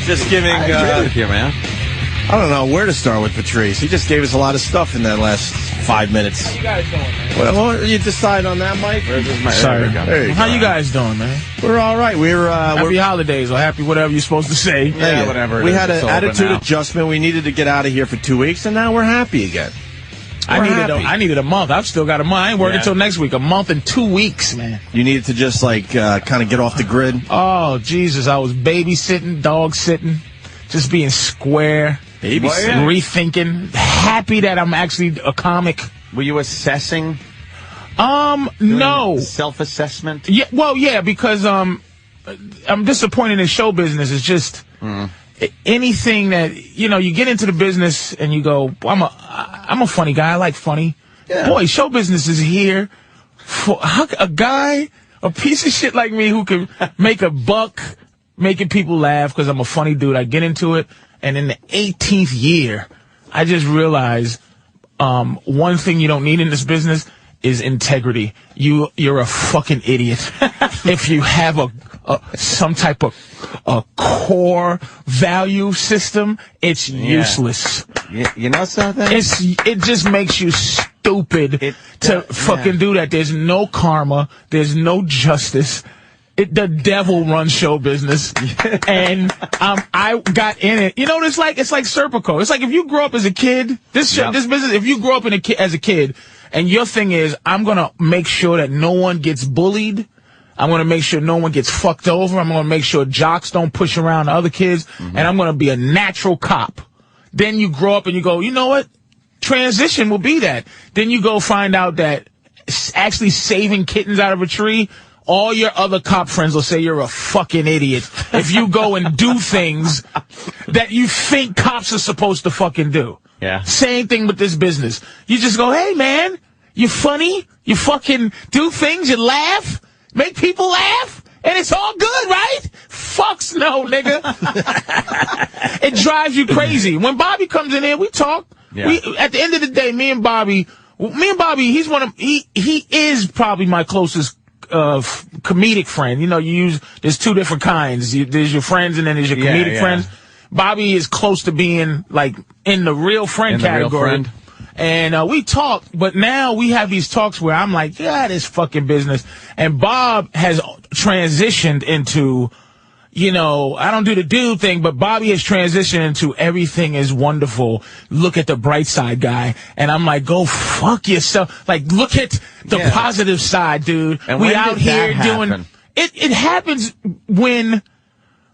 just giving... here, man. I don't know where to start with Patrice. He just gave us a lot of stuff in that last 5 minutes. How you guys doing, man? Well, you decide on that, Mike? Where's this mic? Sorry. How you go. guys doing, man? We're all right. Happy holidays, or happy whatever you're supposed to say. Yeah, whatever. We had an attitude adjustment. We needed to get out of here for 2 weeks, and now we're happy again. I needed a month. I've still got a month. I ain't working until next week. A month and 2 weeks, man. You needed to just, like, kind of get off the grid? Oh, Jesus. I was babysitting, dog sitting, just being square. Rethinking. Happy that I'm actually a comic. Were you assessing? No. Self-assessment? Yeah, well, yeah, because I'm disappointed in show business. It's just anything that, you know, you get into the business and you go, I'm a funny guy. I like funny. Yeah. Boy, show business is here for a piece of shit like me who can make a buck making people laugh because I'm a funny dude. I get into it. And in the 18th year, I just realized one thing you don't need in this business is integrity. You're a fucking idiot if you have some type of a core value system. It's useless. You know something? It just makes you stupid to fucking do that. There's no karma. There's no justice. The devil runs show business, and I got in it. You know, it's like Serpico. It's like if you grow up as a kid, this business. If you grow up as a kid, and your thing is, I'm gonna make sure that no one gets bullied. I'm gonna make sure no one gets fucked over. I'm gonna make sure jocks don't push around other kids, and I'm gonna be a natural cop. Then you grow up and you go, you know what? Transition will be that. Then you go find out that actually saving kittens out of a tree. All your other cop friends will say you're a fucking idiot if you go and do things that you think cops are supposed to fucking do. Yeah. Same thing with this business. You just go, hey, man, you funny, you fucking do things, you laugh, make people laugh, and it's all good, right? Fucks no, nigga. It drives you crazy. When Bobby comes in here, we talk. Yeah. At the end of the day, me and Bobby, he is probably my closest comedic friend. You know, there's two different kinds. There's your friends and then there's your comedic friends. Bobby is close to being like in the real friend category. And we talk, but now we have these talks where I'm like, yeah, this fucking business. And Bob has transitioned into, you know, I don't do the dude thing, but Bobby has transitioned into everything is wonderful. Look at the bright side, guy. And I'm like, go fuck yourself. Like, look at the positive side, dude. And we out here doing it. It happens when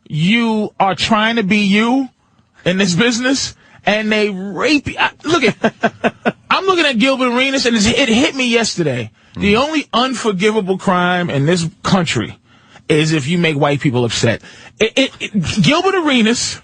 you are trying to be you in this business and they rape you. I'm looking at Gilbert Arenas and it hit me yesterday. The only unforgivable crime in this country is if you make white people upset. Gilbert Arenas,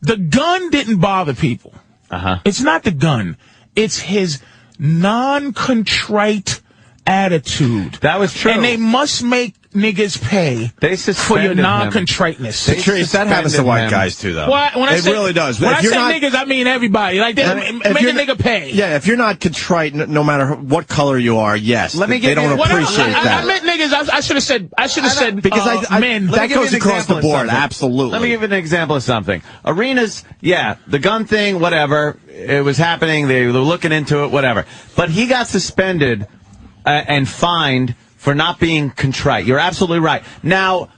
the gun didn't bother people. It's not the gun. It's his non-contrite attitude. That was true. And they must make niggas pay for your non-contriteness. That happens to white guys, too, though. It really does. When I say niggas, I mean everybody. Like, make a nigga pay. Yeah, if you're not contrite, no matter what color you are, yes. They don't appreciate that. I meant niggas. I should have said because men. That goes across the board, absolutely. Let me give you an example of something. Arenas, the gun thing, whatever. It was happening. They were looking into it, whatever. But he got suspended and fined for not being contrite. You're absolutely right. Now,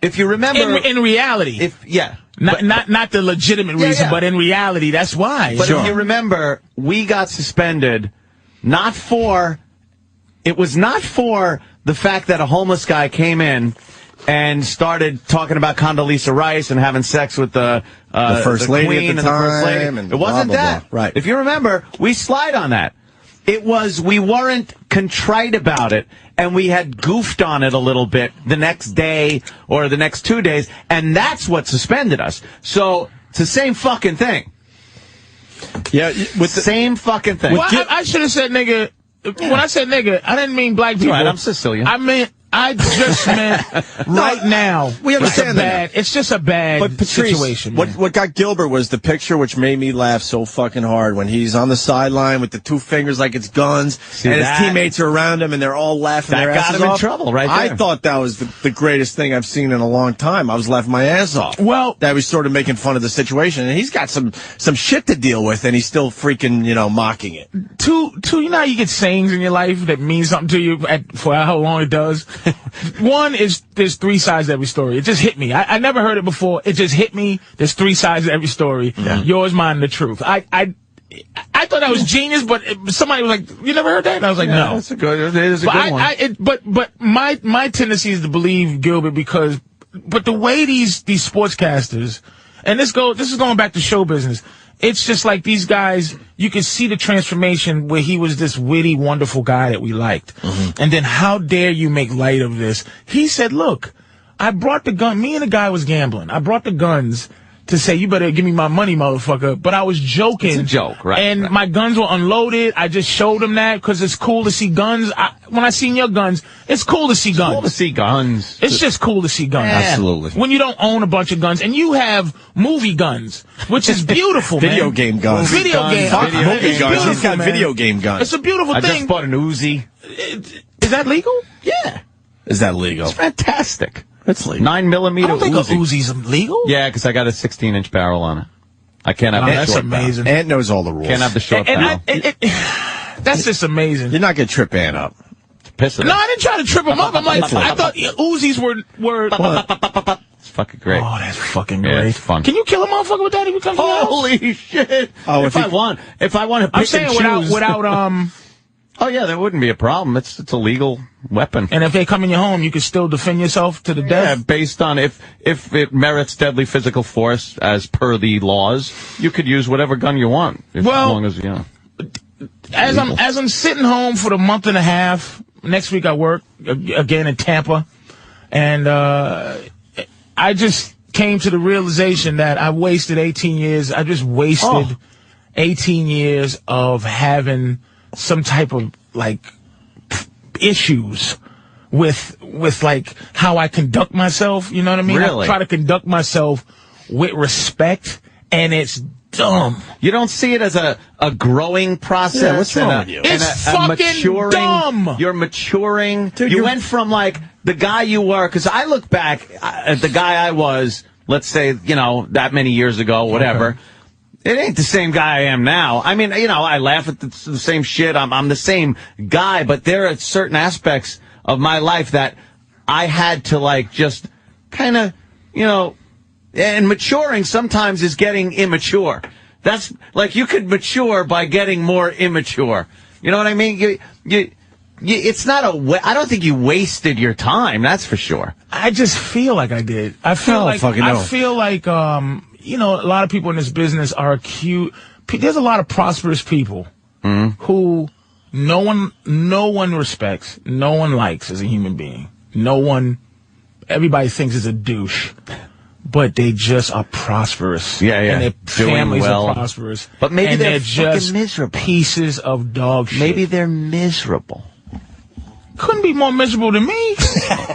if you remember... In reality. Not the legitimate reason, but in reality, that's why. But if you remember, we got suspended it was not for the fact that a homeless guy came in and started talking about Condoleezza Rice and having sex with the first lady queen at the time. And it wasn't that. Right. If you remember, we slide on that. It was, we weren't contrite about it, and we had goofed on it a little bit the next day or the next 2 days, and that's what suspended us. So, it's the same fucking thing. Yeah, with the same fucking thing. Well, I should have said nigga. When I said nigga, I didn't mean black people. Right, I'm Sicilian. I I just meant right now. We understand that. It's just a bad but Patrice, situation. Man. What got Gilbert was the picture which made me laugh so fucking hard when he's on the sideline with the two fingers like it's guns, and his teammates are around him and they're all laughing their asses off. That got him in trouble right there. I thought that was the greatest thing I've seen in a long time. I was laughing my ass off. Well, that was sort of making fun of the situation, and he's got some shit to deal with, and he's still freaking, mocking it. Two, you know how you get sayings in your life that mean something to you for how long it does? One is there's three sides to every story. It just hit me. I never heard it before. It just hit me. There's three sides to every story. Yeah. Yours, mine, and the truth. I thought that was genius, but somebody was like, "You never heard that?" And I was like, "No." It is a good one. But my tendency is to believe Gilbert but the way these sportscasters, and this is going back to show business. It's just like these guys, you can see the transformation where he was this witty, wonderful guy that we liked. Mm-hmm. And then how dare you make light of this? He said, look, I brought the gun. Me and the guy was gambling. I brought the guns to say, you better give me my money, motherfucker. But I was joking. It's a joke, right? And my guns were unloaded. I just showed him that because it's cool to see guns. When I seen your guns, it's cool to see guns. Cool to see guns. It's just cool to see guns. Yeah. Absolutely. When you don't own a bunch of guns, and you have movie guns, which is beautiful, video man. game guns. Video game guns. He's got video game guns. It's a beautiful thing. I just bought an Uzi. Is that legal? Yeah. Is that legal? It's fantastic. It's legal. 9mm I don't think Uzi. a Uzi's legal. Yeah, because I got a 16-inch barrel on it. I can't have Oh, the that's short amazing. barrel. Ant knows all the rules. Can't have the short barrel. That's just amazing. You're not going to trip Ant up. Piss it No, up. I didn't try to trip him up. I'm like, I thought Uzis were. It's fucking great. Oh, that's fucking great. Yeah, it's fun. Can you kill a motherfucker with that if you come to your house? Holy shit! Oh, if I want to pick I'm saying and choose. without. Oh yeah, that wouldn't be a problem. It's a legal weapon. And if they come in your home, you can still defend yourself to the death. Yeah, based on if it merits deadly physical force as per the laws, you could use whatever gun you want. As long as As I'm sitting home for the month and a half. Next week I work again in Tampa, and I just came to the realization that I wasted 18 years. I just wasted 18 years of having some type of issues with how I conduct myself. You know what I mean? Really? I try to conduct myself with respect, and it's dumb. You don't see it as a growing process. Yeah, what's wrong with you? It's fucking dumb. You're maturing. Dude, you went from the guy you were, because I look back at the guy I was, let's say, that many years ago, whatever. Okay. It ain't the same guy I am now. I mean, I laugh at the same shit. I'm the same guy, but there are certain aspects of my life that I had to just kind of, and maturing sometimes is getting immature. That's you could mature by getting more immature. You know what I mean? It's not I don't think you wasted your time. That's for sure. I just feel like I did. I feel like a lot of people in this business are acute. There's a lot of prosperous people who no one respects, no one likes as a human being. Everybody thinks is a douche. But they just are prosperous. Yeah. And their families well. are prosperous. But maybe they're just miserable. Pieces of dog shit. Maybe they're miserable. Couldn't be more miserable than me.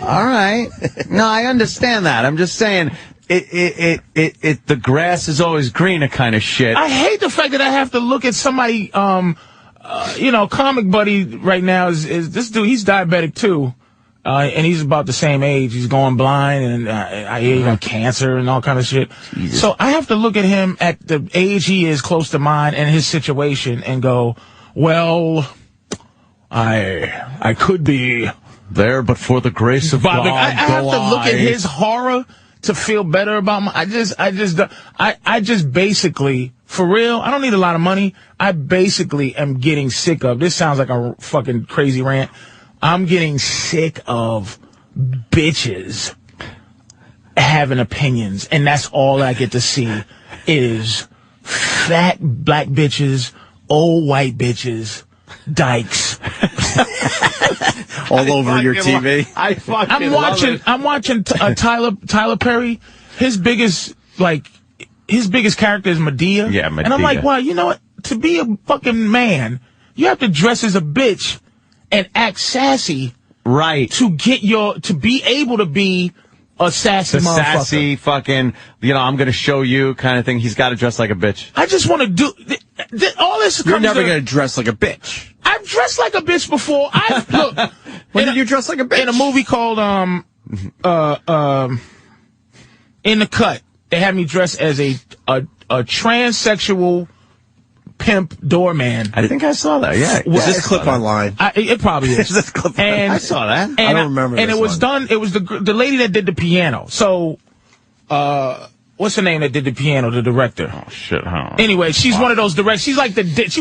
All right. No, I understand that. I'm just saying the grass is always greener kind of shit. I hate the fact that I have to look at somebody, Comic Buddy right now is this dude, he's diabetic too. And he's about the same age. He's going blind, and I hear he got cancer and all kind of shit. Jesus. So I have to look at him at the age he is, close to mine, and his situation, and go, well, I could be there, but for the grace of God, I have to look at his horror to feel better about I just basically, for real, I don't need a lot of money. I basically am getting sick of, this sounds like a fucking crazy rant, I'm getting sick of bitches having opinions, and that's all I get to see is fat black bitches, old white bitches, dykes. All over your TV. I'm watching Tyler Perry. His biggest character is Medea. Yeah, Medea. And I'm like, wow, you know what? To be a fucking man, you have to dress as a bitch and act sassy Right. To be able to be a sassy the motherfucker. Sassy fucking, I'm going to show you kind of thing. He's got to dress like a bitch. I just want to do all this. You're never going to dress like a bitch. I've dressed like a bitch before. Look. When did you dress like a bitch? In a movie called In the Cut, they had me dressed as a transsexual pimp doorman. I think I saw that. Yeah. Is this clip online? It probably is. Is this clip and I saw that. I don't remember. And it was done. It was the lady that did the piano. So, what's her name that did the piano? The director. Oh shit! Huh? Anyway, she's one of those directors. She was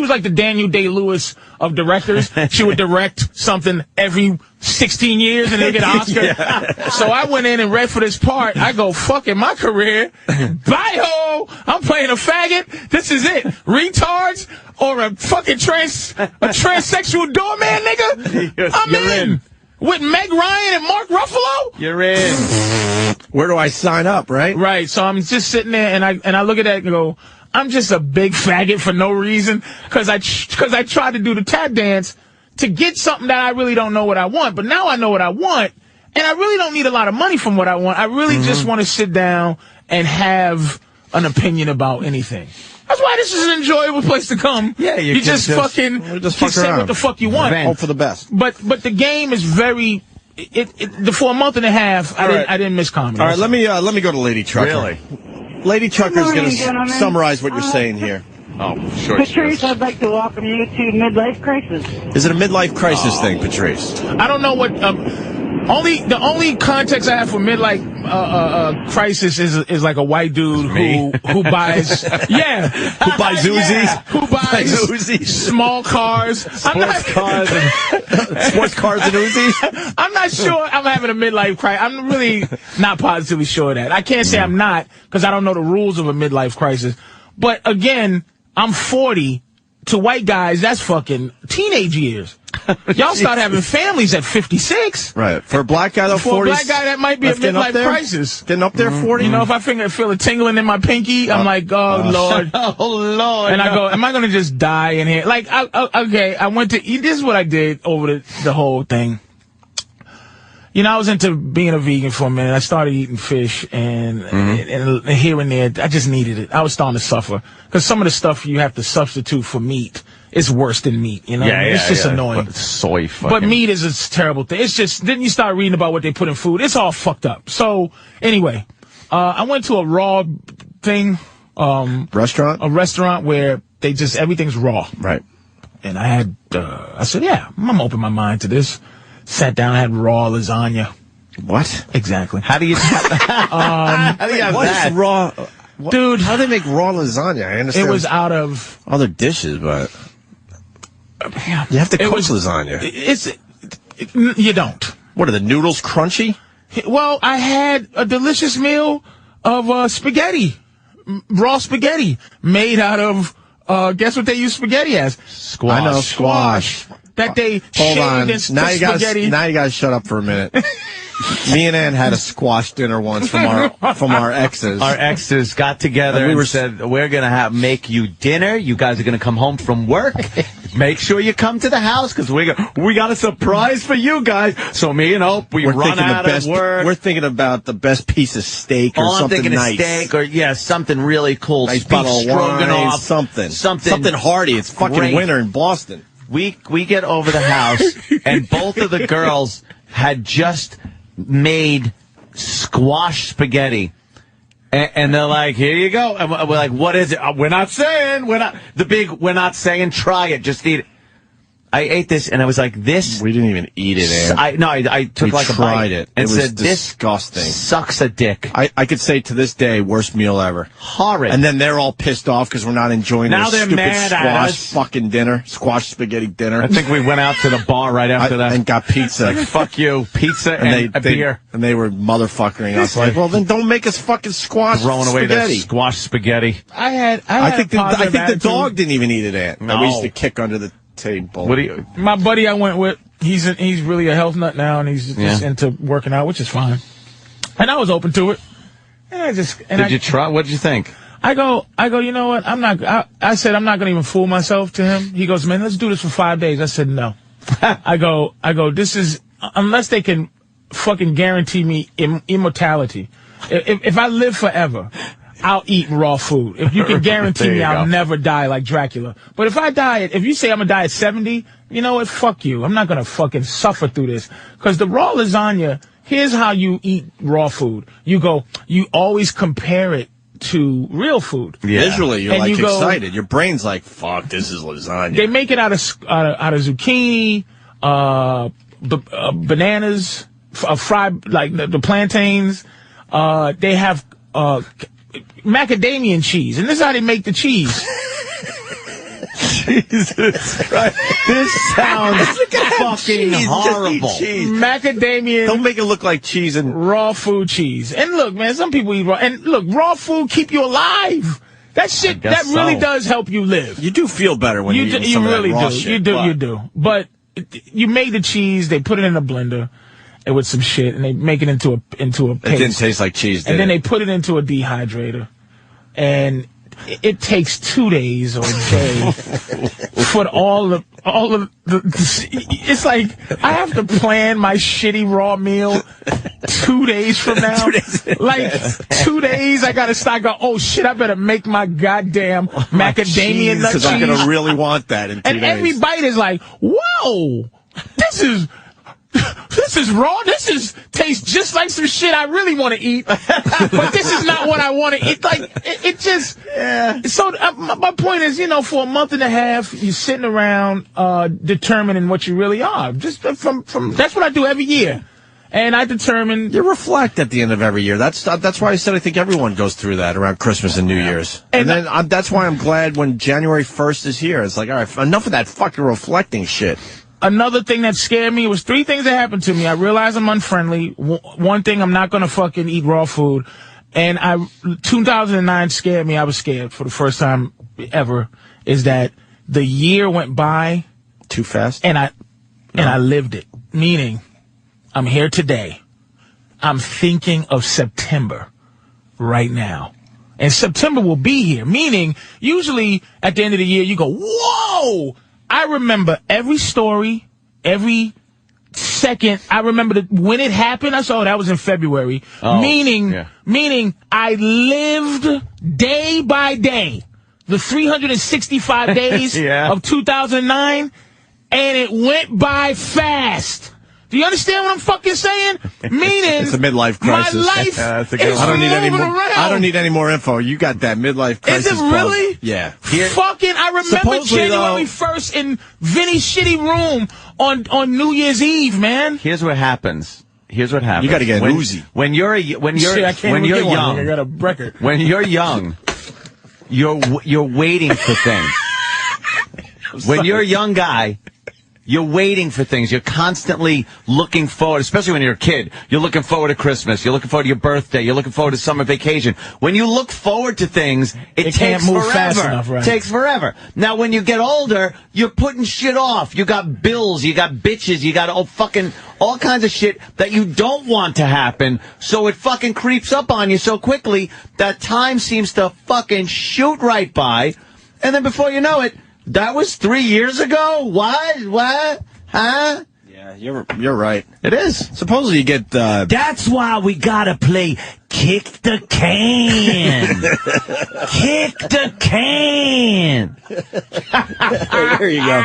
like the Daniel Day-Lewis of directors. She would direct something every 16 years and then get an Oscar. Yeah. So I went in and read for this part. I go, fucking my career. Bye-ho! I'm playing a faggot. This is it. Retards or a fucking transsexual doorman, nigga? I'm in. With Meg Ryan and Mark Ruffalo? You're in. Where do I sign up, right? Right. So I'm just sitting there and I look at that and go, I'm just a big faggot for no reason because I tried to do the tap dance to get something that I really don't know what I want. But now I know what I want, and I really don't need a lot of money from what I want. I really just want to sit down and have an opinion about anything. That's why this is an enjoyable place to come. Yeah, you just fucking say what the fuck you want. Hope for the best. But the game is very. For a month and a half, I didn't miss comedy. All right, let me go to Lady Trucker. Really? Lady Trucker's going to summarize what you're saying here. Oh, sure. Patrice, I'd like to welcome you to Midlife Crisis. Is it a midlife crisis thing, Patrice? I don't know what. The only context I have for midlife crisis is like a white dude who buys who buys Uzis, who buys small cars, sports cars and Uzis. I'm not sure I'm having a midlife crisis. I'm really not positively sure of that. I can't say I'm not because I don't know the rules of a midlife crisis. But again, I'm 40. To white guys, that's fucking teenage years. Y'all start having families at 56. Right. For a black guy, though, 40s. For a black guy, that might be a midlife crisis. Getting up there, 40. You know, if I feel a tingling in my pinky, I'm like, oh, Lord. Oh, Lord. And I go, am I going to just die in here? Like, okay, I went to, this is what I did over the whole thing. You know, I was into being a vegan for a minute. I started eating fish and here and there, I just needed it. I was starting to suffer. Because some of the stuff you have to substitute for meat is worse than meat, you know? It's just annoying. But soy fucking. But meat is a terrible thing. It's just, then you start reading about what they put in food. It's all fucked up. So, anyway, I went to a raw thing. Restaurant? A restaurant where they just, everything's raw. Right. And I said, yeah, I'm going to open my mind to this. Sat down, had raw lasagna. What? Exactly. How do you how do you have that? Raw? Dude. How do they make raw lasagna? I understand. It was out of other dishes, but you have to cook lasagna. You don't. What are the noodles crunchy? Well, I had a delicious meal of spaghetti, raw spaghetti made out of guess what they use spaghetti as? Squash. I know, squash. That they Hold on. shaved and Now spaghetti. Now you guys shut up for a minute. Me and Ann had a squash dinner once from our exes. Our exes got together and said, we're going to make you dinner. You guys are going to come home from work. Make sure you come to the house because we got a surprise for you guys. So me and Hope, we're run out of work. We're thinking about the best piece of steak or something nice. Steak or, something really cool. Nice bottle of wine, something hearty. It's fucking winter in Boston. We get over the house, and both of the girls had just made squash spaghetti. And they're like, here you go. And we're like, what is it? We're not saying. We're not saying try it. Just eat it. I ate this, and I was like, this. We didn't even eat it, Ann. I took like a bite. It and was said, disgusting. This sucks a dick. I could say to this day, worst meal ever. Horrid. And then they're all pissed off because we're not enjoying their stupid mad squash fucking dinner. Squash spaghetti dinner. I think we went out to the bar right after that. And got pizza. Like, fuck you. Pizza and a beer. And they were motherfuckering us. Like, well, then don't make us fucking squash Throwing away spaghetti. that squash spaghetti. I think the dog didn't even eat it, Aunt. No. We used to kick under the table. My buddy I went with, he's really a health nut now, and he's just into working out, which is fine. And I was open to it. And Did you try? What did you think? I go, you know what? I said, I'm not going to even fool myself to him. He goes, man, let's do this for 5 days. I said, no. I go, unless they can fucking guarantee me immortality. If I live forever, I'll eat raw food. If you can guarantee me I'll never die like Dracula. But if you say I'm gonna die at 70, you know what? Fuck you. I'm not gonna fucking suffer through this. Cause the raw lasagna, here's how you eat raw food. You always compare it to real food. Yeah. Visually, you're like excited. Your brain's like, fuck, this is lasagna. They make it out of zucchini, bananas, fried, like the plantains. They have, macadamia cheese. And this is how they make the cheese. Jesus Christ. This sounds fucking horrible. Macadamia. Don't make it look like cheese and raw food cheese. And look, man, some people eat raw. And look, raw food keep you alive. That shit, that really does help you live. You do feel better when you eat some of that raw shit. You do. But you make the cheese, they put it in a blender with some shit, and they make it into a paste. It didn't taste like cheese, did it? And then they put it into a dehydrator. And it takes 2 days or a day for all of the, it's like, I have to plan my shitty raw meal 2 days from now. 2 days. Like, 2 days, I gotta start going, oh shit, I better make my goddamn macadamia nut cheese. Because I'm gonna really want that in 2 days. And every bite is like, whoa, this is raw. Tastes just like some shit I really want to eat, but this is not what I want to eat. Like it just. Yeah. So my point is, for a month and a half, you're sitting around determining what you really are. Just from that's what I do every year, and I determine. You reflect at the end of every year. That's why I said I think everyone goes through that around Christmas and New Year's, and then that's why I'm glad when January 1st is here. It's like, all right, enough of that fucking reflecting shit. Another thing that scared me was 3 things that happened to me. I realized I'm unfriendly. One thing, I'm not going to fucking eat raw food. And 2009 scared me. I was scared for the first time ever, is that the year went by too fast. And I lived it. Meaning, I'm here today. I'm thinking of September right now. And September will be here. Meaning, usually at the end of the year, you go, whoa! I remember every story, every second. I remember when it happened. I saw that was in February. Meaning I lived day by day, the 365 days of 2009, and it went by fast. Do you understand what I'm fucking saying? Meaning, it's a midlife crisis. My life that's a good one. I don't need any more info. You got that midlife crisis. Is it really? Yeah. I remember January 1st in Vinny's shitty room on New Year's Eve, man. Here's what happens. You got to get an Uzi. When you're young, I got a record. When you're young, you're waiting for things. When you're a young guy, you're waiting for things. You're constantly looking forward, especially when you're a kid. You're looking forward to Christmas. You're looking forward to your birthday. You're looking forward to summer vacation. When you look forward to things, it takes can't move forever. Fast enough, right? It takes forever. Now, when you get older, you're putting shit off. You got bills. You got bitches. You got all kinds of shit that you don't want to happen. So it fucking creeps up on you so quickly that time seems to fucking shoot right by. And then before you know it, that was 3 years ago? What? Huh? Yeah, you're right. It is. Supposedly you get... That's why we gotta play Kick the Can. Kick the Can. There you go.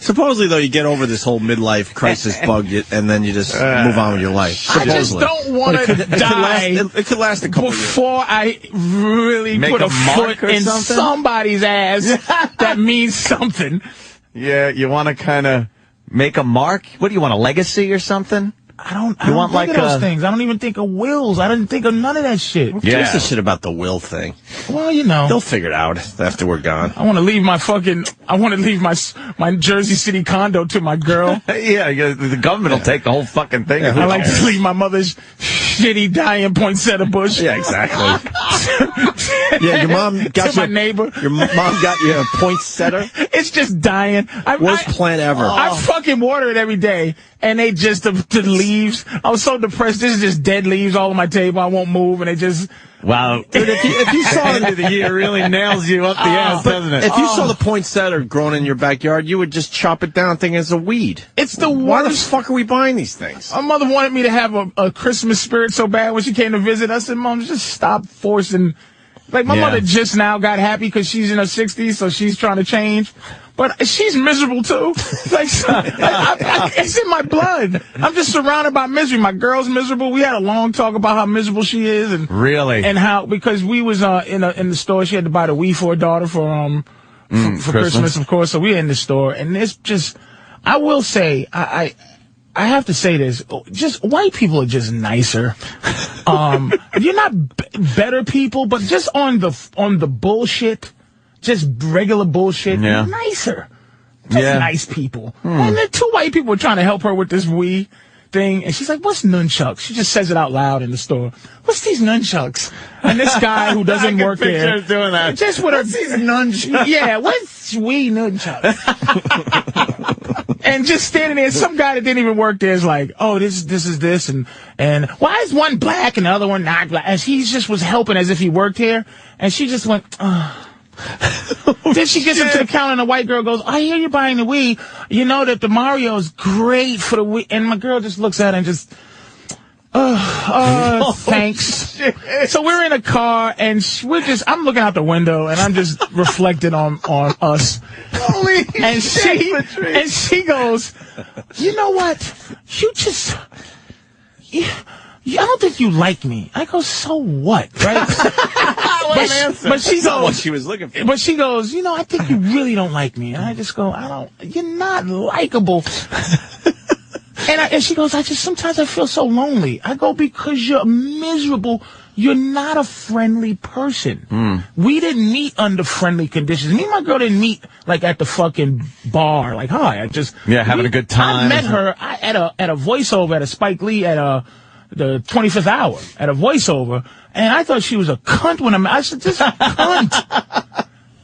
Supposedly, though, you get over this whole midlife crisis bug, and then you just move on with your life. Supposedly. I just don't want to die. It could last a couple before years. I really put a foot in somebody's ass that means something. Yeah, you want to kind of make a mark? What do you want, a legacy or something? I don't think of those things. I don't even think of wills. I didn't think of none of that shit. Who cares the shit about the will thing? Well, they'll figure it out after we're gone. I want to leave my Jersey City condo to my girl. Yeah, the government will take the whole fucking thing. I like to leave my mother's shitty dying poinsettia bush. Yeah, exactly. Yeah, your mom got my neighbor. Your mom got you a poinsettia. It's just dying. Worst plant ever. I fucking water it every day, and they just the leaves. I was so depressed. This is just dead leaves all on my table. I won't move, and Wow. Dude, if you saw End of the year really nails you up the ass, doesn't it? If you saw the poinsettia growing in your backyard, you would just chop it down thinking it's a weed. It's the worst. Why the fuck are we buying these things? My mother wanted me to have a Christmas spirit so bad when she came to visit. I said, Mom, just stop forcing. Like, my mother just now got happy because she's in her 60s, so she's trying to change. But she's miserable, too. Like, it's in my blood. I'm just surrounded by misery. My girl's miserable. We had a long talk about how miserable she is. And really? And how, because we was in the store, she had to buy the Wii for her daughter for Christmas, of course. So we in the store. And it's just, I will say, I have to say this. Just white people are just nicer. You're not better people, but just on the bullshit, just regular bullshit, you're nicer. Just nice people. And then two white people were trying to help her with this Wii thing, and she's like, "What's nunchucks?" She just says it out loud in the store. "What's these nunchucks?" And this guy who doesn't work there, doing that. just with What's these nunchucks? Yeah, what's Wii nunchucks? And just standing there, some guy that didn't even work there is like, "Oh, this is this, and why is one black and the other one not black?" And he just was helping as if he worked here, and she just went, "Oh." Then she gets up to the counter and the white girl goes, "I hear you're buying the Wii. You know that the Mario is great for the Wii." And my girl just looks at it and just, thanks. So we're in a car and I'm looking out the window and I'm just reflecting on us. Holy and shit, she goes, "You know what? I don't think you like me." I go, "So what?" Right? But she goes, what she was looking for. But she goes, "I think you really don't like me." And I just go, "You're not likable." And she goes, sometimes I feel so lonely." I go, "Because you're miserable. You're not a friendly person." We didn't meet under friendly conditions. Me and my girl didn't meet like at the fucking bar. Like, hi, having a good time. I met her at a voiceover at a Spike Lee at the 25th hour at a voiceover, and I thought she was a cunt when I said, "This cunt.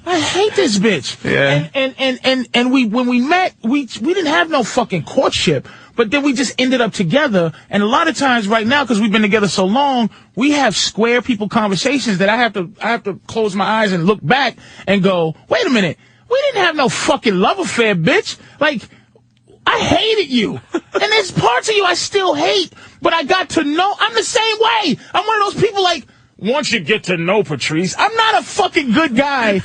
I hate this bitch." Yeah. And when we met, we didn't have no fucking courtship, but then we just ended up together. And a lot of times right now, because we've been together so long, we have square people conversations that I have to close my eyes and look back and go, "Wait a minute, we didn't have no fucking love affair, bitch." Like, I hated you. And there's parts of you I still hate, but I got to know. I'm the same way. I'm one of those people like, once you get to know Patrice, I'm not a fucking good guy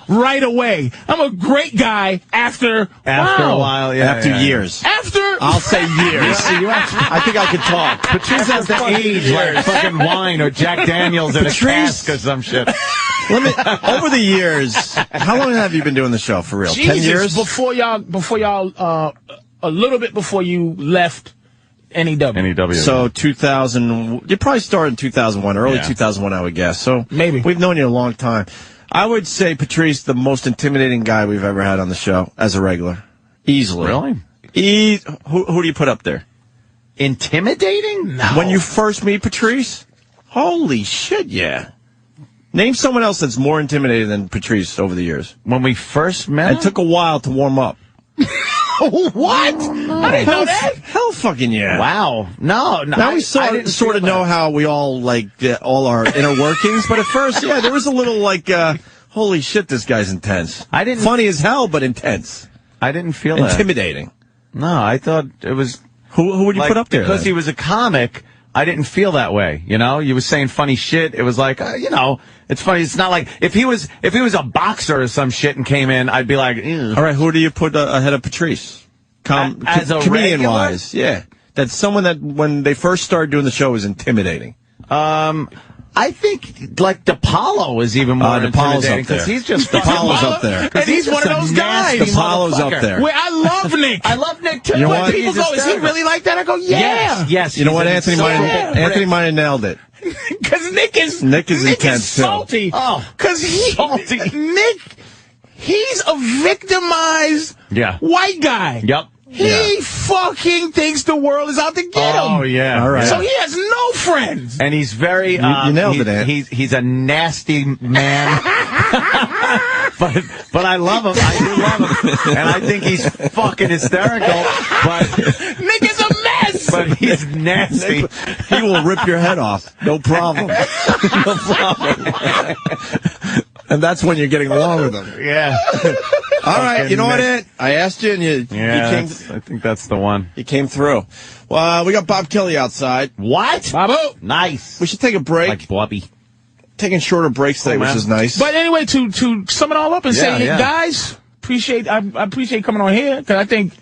right away. I'm a great guy after a while, years. I'll say years. I think I could talk. Patrice has the age like fucking wine or Jack Daniels in a cask or some shit. Over the years, how long have you been doing the show for real? Jesus, 10 years? Before y'all, a little bit before you left NEW. So 2000, you probably started in 2001, early 2001, I would guess. So maybe. We've known you a long time. I would say, Patrice, the most intimidating guy we've ever had on the show as a regular. Easily. Really? Who do you put up there? Intimidating? No. When you first meet Patrice? Holy shit, yeah. Name someone else that's more intimidating than Patrice over the years. When we first met? It took a while to warm up. What? I didn't know that. Hell fucking yeah. Wow. No. Now we sort of know how we all, all our inner workings, but at first, there was a little holy shit, this guy's intense. Funny as hell, but intense. I didn't feel that. Intimidating. No, I thought it was... Who would you put up there? Because he was a comic, I didn't feel that way, You was saying funny shit. It was like, it's funny. It's not like if he was a boxer or some shit and came in, I'd be like, ew. All right, who do you put ahead of Patrice? As a comedian-wise, yeah. That's someone that when they first started doing the show was intimidating. I think DePaulo is even more intimidating because he's just DePaulo's up there. And he's one of those guys. DePaulo's up there. Where I love Nick. I love Nick too. You know when what? people go, "Is he really like that?" I go, "Yeah." Yes. You know what? Anthony might have nailed it. Because Nick is intense salty. Too. Oh, because Nick, he's a victimized white guy. Yep. He fucking thinks the world is out to get him. Oh, yeah. All right. So he has no friends. And he's very... you nailed it, Ant. He's a nasty man. but I love him. I do love him. And I think he's fucking hysterical. But Nick is a mess. but he's nasty. He will rip your head off. No problem. No problem. And that's when you're getting along with him. Yeah. All right, you know what, Ed? I asked you, and you came. I think that's the one. You came through. Well, we got Bob Kelly outside. What? Babu. Nice. We should take a break. Like Bobby. Taking shorter breaks today, which is nice. But anyway, to sum it all up and say, yeah. guys, I appreciate coming on here, because I think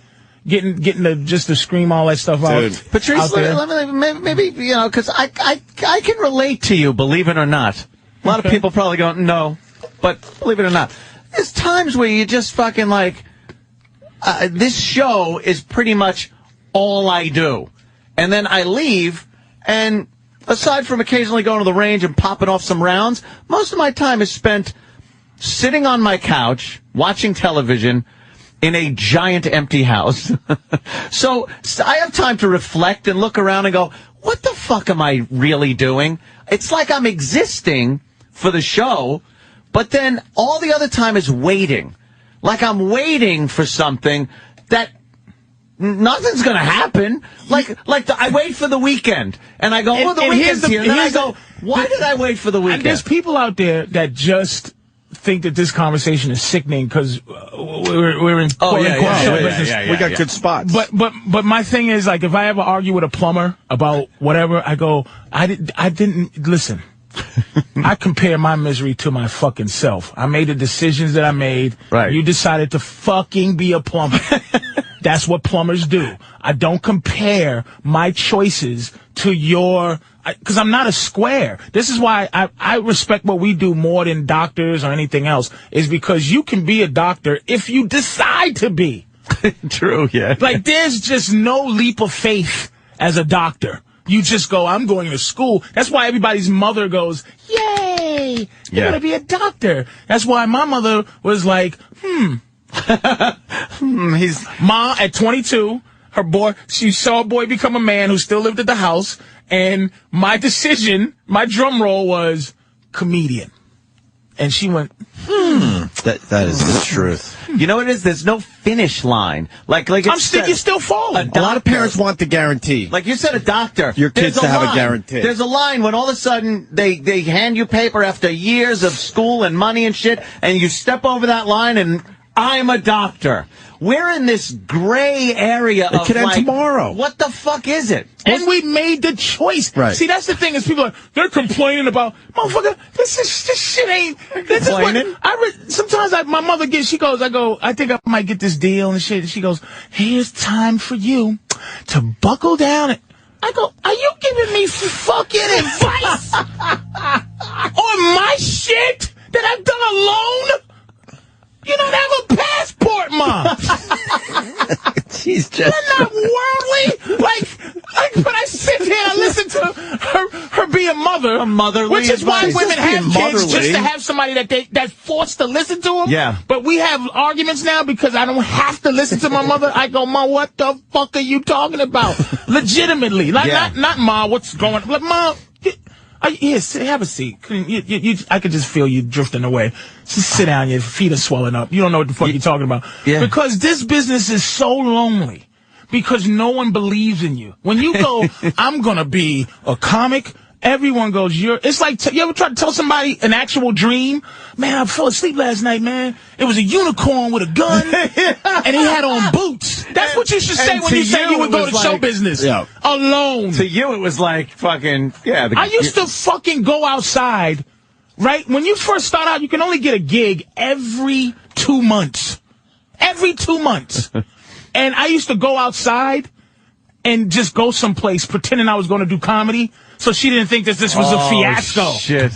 getting to scream all that stuff out. Patrice, maybe because I can relate to you, believe it or not. A lot of people probably go, no, but believe it or not, there's times where you just fucking like, this show is pretty much all I do. And then I leave, and aside from occasionally going to the range and popping off some rounds, most of my time is spent sitting on my couch, watching television in a giant empty house. So I have time to reflect and look around and go, what the fuck am I really doing? It's like I'm existing for the show, but then all the other time is waiting. Like I'm waiting for something that nothing's going to happen. I wait for the weekend, and I go, the weekend's here. And then I go, why did I wait for the weekend? And there's people out there that just think that this conversation is sickening because we're in show business. We got good spots. But my thing is, like, if I ever argue with a plumber about whatever, I go, I didn't listen. I compare my misery to my fucking self. I made the decisions that I made. Right. You decided to fucking be a plumber. That's what plumbers do. I don't compare my choices to your, because I'm not a square. This is why I respect what we do more than doctors or anything else, is because you can be a doctor if you decide to be. True, yeah. Like, there's just no leap of faith as a doctor. You just go, I'm going to school. That's why everybody's mother goes, yay, you're going to be a doctor. That's why my mother was like, He's Ma, at 22, she saw a boy become a man who still lived at the house, and my decision, my drum roll was comedian. And she went, That is the truth. You know what it is? There's no finish line. Like you're still falling. A lot of parents want the guarantee. Like you said, a doctor. Your kids to have a guarantee. There's a line when all of a sudden they hand you paper after years of school and money and shit, and you step over that line and I'm a doctor. We're in this gray area of, could end tomorrow. What the fuck is it? And we made the choice. Right. See, that's the thing is they're complaining about, motherfucker, this shit ain't. This Complaining? is what, sometimes my mother gets, I think I might get this deal and shit. And she goes, here's time for you to buckle down. I go, are you giving me fucking advice on my shit that I've done alone? You don't have a passport, Mom. She's just... You're not worldly. But I sit here and listen to her be a mother. A motherly Which is why advice. women Just have being kids, motherly. just to have somebody that's forced to listen to them. Yeah. But we have arguments now because I don't have to listen to my mother. I go, Ma, what the fuck are you talking about? Legitimately. Not Ma, what's going on? Like, Ma... Yes, have a seat. I could just feel you drifting away. Just sit down. Your feet are swelling up. You don't know what the fuck you're talking about. Yeah. Because this business is so lonely. Because no one believes in you. When you go, I'm gonna be a comic, everyone goes, it's like, you ever try to tell somebody an actual dream? Man, I fell asleep last night, man. It was a unicorn with a gun, and he had on boots. That's what you should say when you say you would go to show business. Yeah. Alone. To you, it was like fucking, I used to fucking go outside, right? When you first start out, you can only get a gig every 2 months. Every 2 months. And I used to go outside and just go someplace pretending I was going to do comedy, so she didn't think that this was a fiasco. Shit.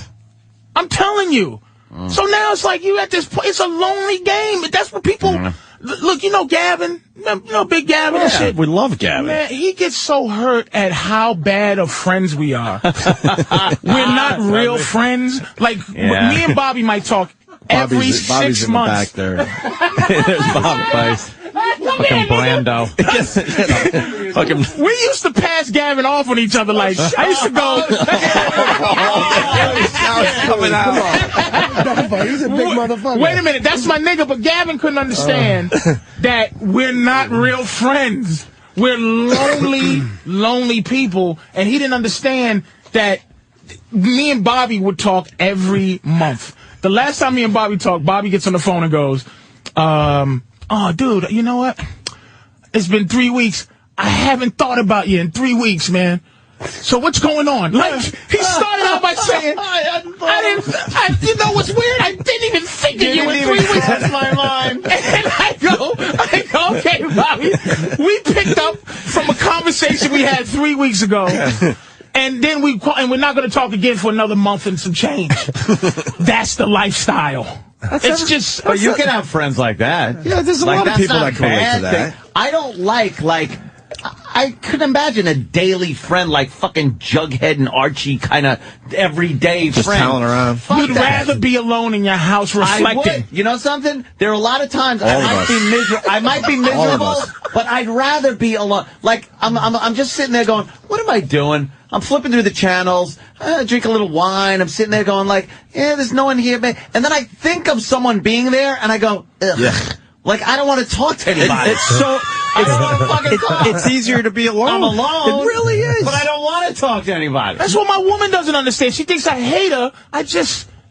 I'm telling you. So now it's like you at this place. It's a lonely game. That's what people... Look, you know Gavin? You know Big Gavin and shit? We love Gavin. Man, he gets so hurt at how bad of friends we are. We're not real friends. Like, me and Bobby might talk every 6 Bobby's months. in the back there. There's Bob. Fucking Brando. We used to pass Gavin off on each other. Like, I used to go. Coming out. He's a big motherfucker. Wait a minute, that's my nigga. But Gavin couldn't understand that we're not real friends. We're lonely people, and he didn't understand that me and Bobby would talk every month. The last time me and Bobby talked, Bobby gets on the phone and goes, oh, dude, you know what? It's been 3 weeks. I haven't thought about you in 3 weeks, man. So what's going on? Like, he started out by saying, you know what's weird? I didn't even think of you in 3 weeks. That's my mind. And I go, okay, Bobby. We picked up from a conversation we had 3 weeks ago. And then we're not going to talk again for another month and some change. That's the lifestyle. But you can have friends like that. Yeah, there's a lot of people that can relate to that. I don't like I couldn't imagine a daily friend like fucking Jughead and Archie kind of everyday just friend. Just around. You'd rather be alone in your house reflecting. I would. You know something? There are a lot of times I might be miserable, but I'd rather be alone. Like I'm just sitting there going, what am I doing? I'm flipping through the channels, drink a little wine. I'm sitting there going like, yeah, there's no one here. And then I think of someone being there, and I go, ugh. Yeah. Like, I don't want to talk to anybody. I don't want to fucking talk. It's easier to be alone. I'm alone. It really is. But I don't want to talk to anybody. That's what my woman doesn't understand. She thinks I hate her.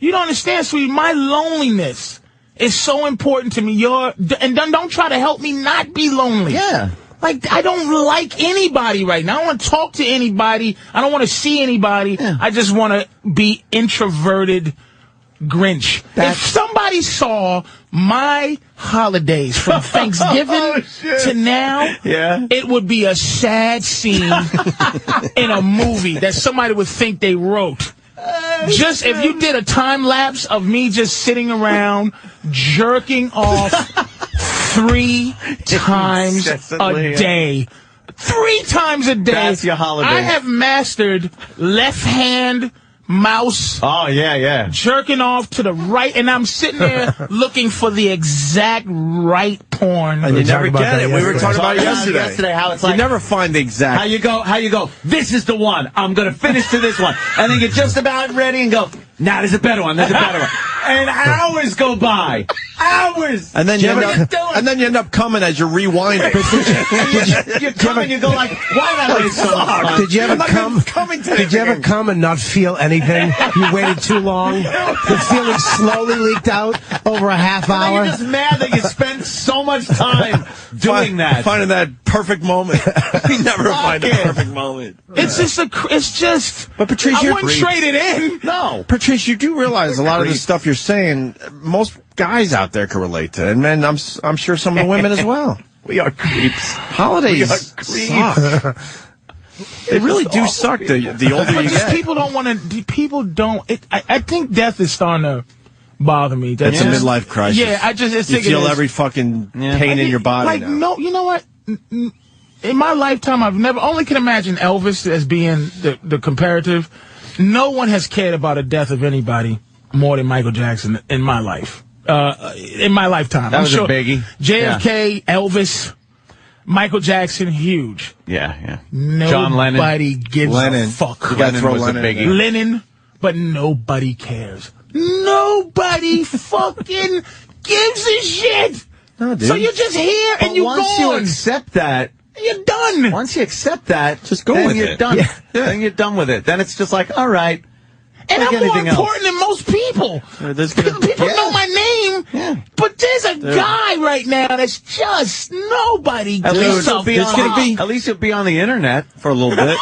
You don't understand, sweetie. My loneliness is so important to me. And don't try to help me not be lonely. Yeah. Like, I don't like anybody right now. I don't want to talk to anybody. I don't want to see anybody. Yeah. I just want to be introverted Grinch. If somebody saw my holidays from Thanksgiving to now, it would be a sad scene in a movie that somebody would think they wrote. Just if you did a time lapse of me just sitting around jerking off 3 times a day. 3 times a day. That's your holiday. I have mastered left hand mouse. Oh, yeah. Jerking off to the right, and I'm sitting there looking for the exact right porn. And you never get it. We were talking about it yesterday. How it's like, you never find the exact. How you go, this is the one. I'm going to finish to this one. And then you're just about ready and go, nah, there's a better one. And hours go by. Hours. And then you end up coming as you're rewinding. you come and you go like, why did I waste so much time? Did you ever come and not feel anything? You waited too long. The feeling slowly leaked out over a half hour. And you're just mad that you spent so much time doing that. Finding that perfect moment. You never find the perfect moment. It's just. But Patrice, I wouldn't trade it in. No. Patrice, you do realize a lot of the stuff you're saying, most guys out there can relate to, and men, I'm sure some of the women as well. We are creeps. Holidays suck. They really do suck. The older you get, people don't want to. People don't. I think death is starting to bother me. That's a midlife crisis. Yeah, I just you feel every fucking pain in your body. Like, now. No, you know what? In my lifetime, I've only can imagine Elvis as being the comparative. No one has cared about the death of anybody more than Michael Jackson in my life. In my lifetime. That was sure a biggie. JFK, Elvis, Michael Jackson, huge. Yeah. John Lennon. Nobody gives a fuck. You gotta throw Lennon. A biggie. Lennon, but nobody cares. Nobody fucking gives a shit. No, dude. So you're just here and you're gone. Once you accept that, you're done. Once you accept that, just go with it. You're done. Yeah. Then you're done with it. Then it's just like, all right. And I'm more important than most people. People know my name, but there's a guy right now that's just nobody. At least you'll be on the internet for a little bit.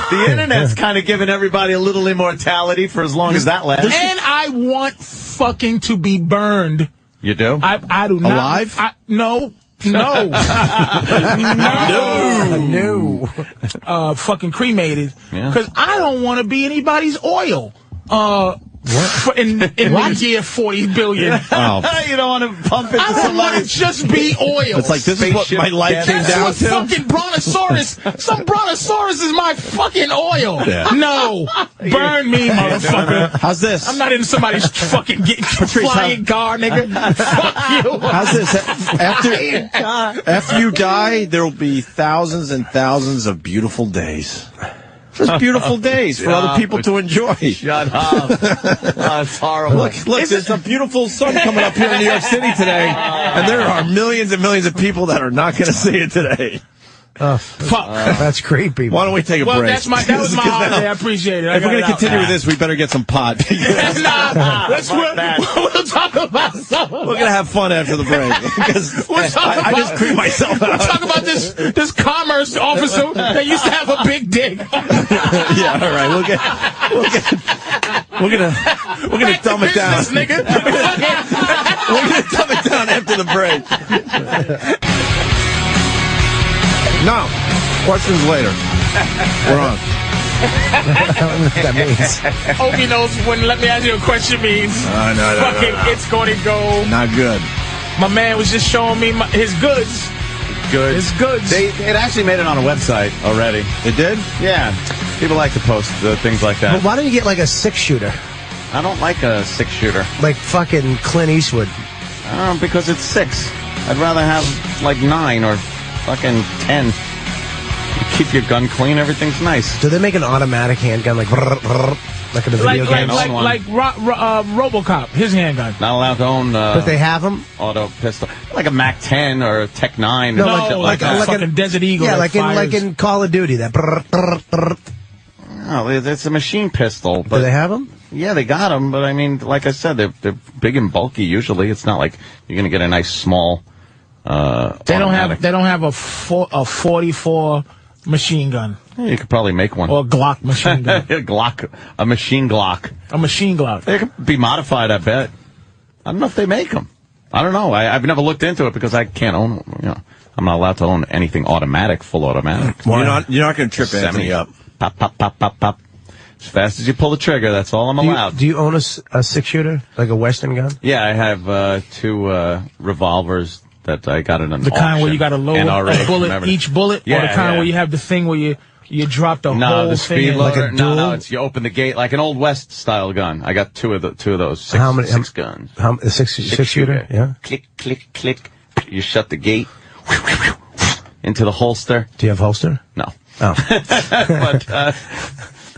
The internet's kind of giving everybody a little immortality for as long as that lasts. And I want fucking to be burned. You do? I do not. Alive? No. Fucking cremated. Because I don't want to be anybody's oil. In the year 40 billion. Oh. You don't want to pump into somebody. I don't want to just be oil. It's like, this is what my life came down to. Fucking brontosaurus. Some brontosaurus is my fucking oil. Yeah. No. Burn me, motherfucker. How's this? I'm not in somebody's fucking flying car, nigga. Fuck you. How's this? After you die, there will be thousands and thousands of beautiful days. Just beautiful days for other people to enjoy. Shut up. It's horrible. Look, there's a beautiful sun coming up here in New York City today, and there are millions and millions of people that are not going to see it today. Fuck. That's creepy. Why don't we take a break? That was my holiday. I appreciate it. If we're going to continue with this, we better get some pot. We'll talk about something. We're going to have fun after the break. Because I just creep myself out. We'll talk about this commerce officer that used to have a big dick. Yeah, all right. We're gonna dumb it down. Nigga. We're gonna dumb it down after the break. No. Questions later. We're on. I don't know what that means. Opie knows when let me ask you a question means. No. It's going to go. Not good. My man was just showing me his goods. His goods. It actually made it on a website already. It did? Yeah. People like to post things like that. But why don't you get like a 6-shooter? I don't like a 6-shooter. Like fucking Clint Eastwood. Because it's 6. I'd rather have like 9 or fucking 10. You keep your gun clean, everything's nice. Do they make an automatic handgun like in a video game? Like RoboCop, his handgun. Not allowed to own. But they have them. Auto pistol, like a Mac 10 or a Tech 9. No, like a fucking Desert Eagle. Yeah, like in Call of Duty. That. No, it's a machine pistol. But do they have them? Yeah, they got them. But I mean, like I said, they're big and bulky. Usually, it's not like you're gonna get a nice small. They don't have a 44 machine gun. Yeah, you could probably make one. Or a Glock machine gun. A machine Glock. A machine Glock. They could be modified, I bet. I don't know if they make them. I don't know. I've never looked into it because I can't own. I'm not allowed to own anything automatic, full automatic. You're not going to trip Anthony up. Pop, pop, pop, pop, pop. As fast as you pull the trigger, that's all I'm allowed. Do you own a 6-shooter, like a Western gun? Yeah, I have 2 revolvers that I got in an The kind where you got to load a bullet, each bullet, or the kind where you have the thing where you drop the whole the thing. speed loader. Like a duel? No, it's you open the gate like an old West style gun. I got 2 of those. Six guns. A 6-shooter? Yeah. Click, click, click. You shut the gate. Into the holster. Do you have holster? No. Oh. But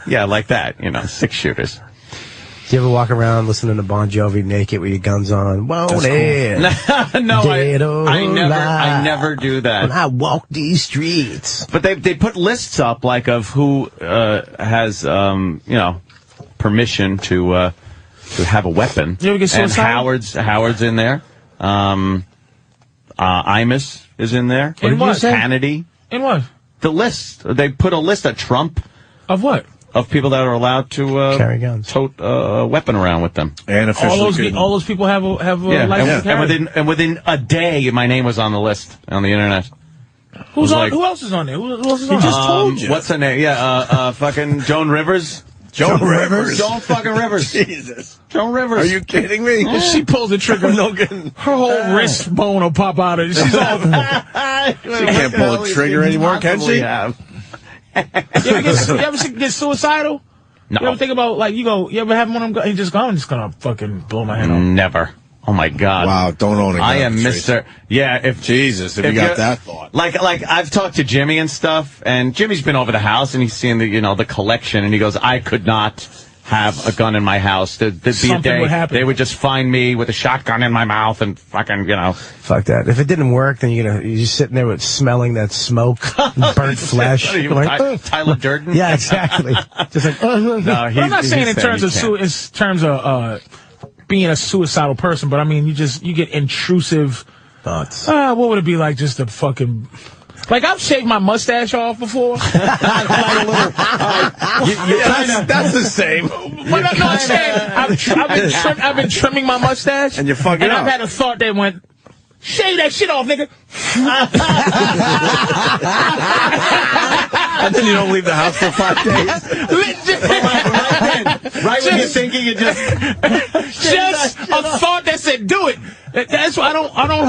yeah, like that. 6-shooters. Do you ever walk around listening to Bon Jovi naked with your guns on? Whoa, there. No, I never do that. When I walk these streets. But they put lists up like of who has permission to have a weapon. You ever get suicidal? And Howard's in there. Imus is in there. What did you say? Hannity. In what? The list. They put a list of Trump. Of what? Of people that are allowed to carry guns, tote a weapon around with them, and officially all those people have a license to carry. And within a day, my name was on the list on the internet. Who else is on there? Who else is on there? He just told you. What's her name? Yeah, fucking Joan Rivers. Joan Rivers. Joan fucking Rivers. Jesus. Joan Rivers. Are you kidding me? If she pulls the trigger, her whole wrist bone will pop out of it. She's all. She can't pull a trigger anymore, can she? You ever get suicidal? No. You ever think about, you ever have one of them, I'm just gonna fucking blow my head off? Never. Oh my God. Wow, don't own a gun. I am Mr. Yeah, if you got that thought. Like I've talked to Jimmy and stuff, and Jimmy's been over the house and he's seen the collection, and he goes, I could not have a gun in my house. There'd be a day would happen. they would just find me with a shotgun in my mouth and fucking, Fuck that. If it didn't work, then you're just sitting there with smelling that smoke, burnt flesh. Tyler Durden? Yeah, exactly. Just like, No, I'm not saying in terms of being a suicidal person, but I mean, you get intrusive thoughts. What would it be like just to fucking... Like, I've shaved my mustache off before. That's the same. But I'm saying, I've been trimming my mustache. And you're fucking up. And I've had a thought that went, shave that shit off, nigga. And then you don't leave the house for 5 days. Right when you're thinking, you just a thought that said, do it. That's why I don't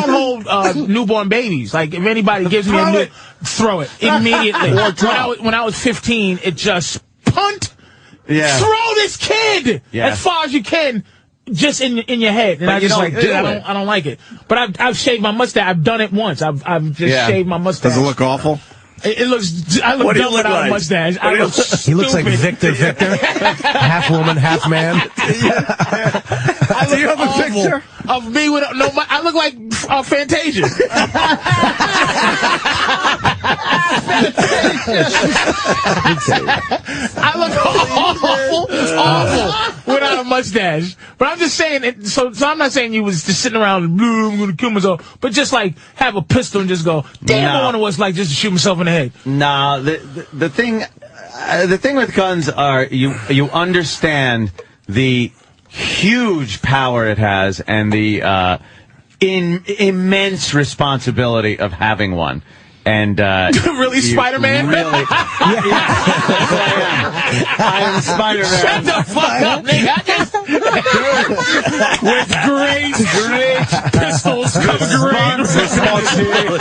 hold newborn babies. Like, if anybody gives me throw it immediately. When I was 15, it just punt. Yeah. Throw this kid as far as you can. Just in your head, and I just I don't like it. But I've shaved my mustache. I've done it once. I've just shaved my mustache. Does it look awful? It looks. I look What do you dumb look without like? a mustache. I look He looks like stupid. Victor, half woman, half man. I Do you have a awful. picture? Of me with no, I look like Fantasia. I look awful without a mustache. But I'm just saying, so I'm not saying you was just sitting around, I'm going to kill myself, but just like have a pistol and just go, damn, I wonder what it's like just to shoot myself in the head. No, the thing with guns are you understand the huge power it has and the immense responsibility of having one. And really, Spider-Man? Really? I am Spider-Man. Shut the fuck up, nigga. With great pistols come great responsibility.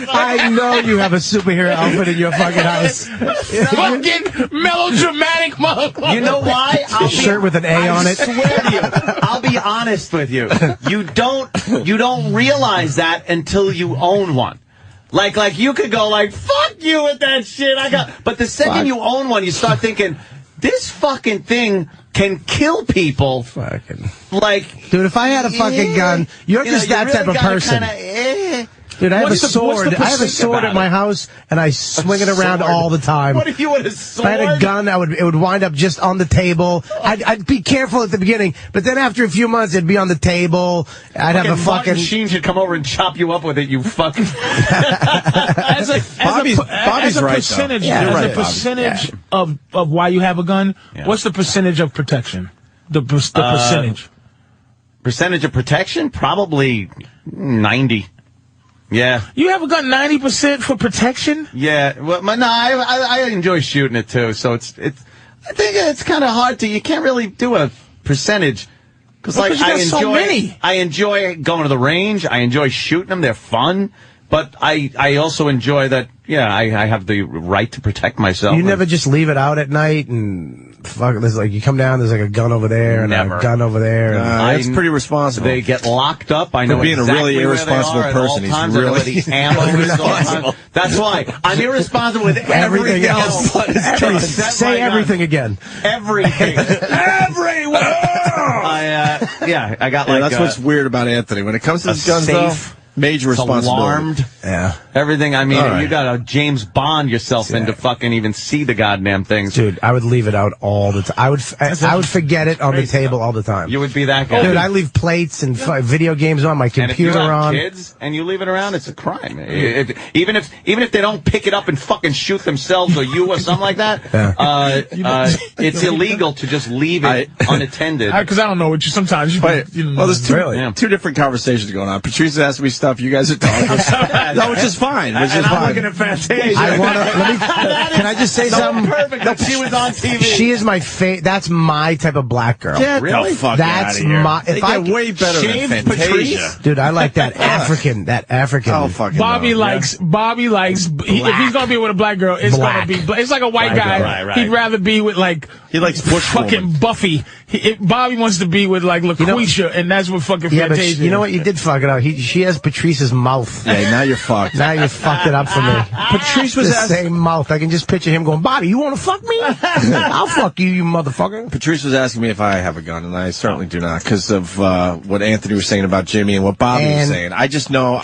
I know you have a superhero outfit in your fucking house. Fucking melodramatic motherfucker. You know why? A shirt with an A on it. I swear to you, I'll be honest with you. You don't realize that until you own one. Like you could go like, fuck you with that shit. But the second you own one, you start thinking, this fucking thing can kill people. Fucking. Like, dude, if I had a fucking gun, you're just that type of person. Dude, I have a sword. I have a sword at my house, and I swing it around all the time. What if you had a sword? If I had a gun, it would wind up just on the table. I'd be careful at the beginning, but then after a few months, it'd be on the table. I'd have a Martin fucking. Sheen should come over and chop you up with it. You fucking. Bobby's right, percentage, though. Yeah, as right, a percentage of why you have a gun, what's the percentage of protection? The percentage. Percentage of protection? Probably 90. Yeah. You have a gun 90% for protection? Yeah. Well, I enjoy shooting it too. So I think it's kind of hard to. You can't really do a percentage because you got so many. I enjoy going to the range. I enjoy shooting them. They're fun. But I also enjoy that. Yeah, I have the right to protect myself. You never just leave it out at night and fuck. There's like you come down. There's like a gun over there and a gun over there. And that's pretty responsible. They get locked up. I know being exactly a really irresponsible person. He's really ammo. That's why I'm irresponsible with everything else. Say everything again. Everything. Everywhere. I got like. That's what's weird about Anthony when it comes to his guns, safe. though. Major responsibility. Alarmed. Yeah. Everything. I mean, you got to James Bond yourself in to fucking even see the goddamn things. Dude, I would leave it out all the time. I would forget it on the table all the time. You would be that guy. Dude, I leave plates and video games on, my computer and if you have on. kids and you leave it around, it's a crime. Even if they don't pick it up and fucking shoot themselves or you or something like that, it's illegal to just leave it unattended. Because I don't know what you sometimes you. Well, there's two different conversations going on. Patrice is asking me stuff. You guys are talking. No, which is fine. I'm looking at Fantasia. Can I just say something? Perfect. That she was on TV. She is my favorite. That's my type of black girl. Get really? the fuck That's out of here. my. They get way better than Fantasia. Dude, I like that African. Oh, fucking Bobby likes. If he's gonna be with a black girl, it's gonna be. It's like a white guy. Right. He'd rather be with like. He likes Bush fucking woman. Buffy. Bobby wants to be with like LaQuisha, and that's what fucking Fantasia. But you know what? You did fuck it up. She has Patrice's mouth. Yeah, now you're fucked. Now you fucked it up for me. Patrice was the same mouth. I can just picture him going, Bobby, you want to fuck me? I'll fuck you, you motherfucker. Patrice was asking me if I have a gun, and I certainly do not, because of what Anthony was saying about Jimmy and what Bobby was saying. I just know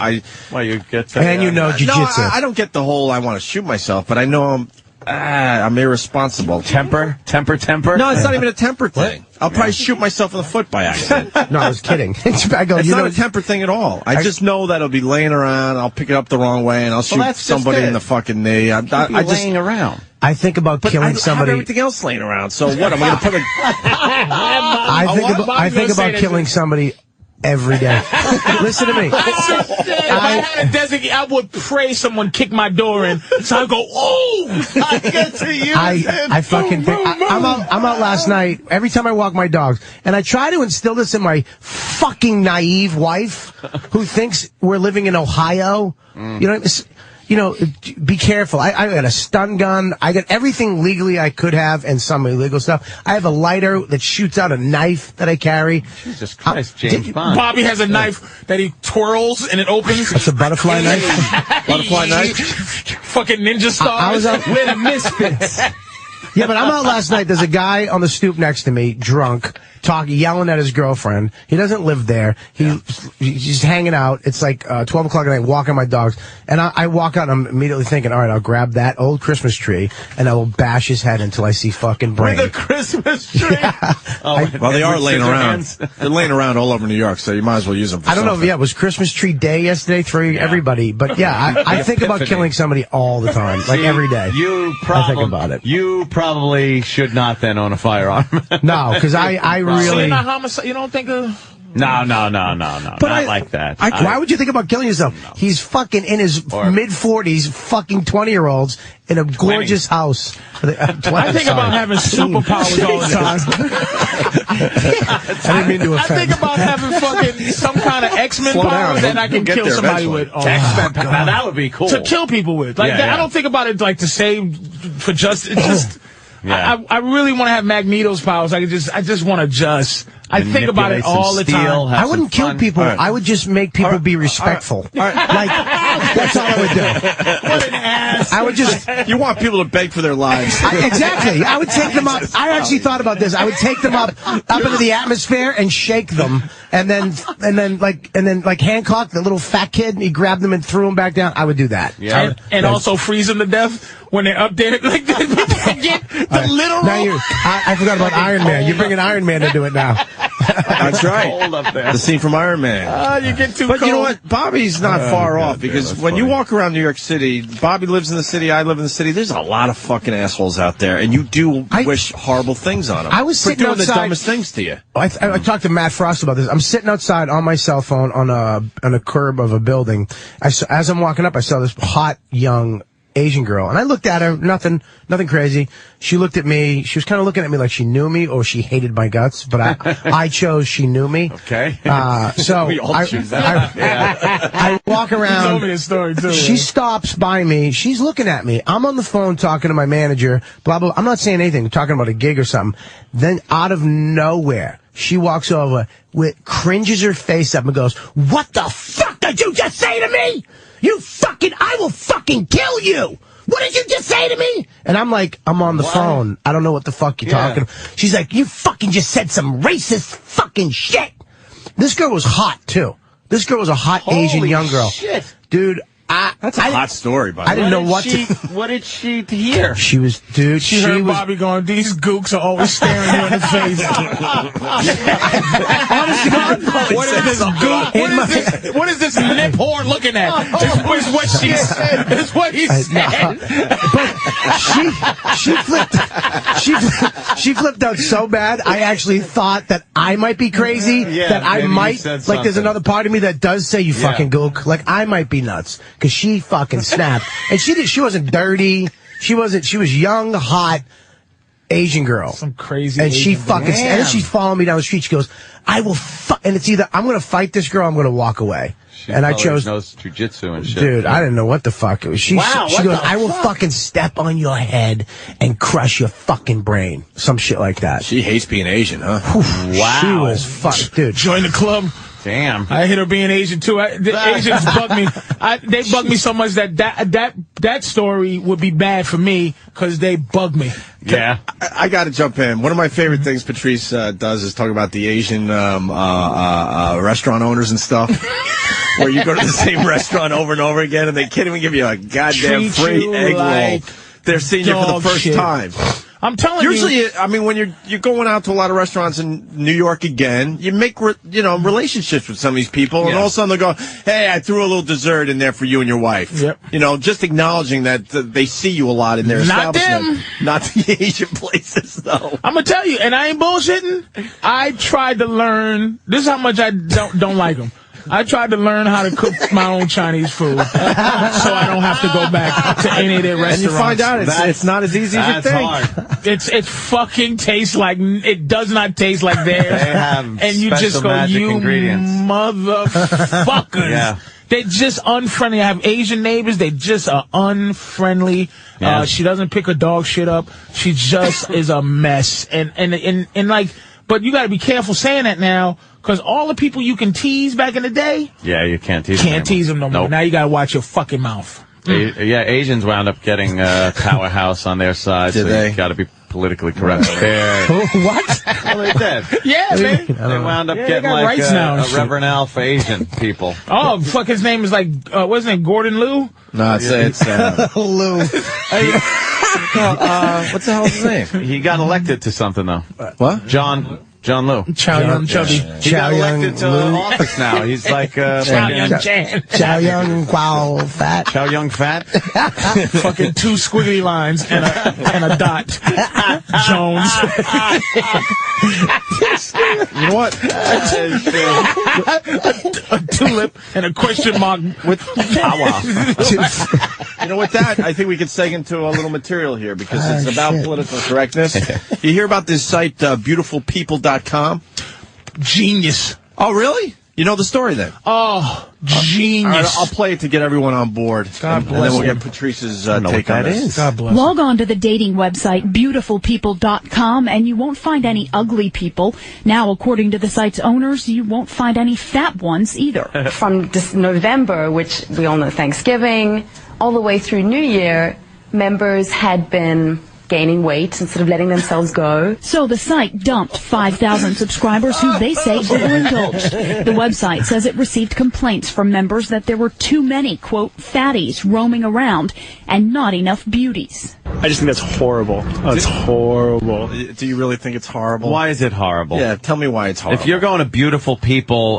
you get to, and you know jiu-jitsu. No, I don't get the whole I want to shoot myself, but I know I'm irresponsible. Temper? No, it's not even a temper thing. I'll probably shoot myself in the foot by accident. No, I was kidding. It's not a temper thing at all. I just know that it'll be laying around. I'll pick it up the wrong way, and I'll shoot somebody in the fucking knee. I just laying around. I think about killing somebody. I have everything else laying around. So what? I'm going to put a. I think about killing somebody every day. Listen to me. If I had a designate, I would pray someone kick my door in. So I go, oh, I get to use I fucking think I'm out last night. Every time I walk my dogs, and I try to instill this in my fucking naive wife, who thinks we're living in Ohio. You be careful. I got a stun gun. I got everything legally I could have and some illegal stuff. I have a lighter that shoots out a knife that I carry. Jesus Christ, James Bond. Bobby has a knife that he twirls and it opens. That's a butterfly knife. Butterfly knife. Fucking ninja stars. I was out with misfits. Yeah, but I'm out last night. There's a guy on the stoop next to me, drunk, yelling at his girlfriend. He doesn't live there. He's just hanging out. It's like 12 o'clock at night, walking my dogs. And I walk out, and I'm immediately thinking, all right, I'll grab that old Christmas tree, and I will bash his head until I see fucking brain. With a Christmas tree? Yeah. Well, they are laying around. They're laying around all over New York, so you might as well use them for something. I don't know if, it was Christmas tree day yesterday for everybody. But, I think about killing somebody all the time, like every day. I think about it. You probably should not then own a firearm. No, because I really... So you're not homicide? You don't think of... No. Not like that. Why would you think about killing yourself? No. He's fucking in his mid-40s, fucking 20-year-olds in a gorgeous house. I think about having superpowers all the time. I didn't mean to offend. I think about having fucking some kind of X-Men power that I can kill somebody with. Oh, X-Men power. Now that would be cool. To kill people with. Like I don't think about it like to save for justice. Just I really want to have Magneto's powers. I just want to I think about it all the time. I wouldn't kill people. Right. I would just make people be respectful. Like, that's all I would do. What an ass. I would just... You want people to beg for their lives. Exactly. I would take them up. I actually thought about this. I would take them up into the atmosphere and shake them. And then like Hancock, the little fat kid, he grabbed them and threw them back down. I would do that. Yeah. And also freeze them to death when they're up there. Like, people forget the literal... Now I forgot about Iron Man. You're bringing Iron Man to do it now. That's right. Cold up there. The scene from Iron Man. You get too But cold. you know what? Bobby's not far off, because when you walk around New York City, Bobby lives in the city, I live in the city, there's a lot of fucking assholes out there, and you do wish horrible things on them. I was sitting doing outside, the dumbest things to you. I talked to Matt Frost about this. I'm sitting outside on my cell phone on a curb of a building. As I'm walking up, I saw this hot, young Asian girl, and I looked at her, nothing crazy. She looked at me. She was kind of looking at me like she knew me or she hated my guts, but I chose she knew me. Okay. So we all choose that. I walk around. You told me a story too. She stops by me. She's looking at me. I'm on the phone talking to my manager. Blah blah. I'm not saying anything. We're talking about a gig or something. Then out of nowhere, she walks over, cringes her face up and goes, "What the fuck did you just say to me? I will fucking kill you! What did you just say to me?" And I'm like, I'm on the phone. I don't know what the fuck you're talking. She's like, "You fucking just said some racist fucking shit." This girl was hot, too. This girl was a hot Asian young girl. Shit. Dude, that's a hot story, by the way. I didn't know what What did she hear? She was, dude, she heard Bobby going, "These gooks are always staring you in the face." Honest to God, what is this nip whore looking at? Is what she said. Is what he said. But she flipped out so bad, I actually thought that I might be crazy, that I might, like there's another part of me that does say, "You fucking gook." Like, I might be nuts. Because she fucking snapped. And she wasn't dirty. She was young, hot Asian girl. Some crazy And she Asian fucking, and then she's following me down the street. She goes, "I will and it's either I'm going to fight this girl or I'm going to walk away." And I chose knows jujitsu and shit. Dude, I didn't know what the fuck it was. She goes, "I will fucking step on your head and crush your fucking brain." Some shit like that. She hates being Asian, huh? Wow. She was fucked, dude. Join the club. Damn. I hit her being Asian too. The Asians bug me. They bug me so much that story would be bad for me because they bug me. Yeah. I got to jump in. One of my favorite things Patrice does is talk about the Asian restaurant owners and stuff. Where you go to the same restaurant over and over again, and they can't even give you a goddamn free egg roll. They're seeing you for the first time. I'm telling you. Usually, I mean, when you're going out to a lot of restaurants in New York again, you make relationships with some of these people, and all of a sudden they go, "Hey, I threw a little dessert in there for you and your wife." Yep. Just acknowledging that they see you a lot in their establishment. Not the Asian places, though. I'm gonna tell you, and I ain't bullshitting. I tried to learn. This is how much I don't like them. I tried to learn how to cook my own Chinese food, so I don't have to go back to any of their restaurants. And you find out it's not as easy as you think. Hard. It fucking tastes like it does not taste like theirs. They have and you special just go, magic you ingredients. motherfuckers. Yeah. They're just unfriendly. I have Asian neighbors. They just are unfriendly. Yeah. She doesn't pick her dog shit up. She just is a mess. And like, but you got to be careful saying that now, because all the people you can tease back in the day, Yeah, you can't tease them can't tease them no more. Nope. Now you got to watch your fucking mouth. Yeah, Asians wound up getting Tower House on their side. Did so they? You got to be politically correct there. What? Well, they did. Yeah, man. They wound up Yeah, they getting got like rights now and a shit. Reverend Al for Asian people. Oh, fuck, his name is like, what's his name, Gordon Liu? No, it's Lou. what's the hell's his name? He got elected to something though. What? John Liu. Chow Yun Chubby. He got elected to office now. He's like Chow Yun Chan. Chow Young Quao Fat. Chow Young Fat. Fucking 2 squiggly lines and a dot. Jones. You know what? A tulip and a question mark with You know, with that, I think we could seg into a little material here because it's about political correctness. You hear about this site, beautifulpeople.com? genius. Oh, really? You know the story then? Oh, All genius. right, I'll play it to get everyone on board. God and then bless we'll him. get Patrice's know take what on that this. is. God bless. Log on to the dating website beautifulpeople.com and you won't find any ugly people. Now, according to the site's owners, you won't find any fat ones either. From this November, which we all know Thanksgiving, all the way through New Year, members had been gaining weight and sort of letting themselves go. So the site dumped 5,000 subscribers who they say overindulged. The website says it received complaints from members that there were too many, quote, fatties roaming around and not enough beauties. I just think that's horrible. Oh, it's horrible. Do you really think it's horrible? Why is it horrible? Yeah, tell me why it's horrible. If you're going to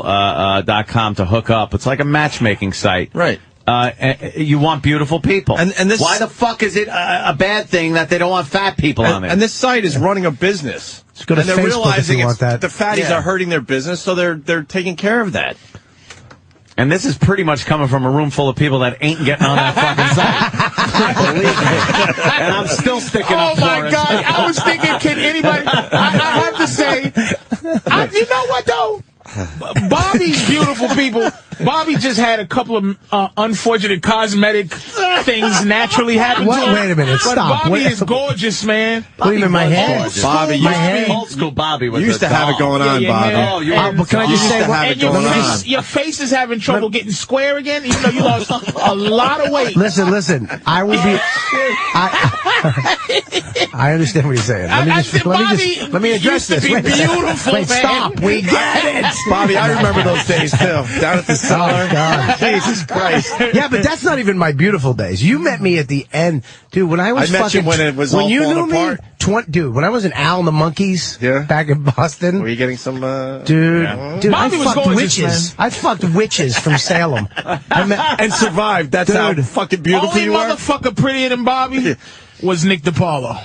beautifulpeople.com to hook up, it's like a matchmaking site. Right. You want beautiful people. And this, why the fuck is it a bad thing that they don't want fat people on there? And this site is running a business. Go to and they're Facebook realizing if you want that. the fatties are hurting their business, so they're taking care of that. And this is pretty much coming from a room full of people that ain't getting on that fucking site. Believe me. And I'm still sticking up Oh for my it. God! I was thinking, can anybody? I have to say, you know what though? Bobby's beautiful people. Bobby just had a couple of unfortunate cosmetic things naturally happen to him. Wait a minute, But stop. Bobby Wait- is gorgeous, man. What do you mean, my hair? Gorgeous. Bobby, My hair? Old school Bobby was You used a to have it doll. going on, Yeah, Bobby. man. Oh, you And- but can I just You say used to what- have it And your going face, on. your face is having trouble getting square again, even though you lost a lot of weight. Listen. I would be. I understand what he's saying. Let me address used to this. be Wait, beautiful, wait, man. stop. We get it. Bobby, I remember those days too. Down at the cellar. Oh, God. Jesus Christ. Yeah, but that's not even my beautiful days. You met me at the end, dude. When I was I met you fucking, when it was all you falling knew apart. me, dude. When I was in Al and the Monkeys, back in Boston, Were you getting some? dude. Dude, Bobby I was fucked gorgeous, witches. I fucked witches from Salem. And survived. That's how Dude. fucking beautiful Only you are. motherfucker prettier than Bobby was Nick DiPaolo.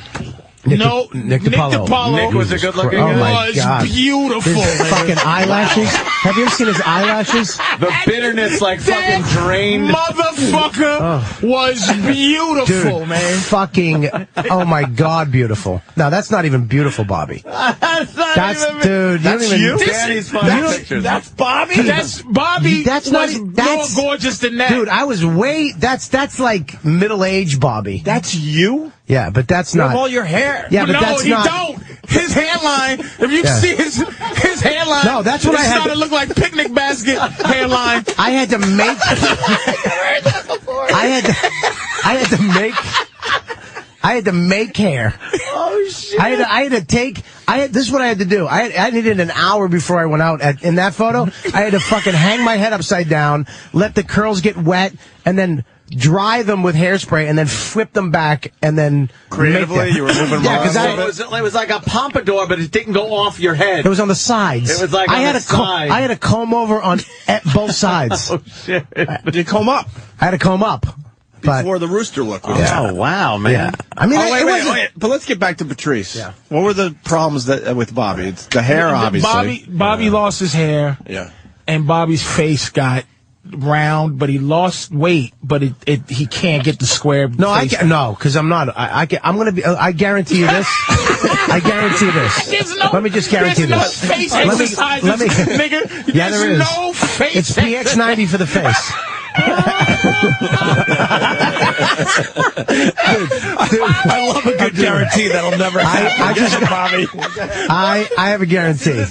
Nick Nick DiPaolo. Nick was a good-looking Oh guy. my was God. beautiful. His man. fucking eyelashes. Have you ever seen his eyelashes? The bitterness like fucking That drained. motherfucker was beautiful, Dude, man. fucking, oh my God, beautiful. Now that's not even beautiful, Bobby. That's not That's, even- dude, That's you don't even, you? Daddy's funny pictures. That's Bobby. That's Bobby. That's was not- that's- more gorgeous than that. dude, I was that's like middle-aged Bobby. That's you. Yeah, but that's You have not. all your hair. Yeah, but no, that's he not. don't. His hairline. If you Yeah. see his hairline, No, that's what it's I had starting to- to look like picnic basket hairline. I had to make. I had to make hair. Oh shit! I had to take. This is what I had to do. I needed an hour before I went out. In that photo, I had to fucking hang my head upside down, let the curls get wet, and then dry them with hairspray, and then flip them back, and then Creatively, make them. you were moving Yeah, around because a I. little It was like a pompadour, but it didn't go off your head. It was on the sides. It was like I on had the a comb. side. I had a comb over on at both sides. Oh, shit. Did you comb up I had to comb up. But before the rooster look? Was Oh, wow, man. yeah, I mean, Oh, it wasn't. wait. But let's get back to Patrice. Yeah. What were the problems that with Bobby? It's the hair, obviously. Bobby lost his hair. Yeah. and Bobby's face got round, but he lost weight, but he can't get the square. No, face. No, because I'm not. I'm gonna be. I guarantee you this. I guarantee this. Let me just guarantee this. Face let me. Nigga, Yeah, there is. No face. It's PX90 for the face. I love a good guarantee that'll never happen. Bobby. I have a guarantee.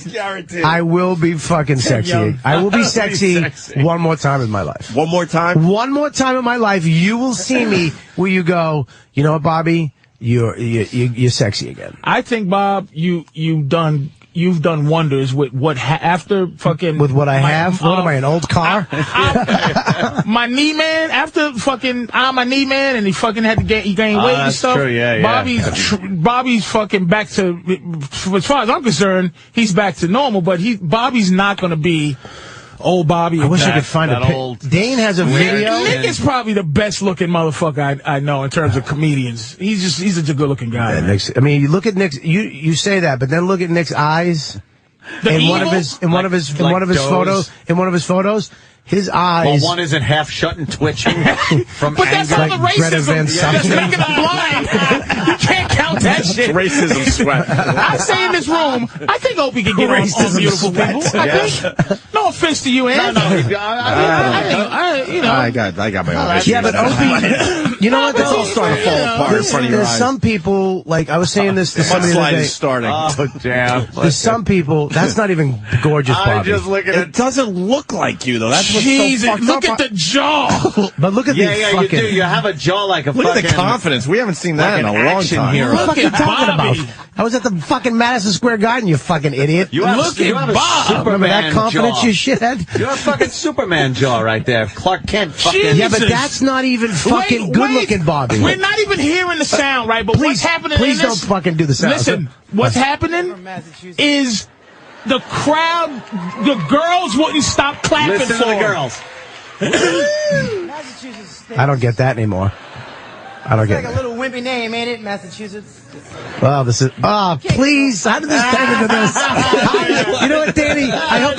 I will be fucking sexy. I will be sexy one more time in my life. One more time? One more time in my life, you will see me where you go, you know what, Bobby? You're sexy again. I think, Bob, you've done wonders with after fucking with what I have. What am I, an old car? My knee man, after fucking my knee man, and he fucking had to gain weight and stuff. True, yeah. Bobby's fucking back to, as far as I'm concerned, he's back to normal. But Bobby's not going to be old Bobby. I wish I could find a picture. Dane has a video. Nick is probably the best looking motherfucker I know in terms of comedians. He's such a good looking guy. Yeah, I mean, you look at Nick's. You say that, but then look at Nick's eyes. In one of his photos, his eyes. Well, one isn't half shut and twitching from but anger. that's all the racism. That's making him blind. You can't count that shit. Racism sweat. I say in this room, I think Opie can get on beautiful people. I think. No offense to you, Ann. No. I got my own issues. Yeah, but Opie, you know what? It's all starting to fall apart in front of your eyes. There's some people, like I was saying this to somebody the other day. Is starting. Oh, damn. There's some people, that's not even gorgeous, Bobby. I'm just looking at it. Doesn't look like you, though. That's what's Jesus, so fucked look up. at the jaw. But look at the fucking... you do. You have a jaw like a look fucking... at the confidence. We haven't seen that in a long time. Hero. What the fuck are you talking about? I was at the fucking Madison Square Garden, you fucking idiot. You have, look you at have a Bob. Superman Remember that confidence, jaw. you shithead? You have a fucking Superman jaw right there. Clark Kent fucking... Yeah, but that's not even fucking good-looking, Bobby. We're not even hearing the sound, right? But what's happening Please don't fucking do the sound. Listen, what's happening is the crowd, the girls wouldn't stop clapping Listen for to the him. girls. I don't get that anymore. I don't get it. It's like a little wimpy name, ain't it, Massachusetts? Well, this is... Oh, please. How did this turn into this? You know what, Danny? I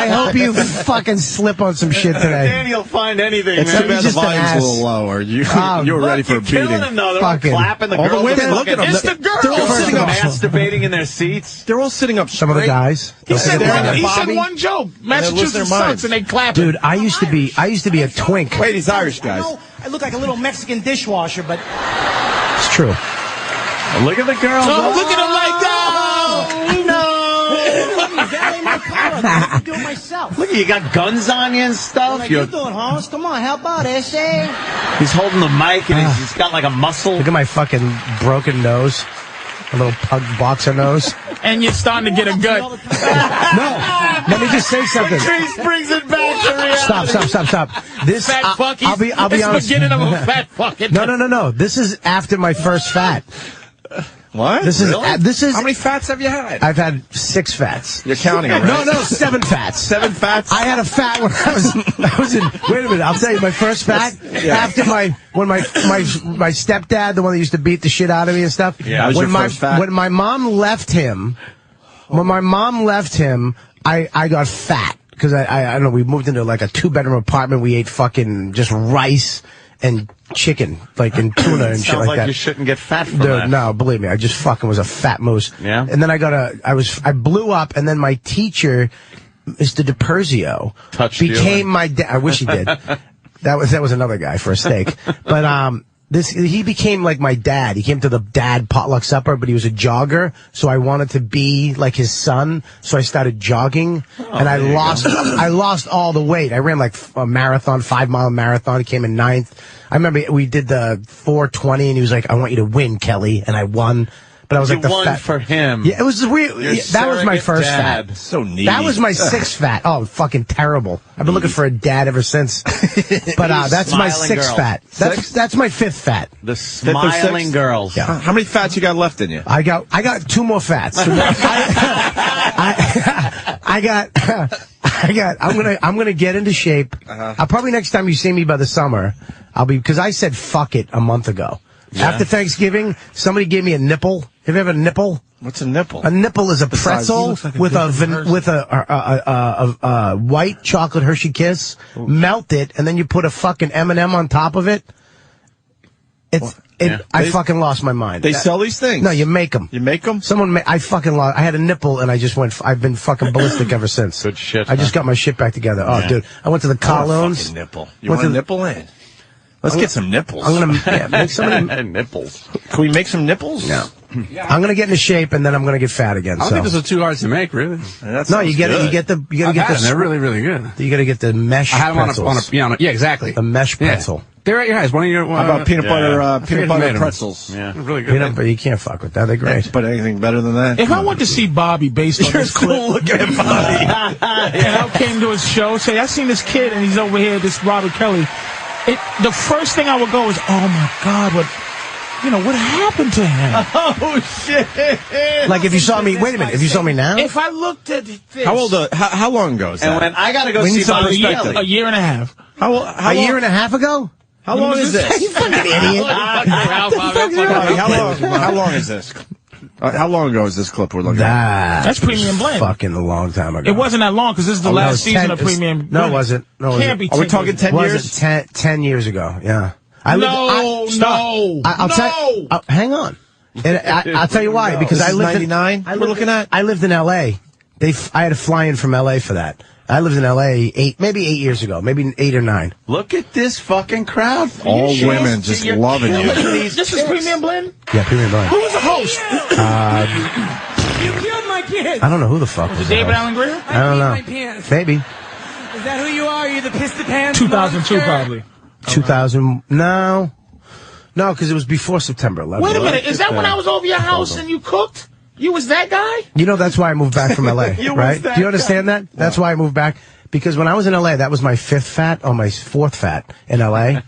hope you fucking slip on some shit today. Danny will find anything, It's man. too bad the volume's a little low, or you were ready for a beating. Them, though. They're Fucking, all clapping. The all girls the women, are look at them. It's the girls. They're all sitting up, masturbating in their seats. They're all sitting up Some of the guys. He said Bobby. one joke. Massachusetts sucks, and they clap. Dude, I used to be a twink. Wait, he's Irish, guys. I look like a little Mexican dishwasher, but... It's true. Look at the girls. Oh, look at him like that. That ain't my color. I can do it myself. Look, you got guns on you and stuff. Like you doing, Holmes? Come on, help out, Essay. He's holding the mic and he's got like a muscle. Look at my fucking broken nose. A little pug boxer nose. And you're starting to get a gut. No, let me just say something. Patrice brings it back to reality. Stop. This Fat fucking. I'll be It's honest. the beginning of a fat fucking. No. This is after my first fat. What? This is How many fats have you had? I've had 6 fats. You're counting them, right? No, 7 fats. 7 fats? I had a fat when I was in. Wait a minute, I'll tell you my first fat after my stepdad, the one that used to beat the shit out of me and stuff. Yeah, that was when your first fat. When my mom left him, I got fat because I don't know. We moved into like a 2-bedroom apartment. We ate fucking just rice and chicken, like and tuna and shit Sounds like that. you shouldn't get fat from Dude, that. no, believe me, I just fucking was a fat moose. Yeah. And then I blew up, and then my teacher, Mr. DiPerzio, became my dad. I wish he did. That was another guy for a steak. But he became like my dad. He came to the dad potluck supper, but he was a jogger, so I wanted to be like his son. So I started jogging, and I lost all the weight. I ran like a marathon, 5-mile marathon. He came in 9th. I remember we did the 4:20, and he was like, "I want you to win, Kelly," and I won. But I was like the won fat for him. Yeah, it was weird. That was my first fat. So neat. That was my 6th fat. Oh, fucking terrible. I've been looking for a dad ever since. But that's my 6th fat. That's my 5th fat. The smiling girls. Yeah. How many fats you got left in you? I got 2 more fats. I'm gonna get into shape. I'll probably next time you see me by the summer, because I said fuck it a month ago. After Thanksgiving, somebody gave me a nipple. Have you ever a nipple? What's a nipple? A nipple is a pretzel like a with different a white chocolate Hershey Kiss. Melt it, and then you put a fucking M&M on top of it. I fucking lost my mind. They sell these things? No, you make them. You make them? I fucking lost. I had a nipple, and I just went. I've been fucking ballistic ever since. Good shit. I just got my shit back together. Oh, dude, I went to the Colognes. Fucking nipple. You want a nipple in? Let's get some nipples. I'm gonna make some nipples. Can we make some nipples? No. I'm gonna get into shape, and then I'm gonna get fat again. I don't think those are too hard to make, really. No, you get it. You get the. They're really, really good. You gotta get the mesh. I had them pretzels. yeah, exactly. The mesh pretzel. Yeah. They're at your house. One of your. How about peanut butter pretzels? Yeah, really good. But you can't fuck with that. They're great. But anything better than that? If I went to see Bobby based on this clip, looking at Bobby, and I came to his show, say I seen this kid and he's over here, this Robert Kelly. The first thing I would go is, oh my God, what happened to him? Oh shit! Like if you saw me, wait a minute, if you saw me now? If I looked at this. How long ago is that? And when I gotta go see Bobby Kelly. A year and a half. A year and a half ago? How long is this? You fucking idiot. How long is this? How long ago is this clip we're looking at? That's Premium Blend. Fucking a long time ago. It wasn't that long because this is the last season of Premium Blend. No, it wasn't. No, Can't be. Are we talking 10 years? 10 years ago, yeah. No. Hang on. I'll tell you why. Because I lived in 99. We're looking at. I lived in L.A. I had to fly in from L.A. for that. I lived in L.A. maybe 8 years ago, maybe 8 or 9. Look at this fucking crowd. All women just loving you. This is Premium Blend? Yeah, Premium Blend. Who was the host? You killed my kid. I don't know who the fuck was David Allen Greer? I don't know. My pants. Maybe. Is that who you are? Are you the piss the pants? 2002 probably. 2000. No, because it was before September 11th. Wait a minute. Is that when I was over your house and you cooked? You was that guy? You know, that's why I moved back from L.A., right? Do you understand that? That's why I moved back. Because when I was in L.A., that was my 4th fat in L.A.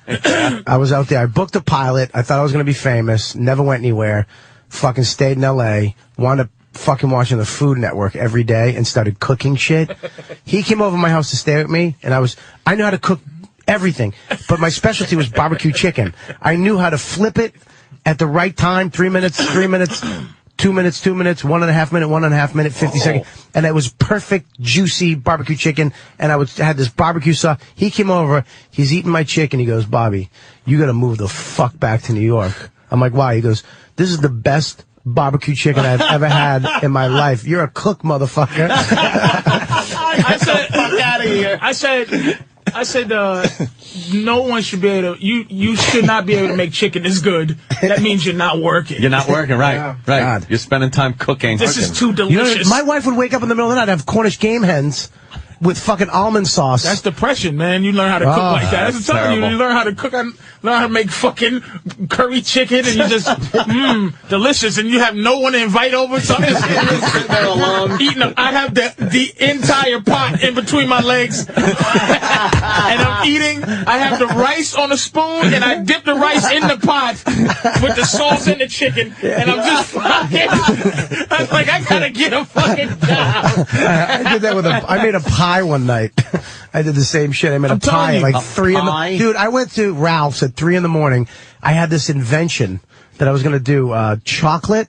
I was out there. I booked a pilot. I thought I was going to be famous. Never went anywhere. Fucking stayed in L.A. Wound up fucking watching the Food Network every day and started cooking shit. He came over to my house to stay with me, and I knew how to cook everything. But my specialty was barbecue chicken. I knew how to flip it at the right time, 3 minutes, 2 minutes, 1.5 minute, 1.5 minute, 50 seconds. And it was perfect, juicy barbecue chicken. And I had this barbecue sauce. He came over, he's eating my chicken. He goes, Bobby, you got to move the fuck back to New York. I'm like, why? He goes, this is the best barbecue chicken I've ever had in my life. You're a cook, motherfucker. I said, fuck out of here. I said, no one should be able to, you should not be able to make chicken this good. That means you're not working. You're not working, right. Yeah. Right. God. You're spending time cooking. This is too delicious. My wife would wake up in the middle of the night, have Cornish game hens with fucking almond sauce. That's depression, man. You learn how to cook like that. That's telling you. You learn how to cook, learn how to make fucking curry chicken, and you just, delicious, and you have no one to invite over. So I'm just there alone eating. I have the entire pot in between my legs, and I'm eating. I have the rice on a spoon, and I dip the rice in the pot with the sauce and the chicken, and I'm just fucking. I'm like, I gotta get a fucking job. I did that I made a pie one night. I did the same shit. I made a pie like 3 in the... Dude, I went to Ralph's at 3 in the morning. I had this invention that I was going to do chocolate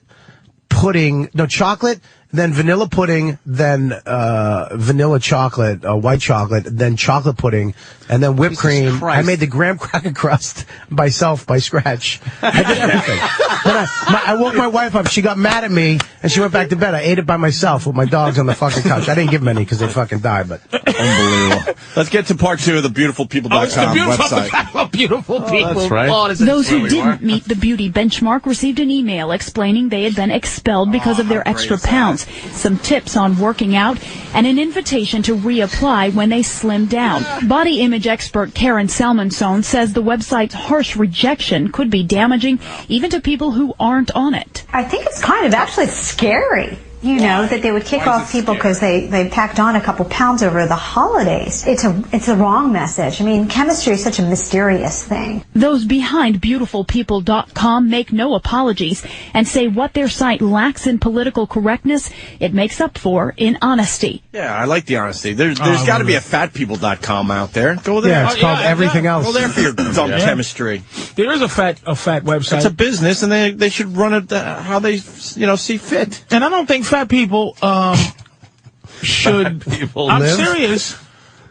pudding... No, chocolate, then vanilla pudding, then vanilla chocolate, white chocolate, then chocolate pudding, and then whipped cream. Christ. I made the graham cracker crust myself by scratch. I did everything. Then I woke my wife up. She got mad at me, and she went back to bed. I ate it by myself with my dogs on the fucking couch. I didn't give them any because they fucking died, but... Unbelievable. Let's get to part 2 of the beautifulpeople.com website. Beautiful people. That's right. Oh, Those who didn't meet the beauty benchmark received an email explaining they had been expelled because of their extra pounds, some tips on working out, and an invitation to reapply when they slim down. Body image expert Karen Salmonson says the website's harsh rejection could be damaging even to people who aren't on it. I think it's kind of actually scary. You know, that they would kick off people because they packed on a couple pounds over the holidays. It's a wrong message. I mean, chemistry is such a mysterious thing. Those behind beautifulpeople.com make no apologies and say what their site lacks in political correctness, it makes up for in honesty. Yeah, I like the honesty. There's got to be a fatpeople.com out there. Go there. Yeah, it's called everything else. Go there for your dumb chemistry. There is a fat website. It's a business, and they should run it how they see fit. And I don't think fat people should. I'm serious.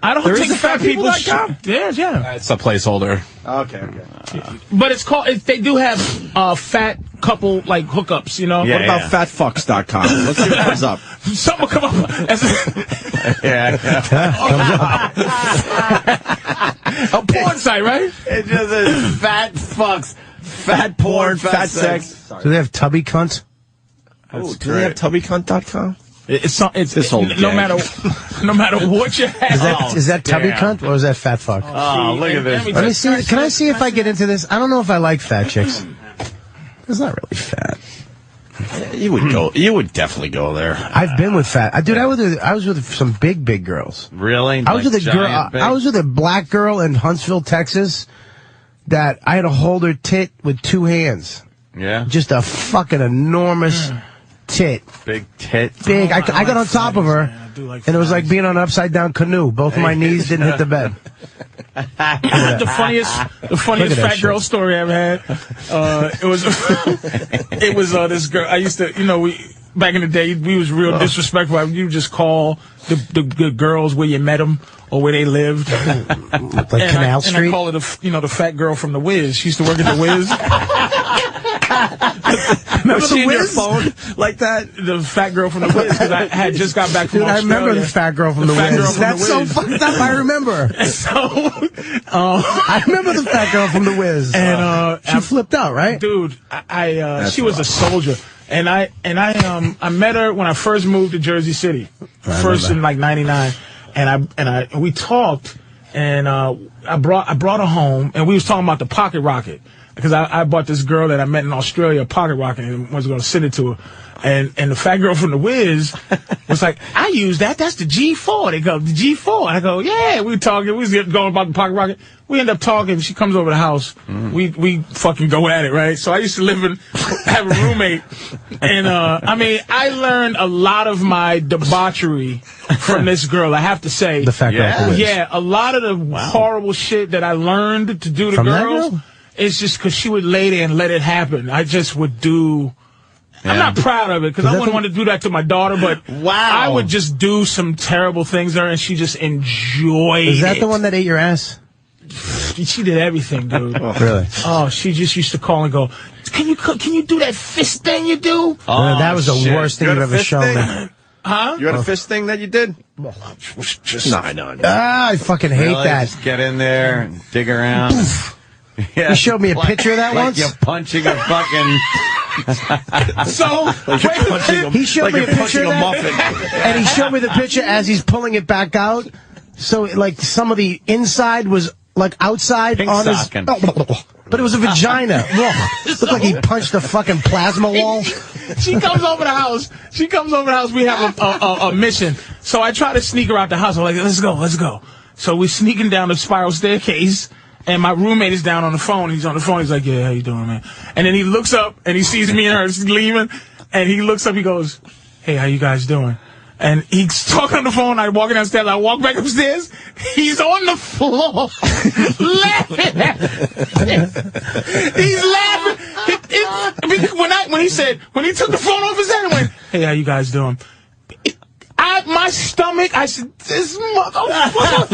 I don't think fat people should. Yeah. It's a placeholder. Okay. But it's called. They do have fat couple like hookups. You know. What about fatfucks.com? Let's see what comes up. Something will come up. A porn site, right? It just is fat fucks, fat porn, fat sex. Do they have tubby cunt? Do they have tubbycunt.com? It's this whole no matter what you have. Is that tubby cunt or is that fat fuck? Oh, look at this. Let me see. Can I see if I get into this? I don't know if I like fat chicks. It's not really fat. You would go. You would definitely go there. I've been with fat. Dude, I was with some big girls. Really? I was with a girl. I was with a black girl in Huntsville, Texas. That I had to hold her tit with 2 hands. Yeah. Just a fucking enormous tit. Big tit. Big. I got on top of her, and it was like being on an upside down canoe. Both of my knees didn't hit the bed. The funniest fat girl story I ever had. It was this girl. I used to, back in the day, we was real disrespectful. You just call the girls where you met them or where they lived, like Canal Street. And I call it the fat girl from the Wiz. She used to work at the Wiz. Was she in your phone like that? The fat girl from the Wiz, because I had just got back from Australia. I remember the fat girl from the Wiz. That's so fucked up. I remember. I remember the fat girl from the Wiz. And she flipped out, right? Dude, she was a soldier. And I met her when I first moved to Jersey City, first in like '99, and we talked, and I brought her home, and we was talking about the pocket rocket, because I bought this girl that I met in Australia a pocket rocket and was going to send it to her, and the fat girl from the Wiz was like, I use that. That's the G4. They go, the G4. And I go, yeah. We were talking. We was going about the pocket rocket. We end up talking. She comes over the house. We fucking go at it, right? So I used to have a roommate. And, I learned a lot of my debauchery from this girl, I have to say. The fat girl. Yeah, a lot of the horrible shit that I learned to do to from girls. It's just because she would lay there and let it happen. I just would do. Yeah. I'm not proud of it because I wouldn't want to do that to my daughter, but I would just do some terrible things to her, and she just enjoyed it. Is that the one that ate your ass? She did everything, dude. Really? Oh, she just used to call and go, Can you do that fist thing you do? Oh, that was the worst thing you've ever shown me. Huh? You had a fist thing that you did? No. I fucking hate that. Just get in there and dig around. Yeah. You showed me a picture of that once? You're punching a fucking... He showed me a picture of that, and he showed me the picture as he's pulling it back out. So, like, some of the inside was, like, outside on his... But it was a vagina. It looked like he punched a fucking plasma wall. She comes over the house. We have a mission. So I try to sneak her out the house. I'm like, let's go. So we're sneaking down the spiral staircase. And my roommate is down on the phone. He's on the phone. He's like, yeah, how you doing, man? And then he looks up, and he sees me and her leaving. And he looks up, he goes, hey, how you guys doing? And he's talking on the phone. I walk downstairs. I walk back upstairs. He's on the floor laughing at it. He's laughing. When he took the phone off his head and went, hey, how you guys doing? My stomach, I said, this motherfucker.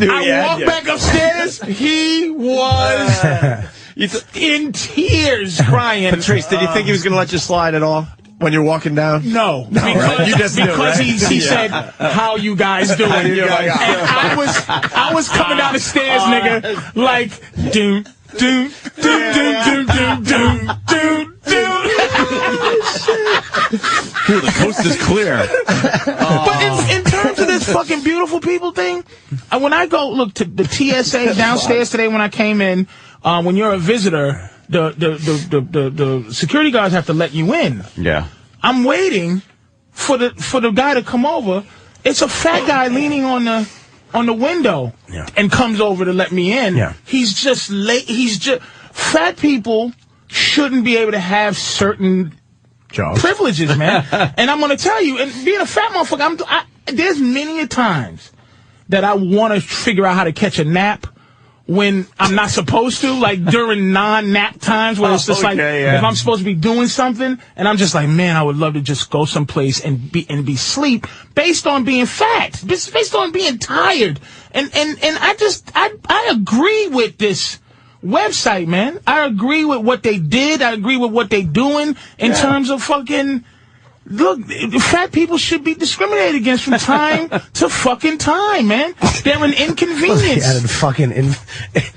I walked back upstairs. He was in tears crying. Patrice, did you think he was going to let you slide at all when you're walking down? No. Right? You just knew, right? he said, how you guys doing? And I was coming down the stairs, nigga, like, doom. Dude, the coast is clear. But in terms of this fucking beautiful people thing, when I go look to the TSA downstairs today when I came in, when you're a visitor, the security guards have to let you in. Yeah. I'm waiting for the guy to come over. It's a fat guy leaning on the window and comes over to let me in. Yeah. He's just late. Fat people shouldn't be able to have certain privileges, man. And I'm going to tell you, and being a fat motherfucker, there's many a times that I want to figure out how to catch a nap when I'm not supposed to, like during non-nap times where it's just if I'm supposed to be doing something and I'm just like, man, I would love to just go someplace and be sleep based on being fat, based on being tired. And I agree with this website, man. I agree with what they did. I agree with what they doing in terms of fucking... Look, fat people should be discriminated against from time to fucking time, man. They're an inconvenience. Added fucking